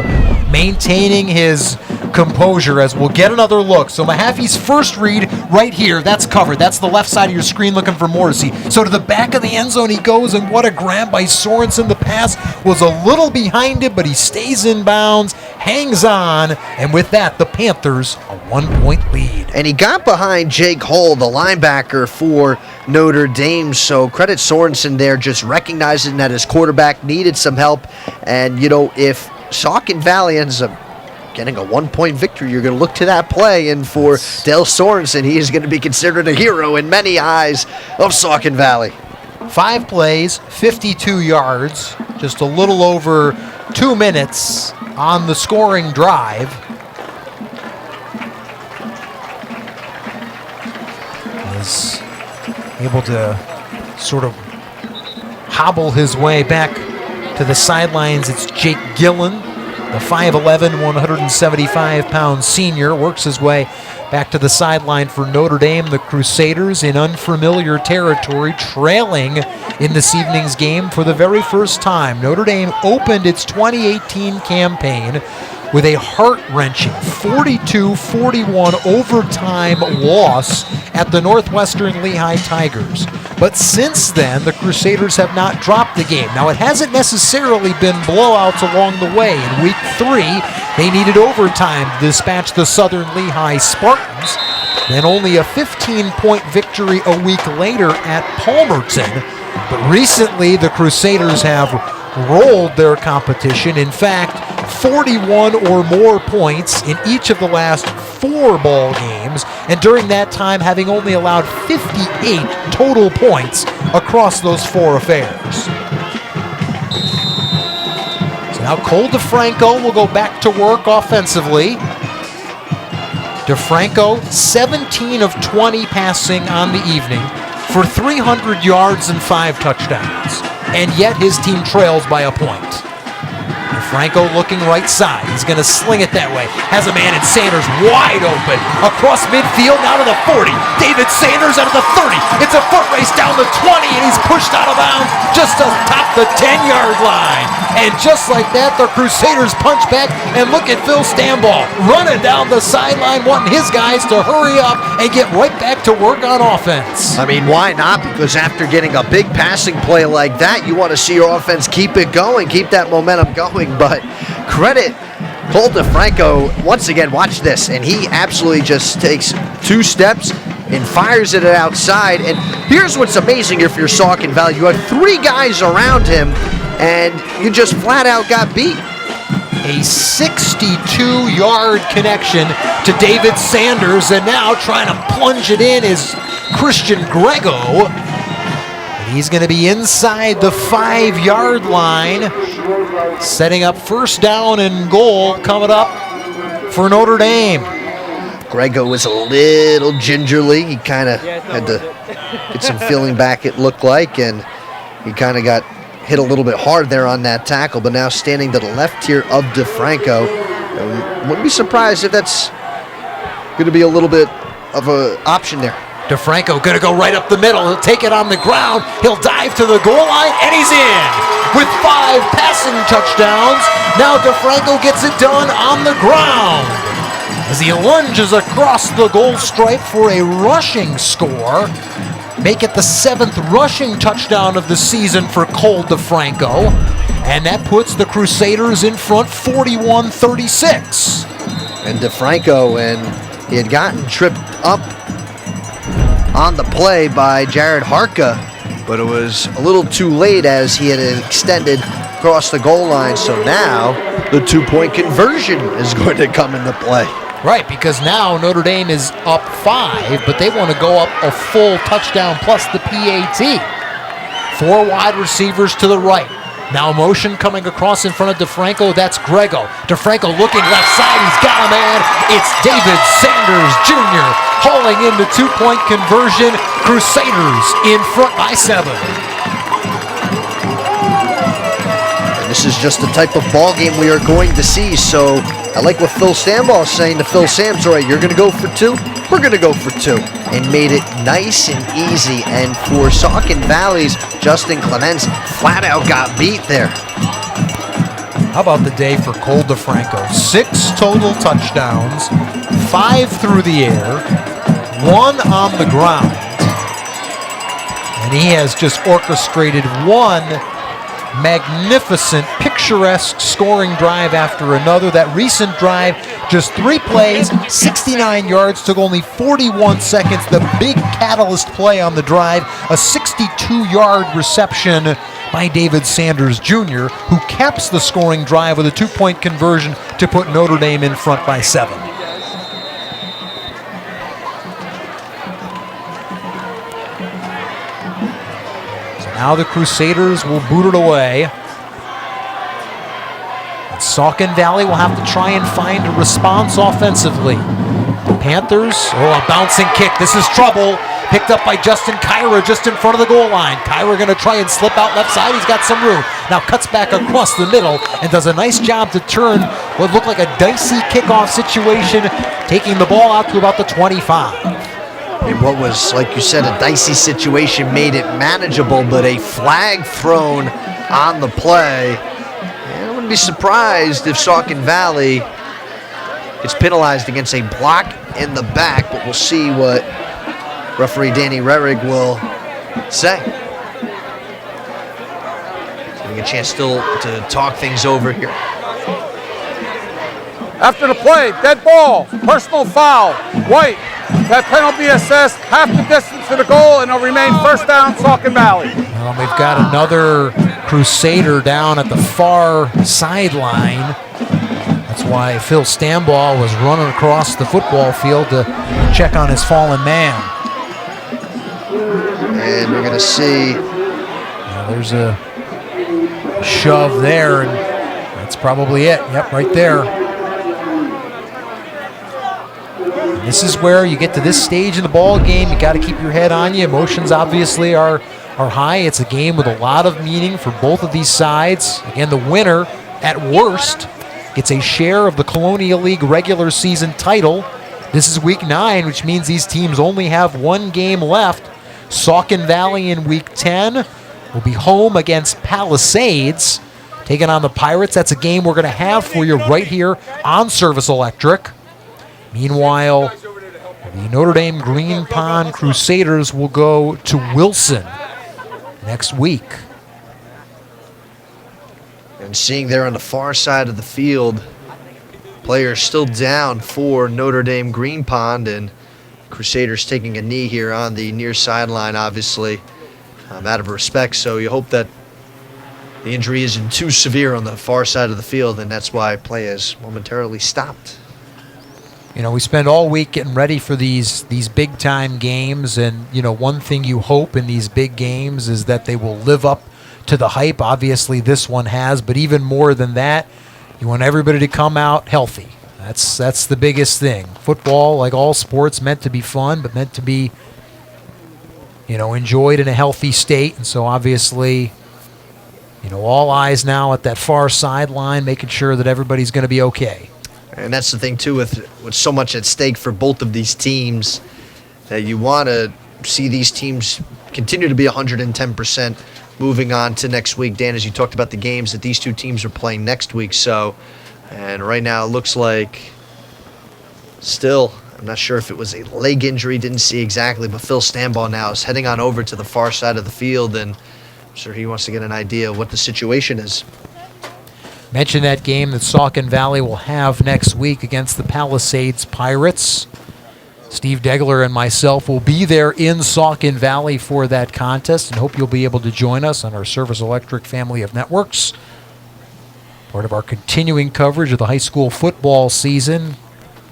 [SPEAKER 6] maintaining his composure, as we'll get another look. So Mahaffey's first read right here, that's covered. That's the left side of your screen looking for Morrissey. So to the back of the end zone he goes, and what a grab by Sorensen. The pass was a little behind him, but he stays in bounds, hangs on, and with that, the Panthers a 1-point lead.
[SPEAKER 3] And he got behind Jake Hull, the linebacker for Notre Dame, so credit Sorensen there, just recognizing that his quarterback needed some help. And, you know, if Saucon Valley ends up getting a 1-point victory, you're going to look to that play, and for Dale Sorensen, he is going to be considered a hero in many eyes of Saucon Valley.
[SPEAKER 6] 5 plays, 52 yards, just a little over 2 minutes on the scoring drive. Is able to sort of hobble his way back to the sidelines. It's Jake Gillen, the 5'11", 175-pound senior, works his way back to the sideline for Notre Dame. The Crusaders in unfamiliar territory, trailing in this evening's game for the very first time. Notre Dame opened its 2018 campaign with a heart-wrenching 42-41 overtime loss at the Northwestern Lehigh Tigers. But since then, the Crusaders have not dropped the game. Now, it hasn't necessarily been blowouts along the way. In week 3, they needed overtime to dispatch the Southern Lehigh Spartans. Then only a 15-point victory a week later at Palmerton. But recently, the Crusaders have rolled their competition. In fact, 41 or more points in each of the last 4 ball games, and during that time having only allowed 58 total points across those 4 affairs. So now Cole DeFranco will go back to work offensively. DeFranco, 17 of 20 passing on the evening for 300 yards and 5 touchdowns, and yet his team trails by a point. DeFranco looking right side. He's going to sling it that way. Has a man in Sanders wide open. Across midfield, now to the 40. David Sanders out of the 30. It's a foot race down the 20, and he's pushed out of bounds just to top the 10-yard line. And just like that, the Crusaders punch back, and look at Phil Stambaugh running down the sideline, wanting his guys to hurry up and get right back to work on offense.
[SPEAKER 3] I mean, why not? Because after getting a big passing play like that, you want to see your offense keep it going, keep that momentum going. But credit Cole DeFranco, once again, watch this, and he absolutely just takes 2 steps and fires it outside. And here's what's amazing if you're Saucon Valley. You had 3 guys around him, and you just flat out got beat.
[SPEAKER 6] A 62-yard connection to David Sanders, and now trying to plunge it in is Christian Grego. He's going to be inside the 5-yard line, setting up first down and goal coming up for Notre Dame.
[SPEAKER 3] Grego was a little gingerly. He kind of had to get some feeling back, it looked like, and he kind of got hit a little bit hard there on that tackle, but now standing to the left here of DeFranco. Wouldn't be surprised if that's going to be a little bit of an option there.
[SPEAKER 6] DeFranco going to go right up the middle. He'll take it on the ground. He'll dive to the goal line, and he's in with 5 passing touchdowns. Now DeFranco gets it done on the ground as he lunges across the goal stripe for a rushing score. Make it the 7th rushing touchdown of the season for Cole DeFranco, and that puts the Crusaders in front 41-36.
[SPEAKER 3] And DeFranco, and he had gotten tripped up on the play by Jared Harka, but it was a little too late as he had extended across the goal line. So now the 2-point conversion is going to come into play.
[SPEAKER 6] Right, because now Notre Dame is up 5, but they want to go up a full touchdown plus the PAT. 4 wide receivers to the right. Now motion coming across in front of DeFranco. That's Grego. DeFranco looking left side. He's got a man. It's David Sanders Jr. hauling in the 2-point conversion. Crusaders in front by 7.
[SPEAKER 3] And this is just the type of ball game we are going to see. So I like what Phil Samball is saying to Phil Sams. All right, you're going to go for 2? We're going to go for 2. And made it nice and easy. And for Saucon Valley's Justin Clements, flat out got beat there.
[SPEAKER 6] How about the day for Cole DeFranco? 6 total touchdowns, 5 through the air, 1 on the ground. And he has just orchestrated one magnificent, picturesque scoring drive after another. That recent drive, just 3 plays, 69 yards, took only 41 seconds. The big catalyst play on the drive, a 62-yard reception by David Sanders Jr., who caps the scoring drive with a 2-point conversion to put Notre Dame in front by 7. So now the Crusaders will boot it away. And Saucon Valley will have to try and find a response offensively. The Panthers, a bouncing kick. This is trouble. Picked up by Justin Kyra just in front of the goal line. Kyra going to try and slip out left side. He's got some room. Now cuts back across the middle and does a nice job to turn what looked like a dicey kickoff situation, taking the ball out to about the 25.
[SPEAKER 3] And what was, like you said, a dicey situation made it manageable, but a flag thrown on the play. And I wouldn't be surprised if Saucon Valley gets penalized against a block in the back, but we'll see what referee Danny Rerig will say. Getting a chance still to talk things over here.
[SPEAKER 5] After the play, dead ball, personal foul, White. That penalty assessed half the distance to the goal, and it'll remain first down, Saucon Valley.
[SPEAKER 6] Well, we've got another Crusader down at the far sideline. That's why Phil Stambaugh was running across the football field to check on his fallen man.
[SPEAKER 3] And we're going to see.
[SPEAKER 6] There's a shove there, and that's probably it. Yep, right there. And this is where you get to this stage in the ball game. You got to keep your head on you. Emotions obviously are high. It's a game with a lot of meaning for both of these sides. Again, the winner, at worst, gets a share of the Colonial League regular season title. This is week 9, which means these teams only have 1 game left. Saucon Valley in week 10 will be home against Palisades, taking on the Pirates. That's a game we're going to have for you right here on Service Electric. Meanwhile, the Notre Dame Green Pond Crusaders will go to Wilson next week.
[SPEAKER 3] And seeing there on the far side of the field, players still down for Notre Dame Green Pond, and Crusaders taking a knee here on the near sideline, obviously, out of respect. So you hope that the injury isn't too severe on the far side of the field, and that's why play is momentarily stopped.
[SPEAKER 6] You know, we spend all week getting ready for these big-time games, and, you know, one thing you hope in these big games is that they will live up to the hype. Obviously, this one has, but even more than that, you want everybody to come out healthy. That's the biggest thing. Football, like all sports, meant to be fun, but meant to be, you know, enjoyed in a healthy state. And so obviously, you know, all eyes now at that far sideline, making sure that everybody's going to be okay.
[SPEAKER 3] And that's the thing, too, with so much at stake for both of these teams, that you want to see these teams continue to be 110% moving on to next week. Dan, as you talked about the games that these two teams are playing next week, so... And right now it looks like still, I'm not sure if it was a leg injury, didn't see exactly, but Phil Stambaugh now is heading on over to the far side of the field, and I'm sure he wants to get an idea of what the situation is.
[SPEAKER 6] Mention that game that Saucon Valley will have next week against the Palisades Pirates. Steve Degler and myself will be there in Saucon Valley for that contest, and hope you'll be able to join us on our Service Electric family of networks. Part of our continuing coverage of the high school football season.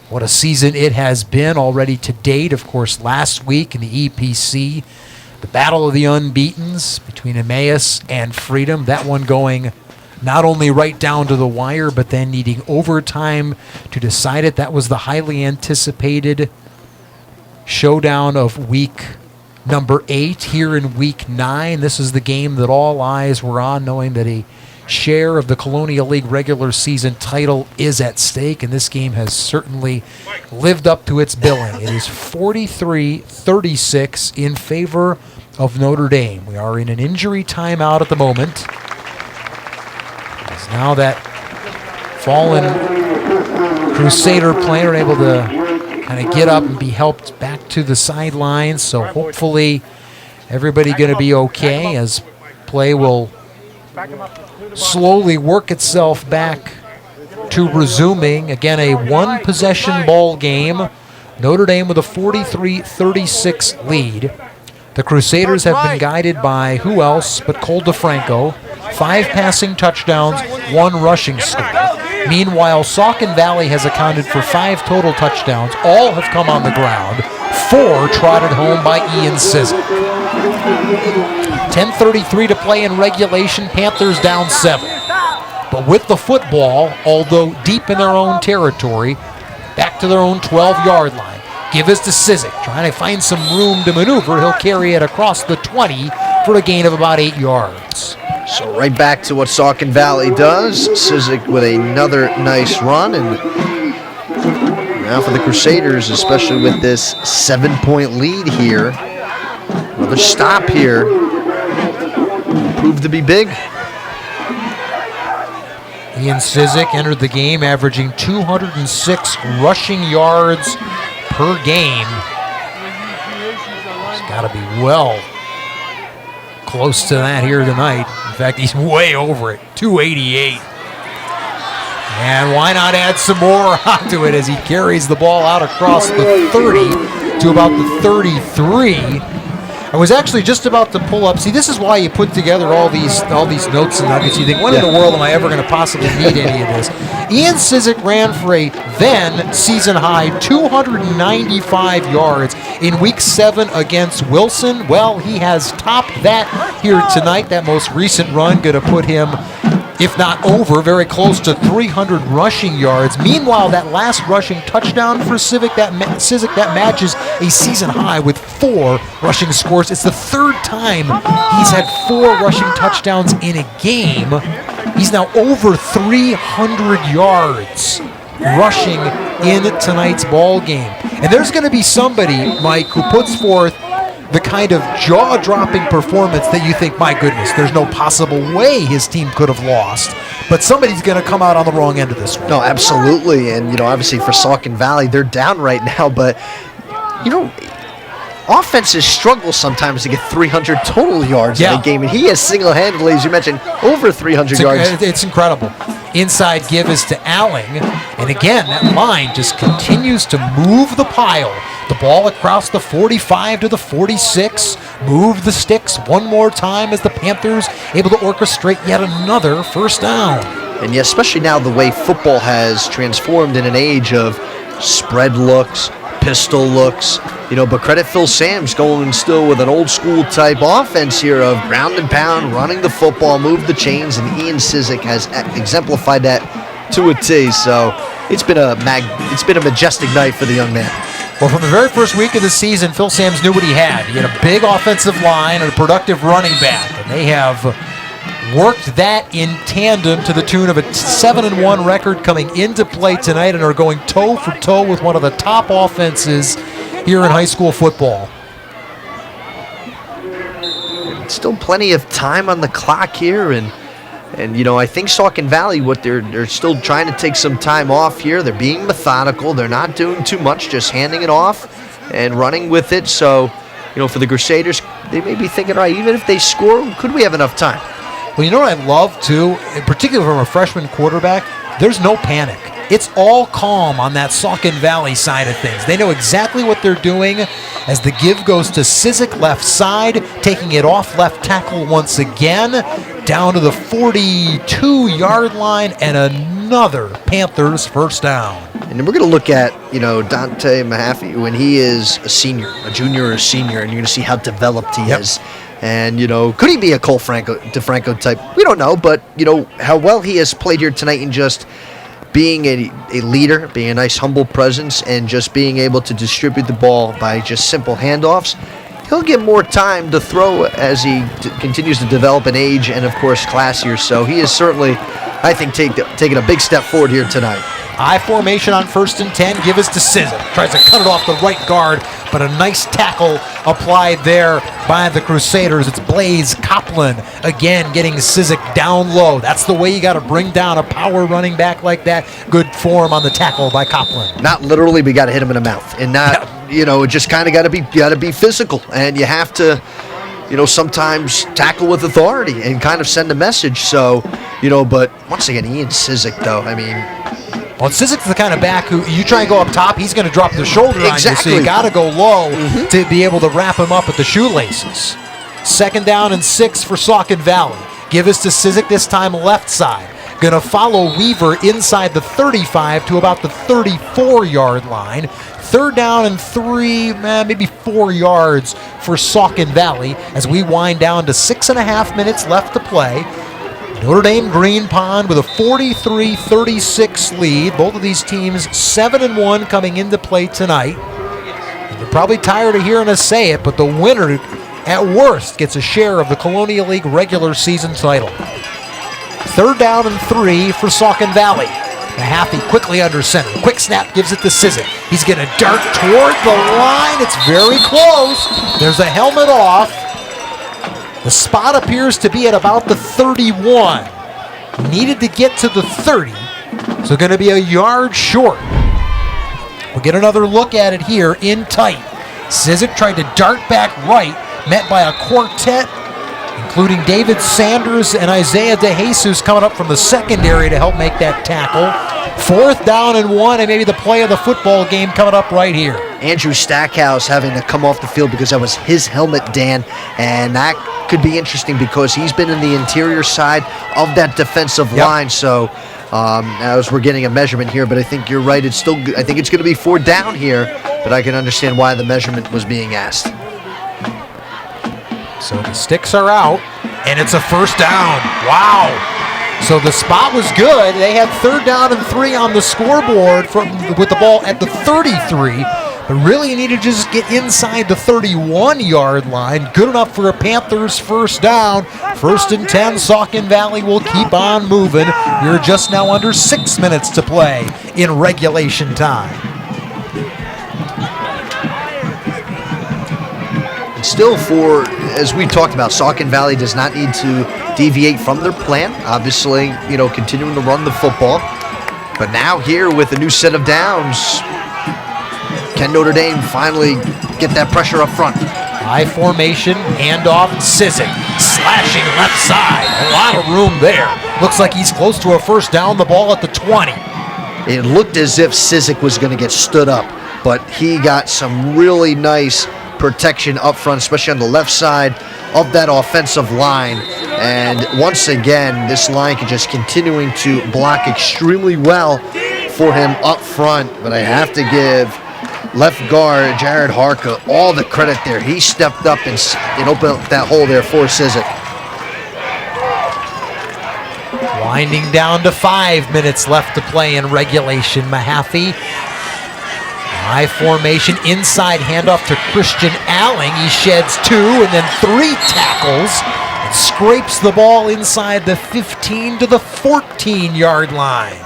[SPEAKER 6] What a season it has been already to date. Of course, last week in the EPC, the Battle of the Unbeatens between Emmaus and Freedom. That one going not only right down to the wire, but then needing overtime to decide it. That was the highly anticipated showdown of week number 8 here in week 9. This is the game that all eyes were on, knowing that a share of the Colonial League regular season title is at stake, and this game has certainly lived up to its billing. It is 43-36 in favor of Notre Dame. We are in an injury timeout at the moment. As now that fallen Crusader player able to kind of get up and be helped back to the sidelines, so hopefully everybody going to be okay as play will slowly work itself back to resuming. Again, a one-possession ball game. Notre Dame with a 43-36 lead. The Crusaders have been guided by who else but Cole DeFranco. 5 passing touchdowns, 1 rushing score. Meanwhile, Saucon Valley has accounted for 5 total touchdowns. All have come on the ground. 4 trotted home by Ian Sizik. 10:33 to play in regulation. Panthers down 7. But with the football, although deep in their own territory, back to their own 12-yard line. Give us to Sizik, trying to find some room to maneuver. He'll carry it across the 20 for a gain of about 8 yards.
[SPEAKER 3] So right back to what Saucon Valley does. Sizik with another nice run. And now for the Crusaders, especially with this 7-point lead here. Another stop here. Proved to be big.
[SPEAKER 6] Ian Sizik entered the game averaging 206 rushing yards per game. He's got to be well close to that here tonight. In fact, he's way over it, 288. And why not add some more onto it as he carries the ball out across the 30 to about the 33. I was actually just about to pull up. See, this is why you put together all these notes and nuggets. You think, when in the world am I ever going to possibly need any of this? Ian Sizik ran for a then season-high 295 yards in Week 7 against Wilson. Well, he has topped that here tonight. That most recent run going to put him, if not over, very close to 300 rushing yards. Meanwhile, that last rushing touchdown for Sizik that matches a season high with 4 rushing scores. It's the 3rd time he's had 4 rushing touchdowns in a game. He's now over 300 yards rushing in tonight's ball game. And there's going to be somebody, Mike, who puts forth the kind of jaw-dropping performance that you think, my goodness, there's no possible way his team could have lost. But somebody's going to come out on the wrong end of this one.
[SPEAKER 3] No, absolutely. And, obviously for Saucon Valley, they're down right now. But, offenses struggle sometimes to get 300 total yards in a game. And he has single-handedly, as you mentioned, over 300 yards.
[SPEAKER 6] It's incredible. Inside give is to Alling. And again, that line just continues to move the pile. The ball across the 45 to the 46. Move the sticks one more time as the Panthers able to orchestrate yet another first down.
[SPEAKER 3] And especially now the way football has transformed in an age of spread looks, pistol looks, but credit Phil Sams going still with an old school type offense here of ground and pound, running the football, move the chains, and Ian Sizik has exemplified that to a T. So it's been a majestic night for the young man.
[SPEAKER 6] Well, from the very first week of the season, Phil Sams knew what he had. He had a big offensive line and a productive running back, and they have worked that in tandem to the tune of a 7-1 record coming into play tonight and are going toe for toe with one of the top offenses here in high school football.
[SPEAKER 3] Still plenty of time on the clock here, and I think Saucon Valley, what they're still trying to take some time off here. They're being methodical. They're not doing too much, just handing it off and running with it. So, for the Crusaders, they may be thinking, all right, even if they score, could we have enough time?
[SPEAKER 6] Well, you know what I love, too, particularly from a freshman quarterback? There's no panic. It's all calm on that Saucon Valley side of things. They know exactly what they're doing as the give goes to Sizik left side, taking it off left tackle once again, down to the 42-yard line, and another Panthers first down.
[SPEAKER 3] And we're going to look at, Dante Mahaffey when he is a junior or a senior, and you're going to see how developed he is. And, could he be a Cole DeFranco type? We don't know, but, how well he has played here tonight in just being a leader, being a nice, humble presence, and just being able to distribute the ball by just simple handoffs. he'll get more time to throw as he continues to develop in age and, of course, classier. So he is certainly, I think, taking a big step forward here tonight.
[SPEAKER 6] I formation on 1st and 10. Give us to Sizzle. Tries to cut it off the right guard, but a nice tackle applied there by the Crusaders. It's Blaze Copeland again getting Sizzle down low. That's the way you got to bring down a power running back like that. Good form on the tackle by Copeland.
[SPEAKER 3] Not literally, but you got to hit him in the mouth, and not just kind of got to be physical, and you have to. Sometimes tackle with authority and kind of send a message. So, but once again, Ian Sizik, though, I mean.
[SPEAKER 6] Well, Sizik's the kind of back who you try and go up top, he's going to drop the shoulder on you, so you got to go low to be able to wrap him up at the shoelaces. 2nd down and 6 for Saucon Valley. Give us to Sizik, this time left side. Going to follow Weaver inside the 35 to about the 34-yard line. 3rd down and 3, maybe 4 yards for Saucon Valley as we wind down to 6.5 minutes left to play. Notre Dame Green Pond with a 43-36 lead. Both of these teams 7-1 coming into play tonight. And you're probably tired of hearing us say it, but the winner at worst gets a share of the Colonial League regular season title. 3rd down and 3 for Saucon Valley. Mahaffey quickly under center. Quick snap gives it to Sizik. He's going to dart toward the line. It's very close. There's a helmet off. The spot appears to be at about the 31. Needed to get to the 30, so going to be a yard short. We'll get another look at it here in tight. Sizik tried to dart back right, met by a quartet, including David Sanders and Isaiah DeJesus coming up from the secondary to help make that tackle. 4th down and 1, and maybe the play of the football game coming up right here.
[SPEAKER 3] Andrew Stackhouse having to come off the field because that was his helmet, Dan, and that could be interesting because he's been in the interior side of that defensive line. So as we're getting a measurement here, but I think you're right. It's still. I think it's going to be 4th down here, but I can understand why the measurement was being asked.
[SPEAKER 6] So the sticks are out, and it's a 1st down. Wow. So the spot was good. They had 3rd down and 3 on the scoreboard with the ball at the 33. But really you need to just get inside the 31-yard line. Good enough for a Panthers 1st down. 1st and 10, Saucon Valley will keep on moving. We're just now under 6 minutes to play in regulation time.
[SPEAKER 3] Still, as we talked about, Saucon Valley does not need to deviate from their plan. Obviously, continuing to run the football. But now here with a new set of downs, can Notre Dame finally get that pressure up front?
[SPEAKER 6] High formation, handoff, Sizik, slashing left side. A lot of room there. Looks like he's close to a 1st down, the ball at the 20.
[SPEAKER 3] It looked as if Sizik was going to get stood up, but he got some really nice protection up front, especially on the left side of that offensive line. And once again, this line can just continuing to block extremely well for him up front. But I have to give left guard Jared Harka all the credit there. He stepped up and opened up that hole there for Sizik.
[SPEAKER 6] Winding down to 5 minutes left to play in regulation. Mahaffey. High formation, inside handoff to Christian Alling. He sheds 2 and then 3 tackles and scrapes the ball inside the 15 to the 14-yard line.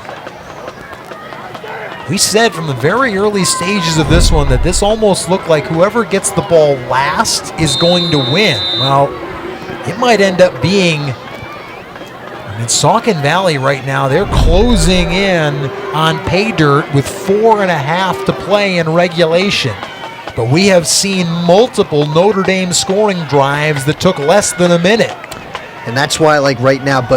[SPEAKER 6] We said from the very early stages of this one that this almost looked like whoever gets the ball last is going to win. Well, it might end up being... Saucon Valley right now, they're closing in on pay dirt with 4.5 to play in regulation. But we have seen multiple Notre Dame scoring drives that took less than a minute.
[SPEAKER 3] And that's why, right now,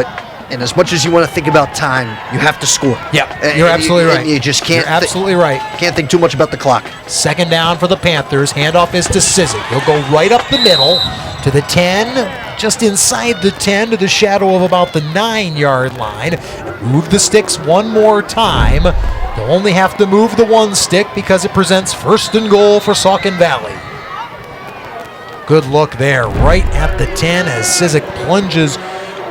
[SPEAKER 3] and as much as you want to think about time, you have to score.
[SPEAKER 6] Yeah, you're absolutely right.
[SPEAKER 3] You just can't.
[SPEAKER 6] You're absolutely right.
[SPEAKER 3] Can't think too much about the clock.
[SPEAKER 6] 2nd down for the Panthers. Handoff is to Sizik. He'll go right up the middle to the 10, just inside the 10 to the shadow of about the 9-yard line. Move the sticks one more time. They'll only have to move the 1 stick because it presents 1st and goal for Saucon Valley. Good look there, right at the 10 as Sizik plunges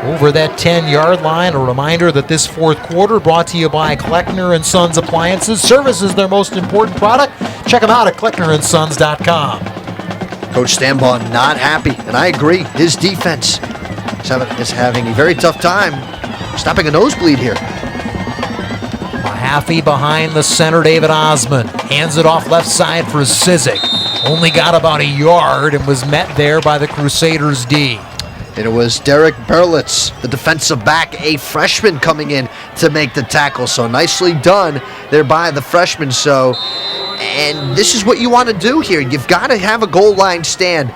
[SPEAKER 6] over that 10-yard line. A reminder that this 4th quarter brought to you by Kleckner & Sons Appliances. Service is their most important product. Check them out at KlecknerandSons.com.
[SPEAKER 3] Coach Stanbaugh not happy, and I agree. His defense is having a very tough time stopping a nosebleed here.
[SPEAKER 6] Mahaffey behind the center, David Osmond. Hands it off left side for Cizik. Only got about a yard and was met there by the Crusaders D.
[SPEAKER 3] And it was Derek Berlitz, the defensive back, a freshman, coming in to make the tackle. So nicely done there by the freshman. And this is what you want to do here. You've got to have a goal line stand,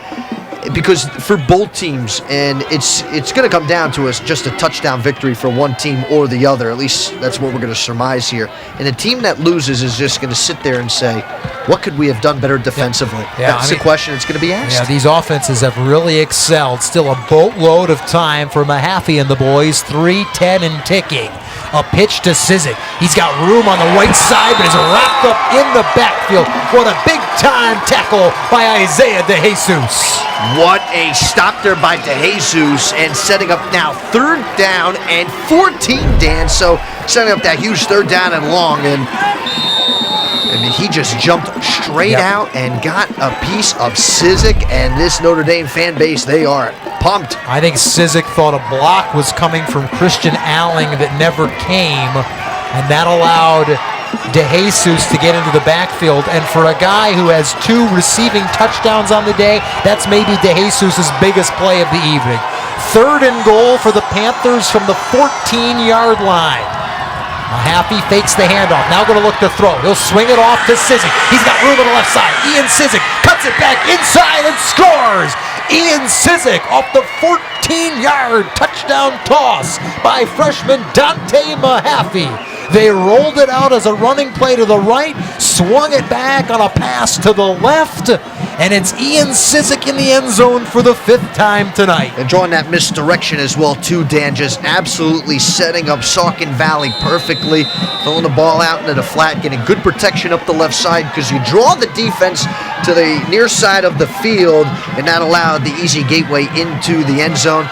[SPEAKER 3] because for both teams, and it's going to come down to just a touchdown victory for one team or the other. At least that's what we're going to surmise here. And a team that loses is just going to sit there and say, what could we have done better defensively? That's the question that's going to be asked.
[SPEAKER 6] Yeah, these offenses have really excelled. Still a boatload of time for Mahaffey and the boys. 3:10 and ticking. A pitch to Cizik. He's got room on the right side, but is wrapped up in the backfield. What a big-time tackle by Isaiah DeJesus.
[SPEAKER 3] What a stop there by DeJesus, and setting up now 3rd down and 14, Dan. So setting up that huge 3rd down and long, and I mean, he just jumped straight out and got a piece of Cizik, and this Notre Dame fan base, they are pumped.
[SPEAKER 6] I think Cizik thought a block was coming from Christian Alling that never came, and that allowed DeJesus to get into the backfield. And for a guy who has 2 receiving touchdowns on the day, that's maybe DeJesus' biggest play of the evening. 3rd and goal for the Panthers from the 14-yard line. Mahaffey fakes the handoff. Now going to look to throw. He'll swing it off to Cizik. He's got room on the left side. Ian Cizik cuts it back inside and scores. Ian Cizik off the 14-yard touchdown toss by freshman Dante Mahaffey. They rolled it out as a running play to the right, swung it back on a pass to the left, and it's Ian Cizik in the end zone for the 5th time tonight.
[SPEAKER 3] And drawing that misdirection as well, too, Dan, just absolutely setting up Saucon Valley perfectly, throwing the ball out into the flat, getting good protection up the left side, because you draw the defense to the near side of the field, and that allowed the easy gateway into the end zone.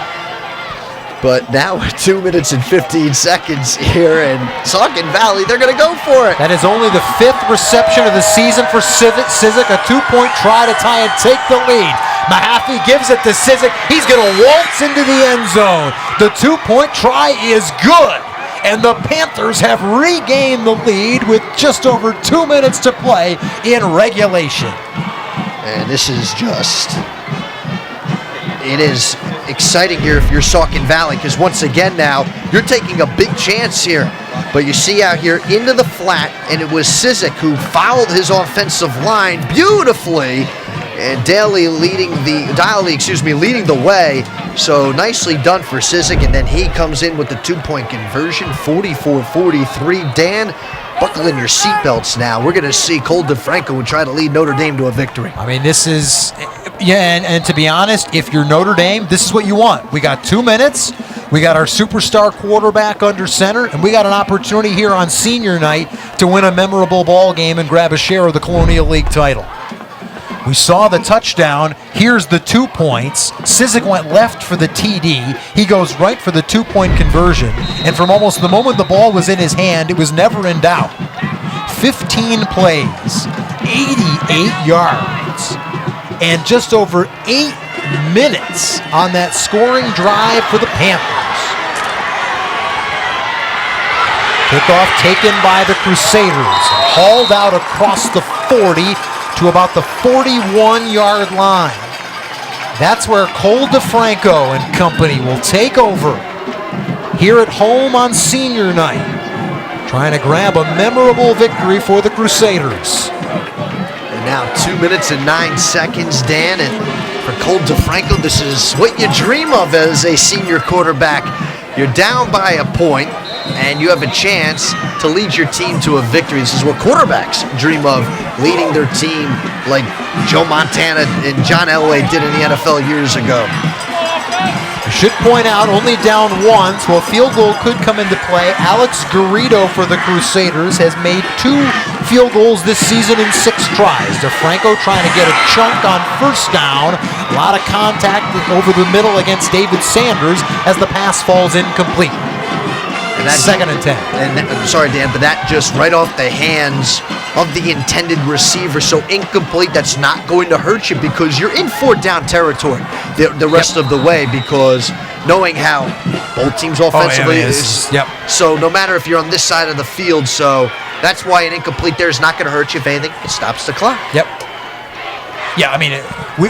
[SPEAKER 3] But now 2 minutes and 15 seconds here, and Saucon Valley, they're going to go for it.
[SPEAKER 6] That is only the 5th reception of the season for Cizik. A 2-point try to tie and take the lead. Mahaffey gives it to Cizik. He's going to waltz into the end zone. The 2-point try is good, and the Panthers have regained the lead with just over 2 minutes to play in regulation.
[SPEAKER 3] And this is it is exciting here if you're Saucon Valley, because once again now you're taking a big chance here. But you see out here into the flat, and it was Cizik who fouled his offensive line beautifully, and Daly leading the way. So nicely done for Cizik, and then he comes in with the 2-point conversion, 44-43. Dan, buckle in your seatbelts now. We're going to see Cole DeFranco try to lead Notre Dame to a victory.
[SPEAKER 6] I mean, this is, and to be honest, if you're Notre Dame, this is what you want. We got 2 minutes. We got our superstar quarterback under center, and we got an opportunity here on senior night to win a memorable ball game and grab a share of the Colonial League title. We saw the touchdown. Here's the 2 points. Cizik went left for the TD. He goes right for the 2-point conversion. And from almost the moment the ball was in his hand, it was never in doubt. 15 plays, 88 yards, and just over 8 minutes on that scoring drive for the Panthers. Kickoff taken by the Crusaders, hauled out across the 40 to about the 41-yard line. That's where Cole DeFranco and company will take over here at home on senior night, trying to grab a memorable victory for the Crusaders.
[SPEAKER 3] And now 2 minutes and 9 seconds, Dan, and for Cole DeFranco, this is what you dream of as a senior quarterback. You're down by a point, and you have a chance to lead your team to a victory. This is what quarterbacks dream of, leading their team like Joe Montana and John Elway did in the NFL years ago.
[SPEAKER 6] I should point out, only down once. Well, field goal could come into play. Alex Garrido for the Crusaders has made 2 field goals this season in 6 tries. DeFranco trying to get a chunk on first down. A lot of contact over the middle against David Sanders as the pass falls incomplete.
[SPEAKER 3] And that's
[SPEAKER 6] 2nd and 10.
[SPEAKER 3] I'm sorry, Dan, but that just right off the hands of the intended receiver. So incomplete, that's not going to hurt you because you're in 4th down territory the rest of the way, because knowing how both teams offensively is. So no matter if you're on this side of the field, so that's why an incomplete there is not going to hurt you. If anything, it stops the clock.
[SPEAKER 6] Yep. Yeah, I mean,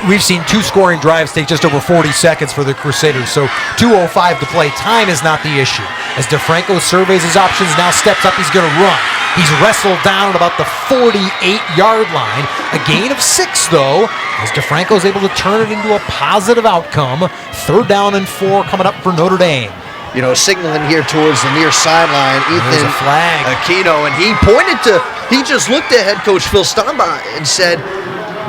[SPEAKER 6] we've seen 2 scoring drives take just over 40 seconds for the Crusaders, so 2:05 to play. Time is not the issue. As DeFranco surveys his options, now steps up, he's going to run. He's wrestled down at about the 48-yard line. A gain of 6, though, as DeFranco is able to turn it into a positive outcome. 3rd down and 4 coming up for Notre Dame.
[SPEAKER 3] You know, signaling here towards the near sideline,
[SPEAKER 6] There's
[SPEAKER 3] Ethan
[SPEAKER 6] a flag.
[SPEAKER 3] Aquino, and he just looked at head coach Phil Stamba and said,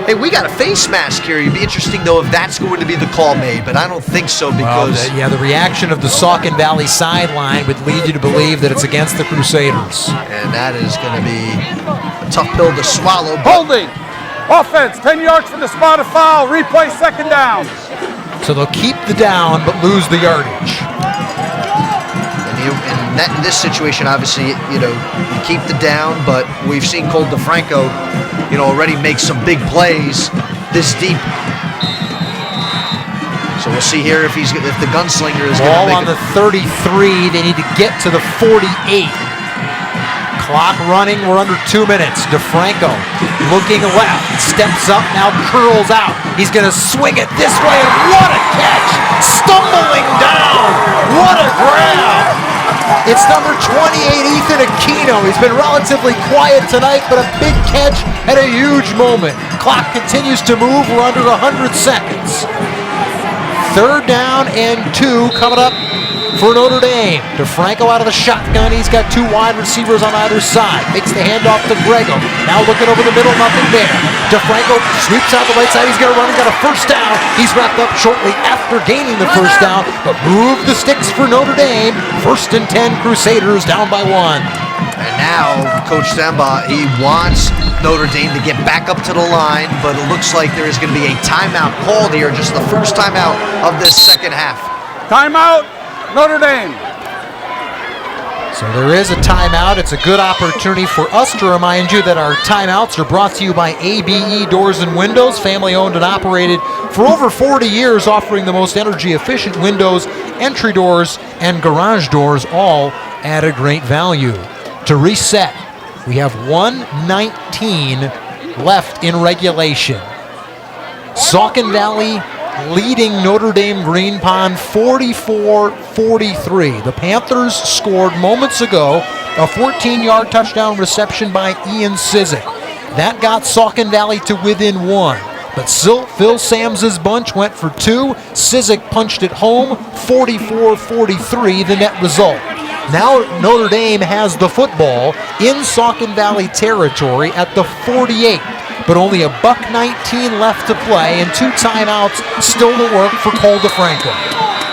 [SPEAKER 3] hey, we got a face mask here. It'd be interesting, though, if that's going to be the call made, but I don't think so because...
[SPEAKER 6] Well, the reaction of the Saucon Valley sideline would lead you to believe that it's against the Crusaders.
[SPEAKER 3] And that is going to be a tough pill to swallow.
[SPEAKER 5] Holding. Offense, 10 yards from the spot of foul. Replay 2nd down.
[SPEAKER 6] So they'll keep the down but lose the yardage.
[SPEAKER 3] In this situation, obviously, you keep the down, but we've seen Cole DeFranco, already make some big plays this deep. So we'll see here if the gunslinger is going to make
[SPEAKER 6] on the 33. They need to get to the 48. Clock running. We're under 2 minutes. DeFranco looking left, steps up, now curls out. He's going to swing it this way, and what a catch! Stumbling down. What a grab! It's number 28, Ethan Aquino. He's been relatively quiet tonight, but a big catch at a huge moment. Clock continues to move. We're under 100 seconds. 3rd down and 2 coming up for Notre Dame. DeFranco out of the shotgun. He's got 2 wide receivers on either side. Makes the handoff to Grego. Now looking over the middle, nothing there. DeFranco sweeps out the right side. He's going to run. He's got a 1st down. He's wrapped up shortly after gaining the 1st down, but move the sticks for Notre Dame. 1st and 10, Crusaders down by 1.
[SPEAKER 3] And now Coach Samba, he wants Notre Dame to get back up to the line, but it looks like there is going to be a timeout called here, just the first timeout of this 2nd half.
[SPEAKER 5] Timeout, Notre Dame.
[SPEAKER 6] So there is a timeout. It's a good opportunity for us to remind you that our timeouts are brought to you by ABE Doors and Windows, family owned and operated for over 40 years, offering the most energy efficient windows, entry doors, and garage doors, all at a great value. To reset, we have 1:19 left in regulation. Saucon Valley leading Notre Dame Green Pond 44-43. The Panthers scored moments ago a 14-yard touchdown reception by Ian Sizik. That got Saucon Valley to within 1. But Phil Sam's bunch went for 2. Sizik punched it home, 44-43, the net result. Now Notre Dame has the football in Saucon Valley territory at the 48. But only $1:19 left to play and 2 timeouts still to work for Cole DeFranco,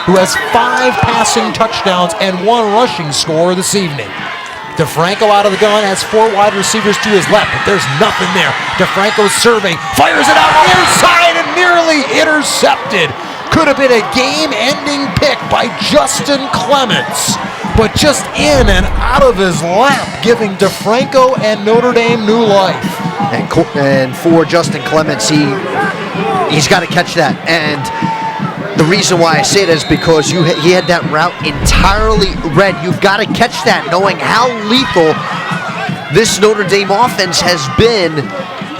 [SPEAKER 6] who has 5 passing touchdowns and 1 rushing score this evening. DeFranco out of the gun, has 4 wide receivers to his left, but there's nothing there. DeFranco's serving, fires it out near side and nearly intercepted. Could have been a game-ending pick by Justin Clements, but just in and out of his lap, giving DeFranco and Notre Dame new life.
[SPEAKER 3] And for Justin Clements, he's got to catch that. And the reason why I say that is because he had that route entirely read. You've got to catch that, knowing how lethal this Notre Dame offense has been.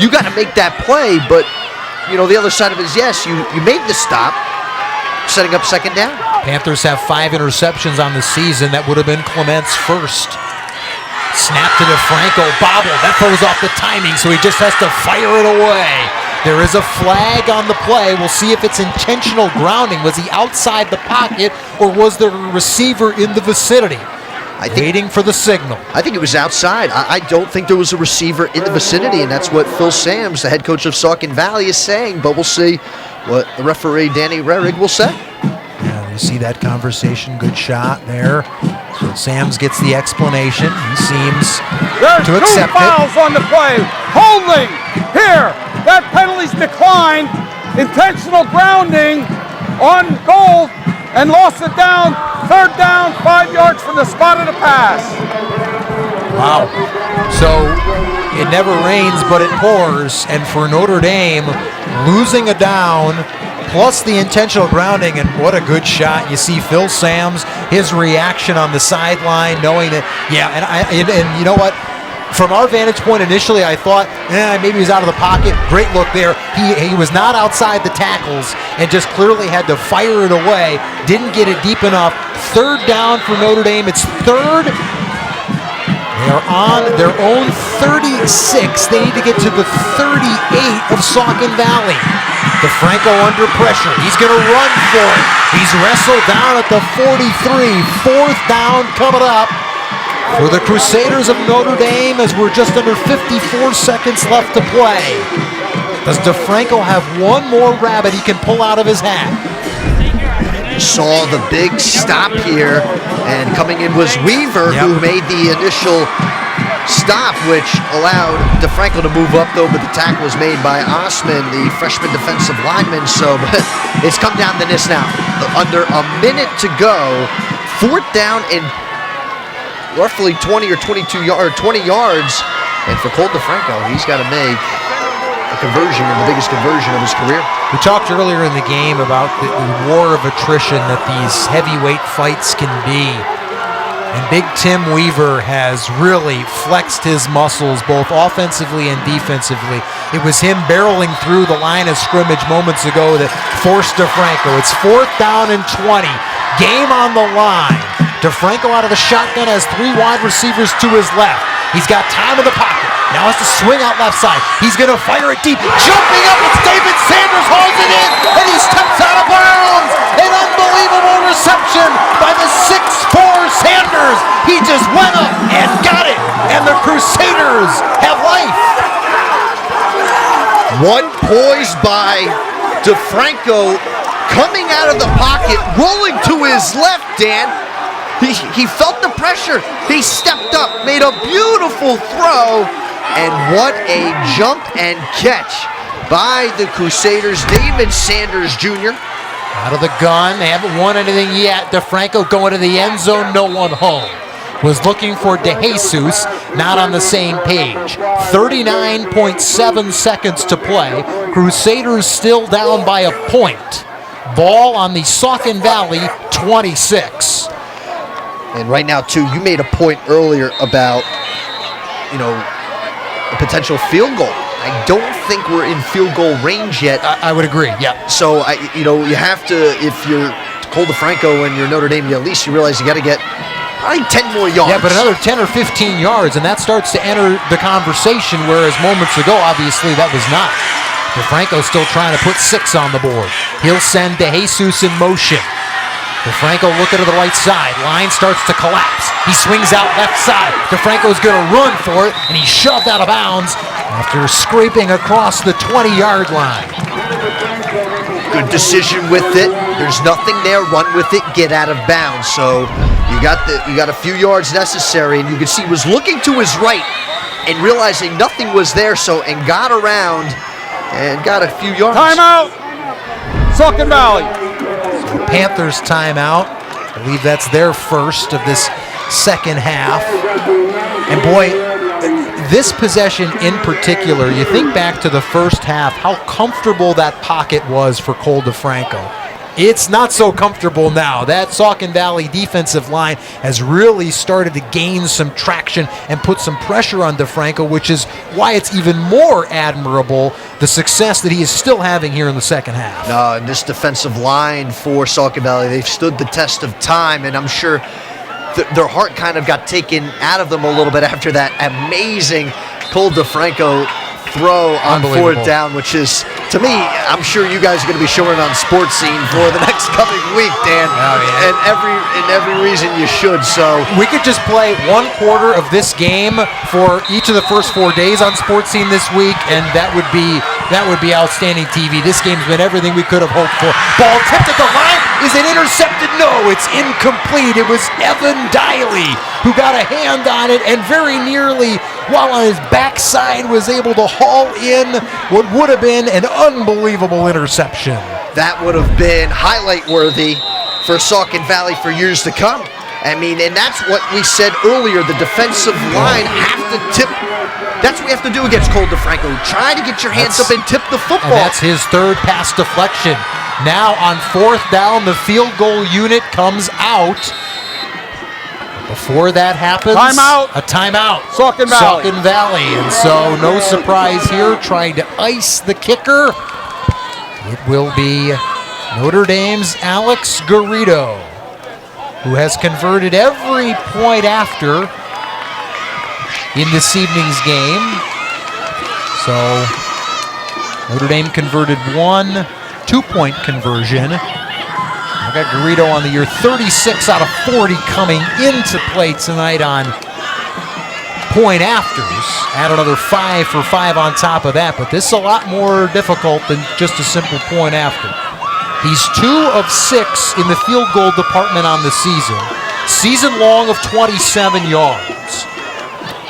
[SPEAKER 3] You got to make that play, but the other side of it is, yes, you made the stop, setting up 2nd down.
[SPEAKER 6] Panthers have 5 interceptions on the season. That would have been Clements' first. Snap to DeFranco, bobble. That throws off the timing, so he just has to fire it away. There is a flag on the play. We'll see if it's intentional grounding. Was he outside the pocket, or was there a receiver in the vicinity? Waiting for the signal.
[SPEAKER 3] I think it was outside. I don't think there was a receiver in the vicinity, and that's what Phil Sams, the head coach of Saucon Valley, is saying. But we'll see what the referee, Danny Rerig, will say.
[SPEAKER 6] Yeah, you see that conversation. Good shot there. So Sams gets the explanation. He seems to accept it.
[SPEAKER 5] There's 2 fouls on the play. Holding here. That penalty's declined. Intentional grounding on goal. and lost it down. 3rd down, 5 yards from the spot of the pass.
[SPEAKER 6] Wow. So it never rains, but it pours. And for Notre Dame, losing a down, plus the intentional grounding, and what a good shot. You see Phil Sams, his reaction on the sideline, knowing that, and you know what? From our vantage point initially, I thought, maybe he was out of the pocket. Great look there. He was not outside the tackles and just clearly had to fire it away. Didn't get it deep enough. 3rd down for Notre Dame. It's 3rd. They're on their own 36. They need to get to the 38 of Saucon Valley. DeFranco under pressure. He's going to run for it. He's wrestled down at the 43. 4th down coming up for the Crusaders of Notre Dame as we're just under 54 seconds left to play. Does DeFranco have one more rabbit he can pull out of his hat?
[SPEAKER 3] Saw the big stop here, and coming in was Weaver, who made the initial stop, which allowed DeFranco to move up, though, but the tackle was made by Osman, the freshman defensive lineman. So but it's come down to this now. Under a minute to go, 4th down and roughly 20 or 22 yards, 20 yards, and for Cole DeFranco, he's got to make a conversion, and the biggest conversion of his career.
[SPEAKER 6] We talked earlier in the game about the war of attrition that these heavyweight fights can be. And Big Tim Weaver has really flexed his muscles both offensively and defensively. It was him barreling through the line of scrimmage moments ago that forced DeFranco. It's 4th down and 20. Game on the line. DeFranco out of the shotgun has 3 wide receivers to his left. He's got time in the pocket. Now has to swing out left side. He's going to fire it deep. Jumping up, it's David Sanders, hauls it in, and he steps out of bounds. An unbelievable reception by the 6'4" Sanders. He just went up and got it, and the Crusaders have life.
[SPEAKER 3] One poised by DeFranco, coming out of the pocket, rolling to his left, Dan. He felt the pressure. He stepped up, made a beautiful throw, and what a jump and catch by the Crusaders. David Sanders Jr.
[SPEAKER 6] Out of the gun. They haven't won anything yet. DeFranco going to the end zone, no one home. Was looking for DeJesus, not on the same page. 39.7 seconds to play. Crusaders still down by a point. Ball on the Saucon Valley 26.
[SPEAKER 3] And right now, too, you made a point earlier about, a potential field goal. I don't think we're in field goal range yet.
[SPEAKER 6] I would agree, yeah.
[SPEAKER 3] So, you have to, if you're Cole DeFranco and you're Notre Dame, at least you realize you got to get probably 10 more yards.
[SPEAKER 6] Yeah, but another 10 or 15 yards, and that starts to enter the conversation, whereas moments ago, obviously, that was not. DeFranco's still trying to put 6 on the board. He'll send DeJesus in motion. DeFranco looking to the right side. Line starts to collapse. He swings out left side. DeFranco's going to run for it, and he's shoved out of bounds after scraping across the 20-yard line.
[SPEAKER 3] Good decision with it. There's nothing there. Run with it. Get out of bounds. So you got a few yards necessary, and you can see he was looking to his right and realizing nothing was there. And got around and got a few yards.
[SPEAKER 5] Timeout. Saucon Valley.
[SPEAKER 6] Panthers timeout. I believe that's their first of this second half. And boy, this possession in particular, you think back to the first half, how comfortable that pocket was for Cole DeFranco. It's not so comfortable now. That Saucon Valley defensive line has really started to gain some traction and put some pressure on DeFranco, which is why it's even more admirable the success that he is still having here in the second half.
[SPEAKER 3] And this defensive line for Saucon Valley, they've stood the test of time, and I'm sure their heart kind of got taken out of them a little bit after that amazing Cole DeFranco throw on 4th down, which is, to me, I'm sure you guys are going to be showing on Sports Scene for the next coming week, Dan.
[SPEAKER 6] Oh, yeah.
[SPEAKER 3] And every reason you should. So
[SPEAKER 6] we could just play 1 quarter of this game for each of the first 4 days on Sports Scene this week, and that would be outstanding TV. This game's been everything we could have hoped for. Ball tipped at the line. Is it intercepted? No, it's incomplete. It was Evan Diley who got a hand on it and very nearly, while on his backside, was able to haul in what would have been an unbelievable interception.
[SPEAKER 3] that would have been highlight worthy for Saucon Valley for years to come. I mean, and that's what we said earlier. The defensive line have to tip. That's what we have to do against Cole DeFranco. Try to get your hands up and tip the football.
[SPEAKER 6] And that's his third pass deflection. Now on 4th down, the field goal unit comes out. Before that happens, a timeout.
[SPEAKER 5] Saucon Valley.
[SPEAKER 6] Saucon Valley. And so no surprise here, trying to ice the kicker. It will be Notre Dame's Alex Garrido, who has converted every point after in this evening's game. So Notre Dame converted 1 2-point conversion. I got Garrido on the year, 36 out of 40 coming into play tonight on point afters. Add another 5 for 5 on top of that, but this is a lot more difficult than just a simple point after. He's 2 of 6 in the field goal department on the season long of 27 yards.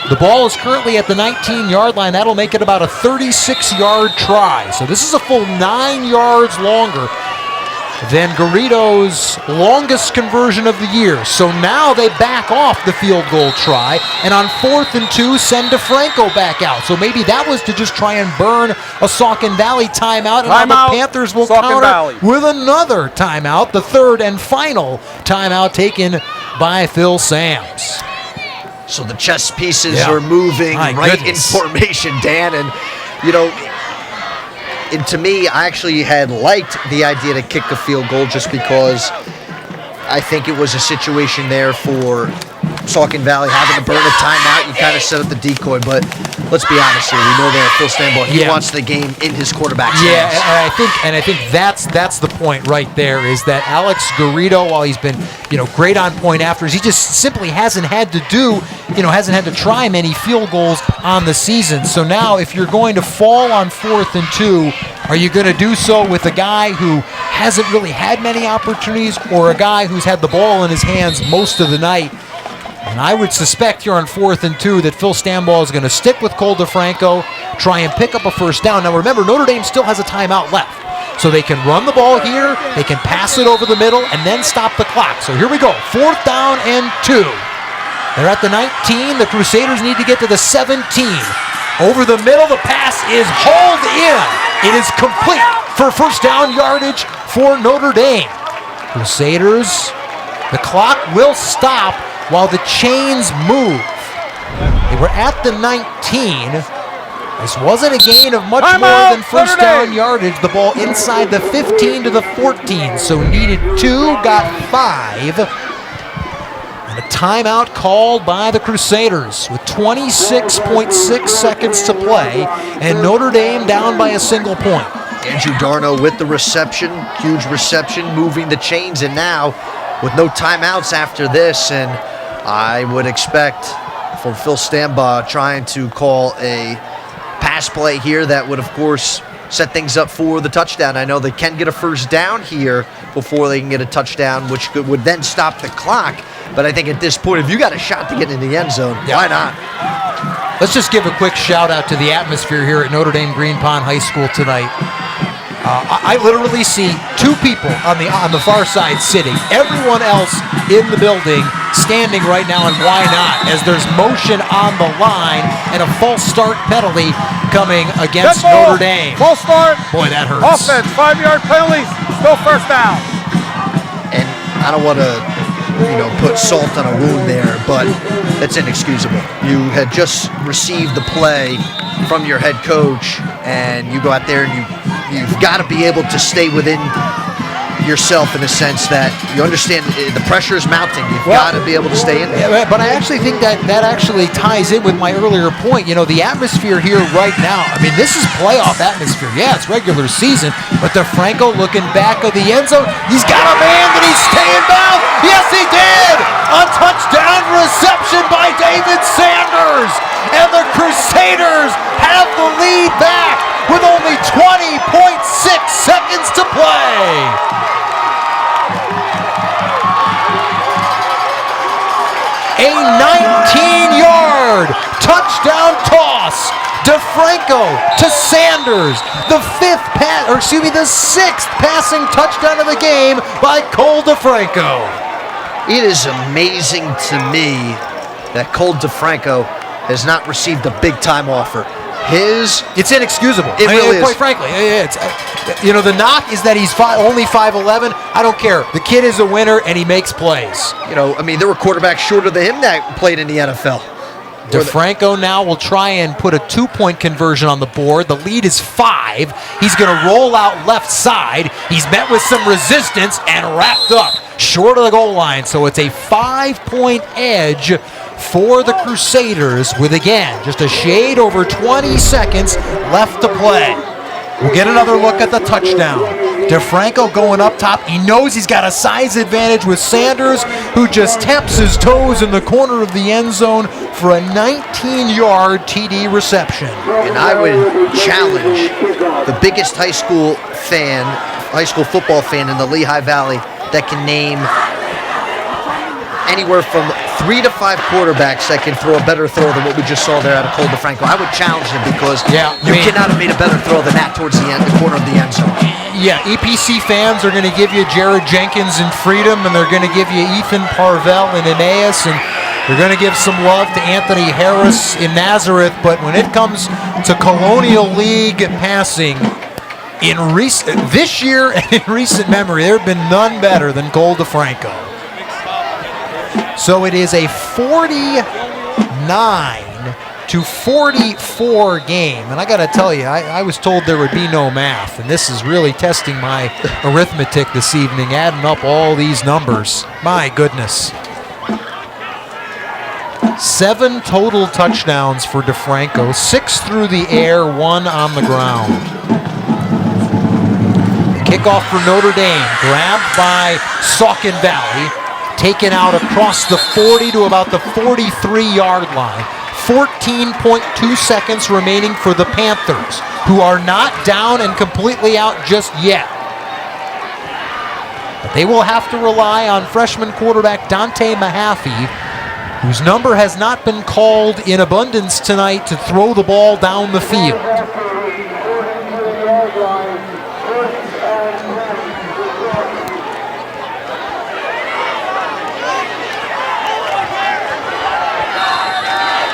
[SPEAKER 6] The ball is currently at the 19-yard line. That'll make it about a 36-yard try. So this is a full 9 yards longer than Garrido's longest conversion of the year. So now they back off the field goal try, and on 4th and 2, send DeFranco back out. So maybe that was to just try and burn a Saucon Valley timeout, and now the Panthers will counter with another timeout, the third and final timeout taken by Phil Sams.
[SPEAKER 3] So the chess pieces are moving in formation, Dan. And, you know, and to me, I actually had liked the idea to kick a field goal just because I think it was a situation there for Saucon Valley having to burn a timeout. You kind of set up the decoy, but let's be honest here. We know that Phil Stanbaugh, he wants the game in his quarterback's hands.
[SPEAKER 6] And I think that's the point right there, is that Alex Garrido, while he's been, great on point afters, he just simply hasn't had to try many field goals on the season. So now if you're going to fall on 4th and 2, are you going to do so with a guy who hasn't really had many opportunities, or a guy who's had the ball in his hands most of the night? And I would suspect here on 4th and 2 that Phil Stanbaugh is going to stick with Cole DeFranco, try and pick up a first down. Now remember, Notre Dame still has a timeout left. So they can run the ball here, they can pass it over the middle, and then stop the clock. So here we go, 4th down and 2. They're at the 19. The Crusaders need to get to the 17. Over the middle, the pass is hauled in. It is complete for first down yardage for Notre Dame. Crusaders, the clock will stop while the chains move. They were at the 19. This wasn't a gain of much more than first down yardage. The ball inside the 15 to the 14, so needed 2, got 5. And a timeout called by the Crusaders with 26.6 seconds to play, and Notre Dame down by a single point.
[SPEAKER 3] Andrew Darno with the reception, huge reception, moving the chains, and now with no timeouts after this, and I would expect from Phil Stanbaugh trying to call a pass play here that would, of course, set things up for the touchdown. I know they can get a first down here before they can get a touchdown, which would then stop the clock. But I think at this point, if you got a shot to get in the end zone, why not?
[SPEAKER 6] Let's just give a quick shout out to the atmosphere here at Notre Dame Green Pond High School tonight. I literally see 2 people on the far side sitting. Everyone else in the building standing right now, and why not? As there's motion on the line and a false start penalty coming against Notre Dame.
[SPEAKER 5] False start.
[SPEAKER 6] Boy, that hurts.
[SPEAKER 5] Offense, 5-yard penalties, still first down.
[SPEAKER 3] And I don't want to, put salt on a wound there, but that's inexcusable. You had just received the play from your head coach, and you go out there and you've got to be able to stay within yourself in the sense that you understand the pressure is mounting. You've got to be able to stay in there.
[SPEAKER 6] Yeah, but I actually think that actually ties in with my earlier point. The atmosphere here right now, this is playoff atmosphere. Yeah, it's regular season, but DeFranco looking back of the end zone. He's got a man that he's staying down. Yes, he did! A touchdown reception by David Sanders. And the Crusaders have the lead back with only 20.6 seconds to play. A 19-yard touchdown toss DeFranco to Sanders. The sixth passing touchdown of the game by Cole DeFranco.
[SPEAKER 3] It is amazing to me that Cole DeFranco has not received a big-time offer.
[SPEAKER 6] It's inexcusable.
[SPEAKER 3] It really is.
[SPEAKER 6] Quite frankly, it's, the knock is that he's only 5'11". I don't care. The kid is a winner, and he makes plays.
[SPEAKER 3] There were quarterbacks shorter than him that played in the NFL.
[SPEAKER 6] DeFranco now will try and put a 2-point conversion on the board. The lead is 5. He's going to roll out left side. He's met with some resistance and wrapped up short of the goal line. So it's a 5-point edge for the Crusaders with, again, just a shade over 20 seconds left to play. We'll get another look at the touchdown. DeFranco going up top. He knows he's got a size advantage with Sanders, who just taps his toes in the corner of the end zone for a 19-yard TD reception.
[SPEAKER 3] And I would challenge the biggest high school football fan in the Lehigh Valley that can name anywhere from 3 to 5 quarterbacks that can throw a better throw than what we just saw there out of Cole DeFranco. I would challenge him because you cannot have made a better throw than that towards the corner of the end zone.
[SPEAKER 6] Yeah, EPC fans are going to give you Jared Jenkins and Freedom, and they're going to give you Ethan Parvell and Emmaus, and they're going to give some love to Anthony Harris in Nazareth. But when it comes to Colonial League passing, this year and in recent memory, there have been none better than Cole DeFranco. So it is a 49-44 game. And I got to tell you, I was told there would be no math. And this is really testing my arithmetic this evening, adding up all these numbers. My goodness. 7 total touchdowns for DeFranco, 6 through the air, 1 on the ground. The kickoff for Notre Dame, grabbed by Saucon Valley. Taken out across the 40 to about the 43-yard line. 14.2 seconds remaining for the Panthers, who are not down and completely out just yet. But they will have to rely on freshman quarterback Dante Mahaffey, whose number has not been called in abundance tonight, to throw the ball down the field.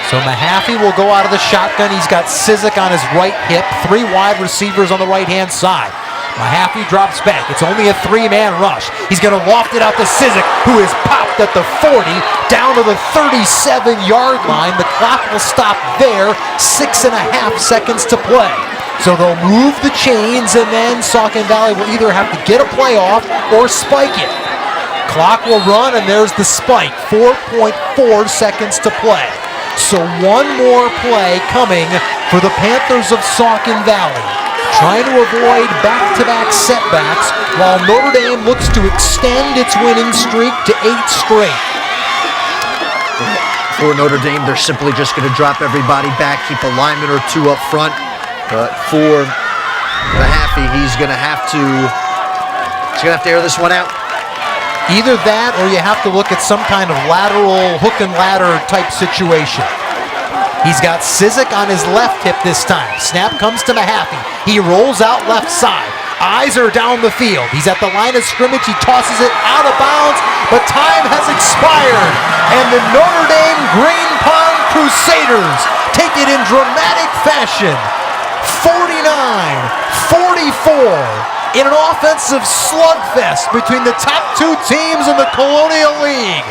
[SPEAKER 6] So Mahaffey will go out of the shotgun. He's got Sizik on his right hip, 3 wide receivers on the right-hand side. Mahaffey drops back. It's only a 3-man rush. He's going to loft it out to Sizik, who is popped at the 40, down to the 37-yard line. The clock will stop there, 6.5 seconds to play. So they'll move the chains, and then Saucon Valley will either have to get a play off or spike it. Clock will run, and there's the spike, 4.4 seconds to play. So one more play coming for the Panthers of Saucon Valley, trying to avoid back-to-back setbacks while Notre Dame looks to extend its winning streak to 8 straight.
[SPEAKER 3] For Notre Dame, they're simply just going to drop everybody back, keep a lineman or 2 up front. But for Mahaffey, he's going to have to air this one out.
[SPEAKER 6] Either that, or you have to look at some kind of lateral hook and ladder type situation. He's got Sizik on his left hip this time. Snap comes to Mahaffey. He rolls out left side. Eyes are down the field. He's at the line of scrimmage. He tosses it out of bounds, but time has expired. And the Notre Dame Green Pond Crusaders take it in dramatic fashion. 49-44. In an offensive slugfest between the top 2 teams in the Colonial League.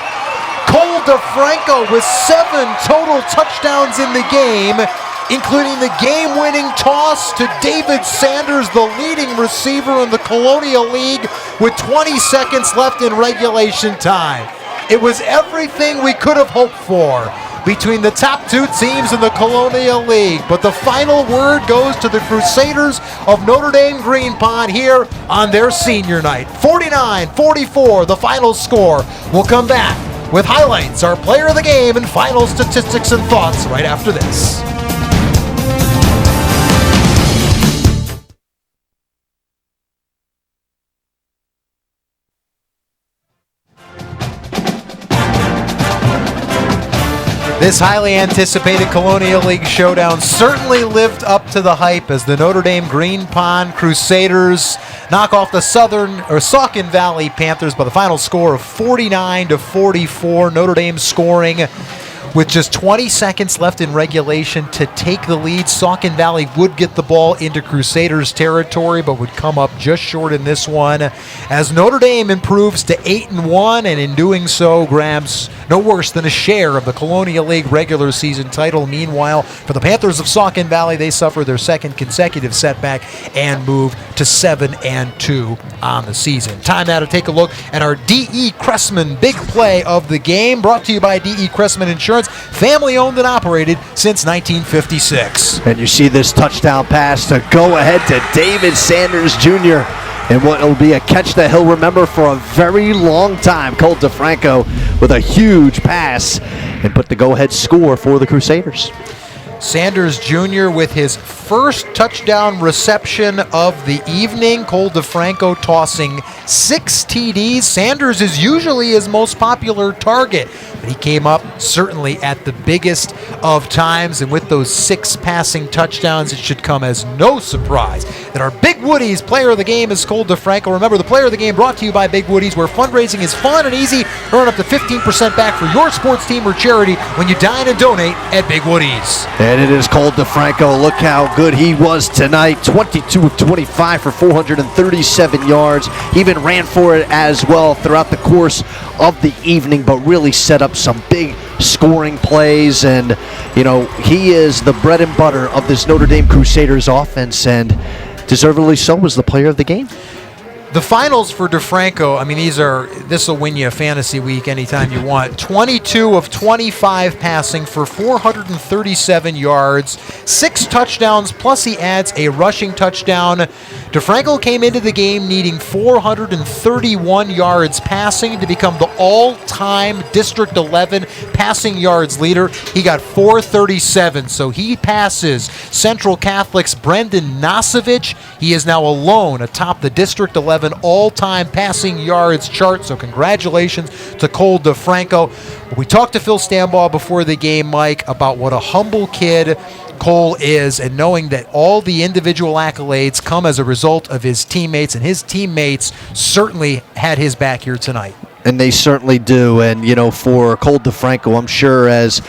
[SPEAKER 6] Cole DeFranco with 7 total touchdowns in the game, including the game-winning toss to David Sanders, the leading receiver in the Colonial League, with 20 seconds left in regulation time. It was everything we could have hoped for between the top 2 teams in the Colonial League. But the final word goes to the Crusaders of Notre Dame Green Pond here on their senior night. 49-44, the final score. We'll come back with highlights, our player of the game, and final statistics and thoughts right after this.
[SPEAKER 2] This highly anticipated Colonial League showdown certainly lived up to the hype as the Notre Dame Green Pond Crusaders knock off the Saucon Valley Panthers by the final score of 49-44. Notre Dame scoring with just 20 seconds left in regulation to take the lead. Saucon Valley would get the ball into Crusaders territory, but would come up just short in this one as Notre Dame improves to 8-1, and in doing so grabs no worse than a share of the Colonial League regular season title. Meanwhile, for the Panthers of Saucon Valley, they suffer their second consecutive setback and move to 7-2 on the season. Time now to take a look at our D.E. Cressman big play of the game, brought to you by D.E. Cressman Insurance, family owned and operated since 1956.
[SPEAKER 3] And you see this touchdown pass to go ahead to David Sanders Jr. and what will be a catch that he'll remember for a very long time. Cole DeFranco with a huge pass and put the go-ahead score for the Crusaders.
[SPEAKER 2] Sanders Jr. with his first touchdown reception of the evening. Cole DeFranco tossing 6 TDs. Sanders is usually his most popular target, but he came up certainly at the biggest of times, and with those 6 passing touchdowns, it should come as no surprise that our Big Woody's player of the game is Cole DeFranco. Remember, the player of the game brought to you by Big Woody's, where fundraising is fun and easy. Earn up to 15% back for your sports team or charity when you dine and donate at Big Woody's.
[SPEAKER 3] And it is Cole DeFranco. Look how good he was tonight. 22 of 25 for 437 yards. He even ran for it as well throughout the course of the evening, but really set up some big scoring plays. And, you know, he is the bread and butter of this Notre Dame Crusaders offense, and deservedly so was the player of the game.
[SPEAKER 2] The finals for DeFranco, I mean, this will win you a fantasy week anytime you want. 22 of 25 passing for 437 yards, 6 touchdowns, plus he adds a rushing touchdown. DeFranco came into the game needing 431 yards passing to become the all-time District 11 passing yards leader. He got 437, so he passes Central Catholic's Brendan Nosovich. He is now alone atop the District 11 all-time passing yards chart, so congratulations to Cole DeFranco. We talked to Phil Stambaugh before the game, Mike, about what a humble kid Cole is, and knowing that all the individual accolades come as a result of his teammates, and his teammates certainly had his back here tonight.
[SPEAKER 3] And they certainly do. And, you know, for Cole DeFranco, I'm sure as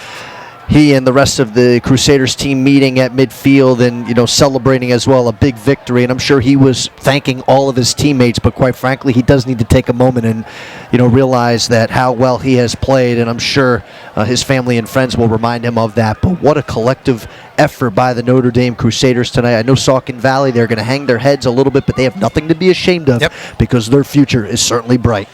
[SPEAKER 3] he and the rest of the Crusaders team meeting at midfield and, you know, celebrating as well a big victory, and I'm sure he was thanking all of his teammates, but quite frankly, he does need to take a moment and, you know, realize that how well he has played, and I'm sure his family and friends will remind him of that. But what a collective effort by the Notre Dame Crusaders tonight. I know Saucon Valley, they're going to hang their heads a little bit, but they have nothing to be ashamed of because their future is certainly bright.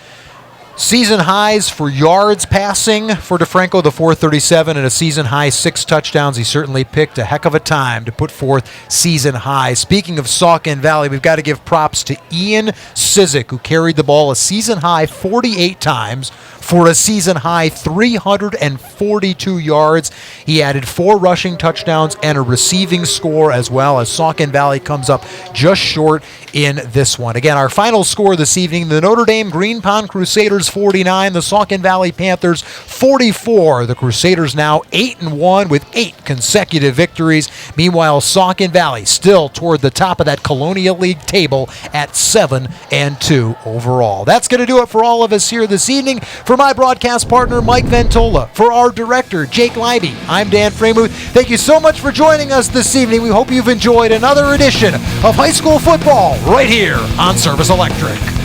[SPEAKER 2] Season highs for yards passing for DeFranco, the 437, and a season high 6 touchdowns. He certainly picked a heck of a time to put forth season high. Speaking of Saucon Valley, we've got to give props to Ian Sizik, who carried the ball a season high 48 times for a season high 342 yards. He added 4 rushing touchdowns and a receiving score as well, as Saucon Valley comes up just short in this one. Again, our final score this evening, the Notre Dame Green Pond Crusaders 49, the Saucon Valley Panthers 44. The Crusaders now 8-1 with 8 consecutive victories. Meanwhile, Saucon Valley still toward the top of that Colonial League table at 7-2 overall. That's going to do it for all of us here this evening. For my broadcast partner, Mike Ventola, for our director, Jake Leiby, I'm Dan Fremuth. Thank you so much for joining us this evening. We hope you've enjoyed another edition of high school football right here on Service Electric.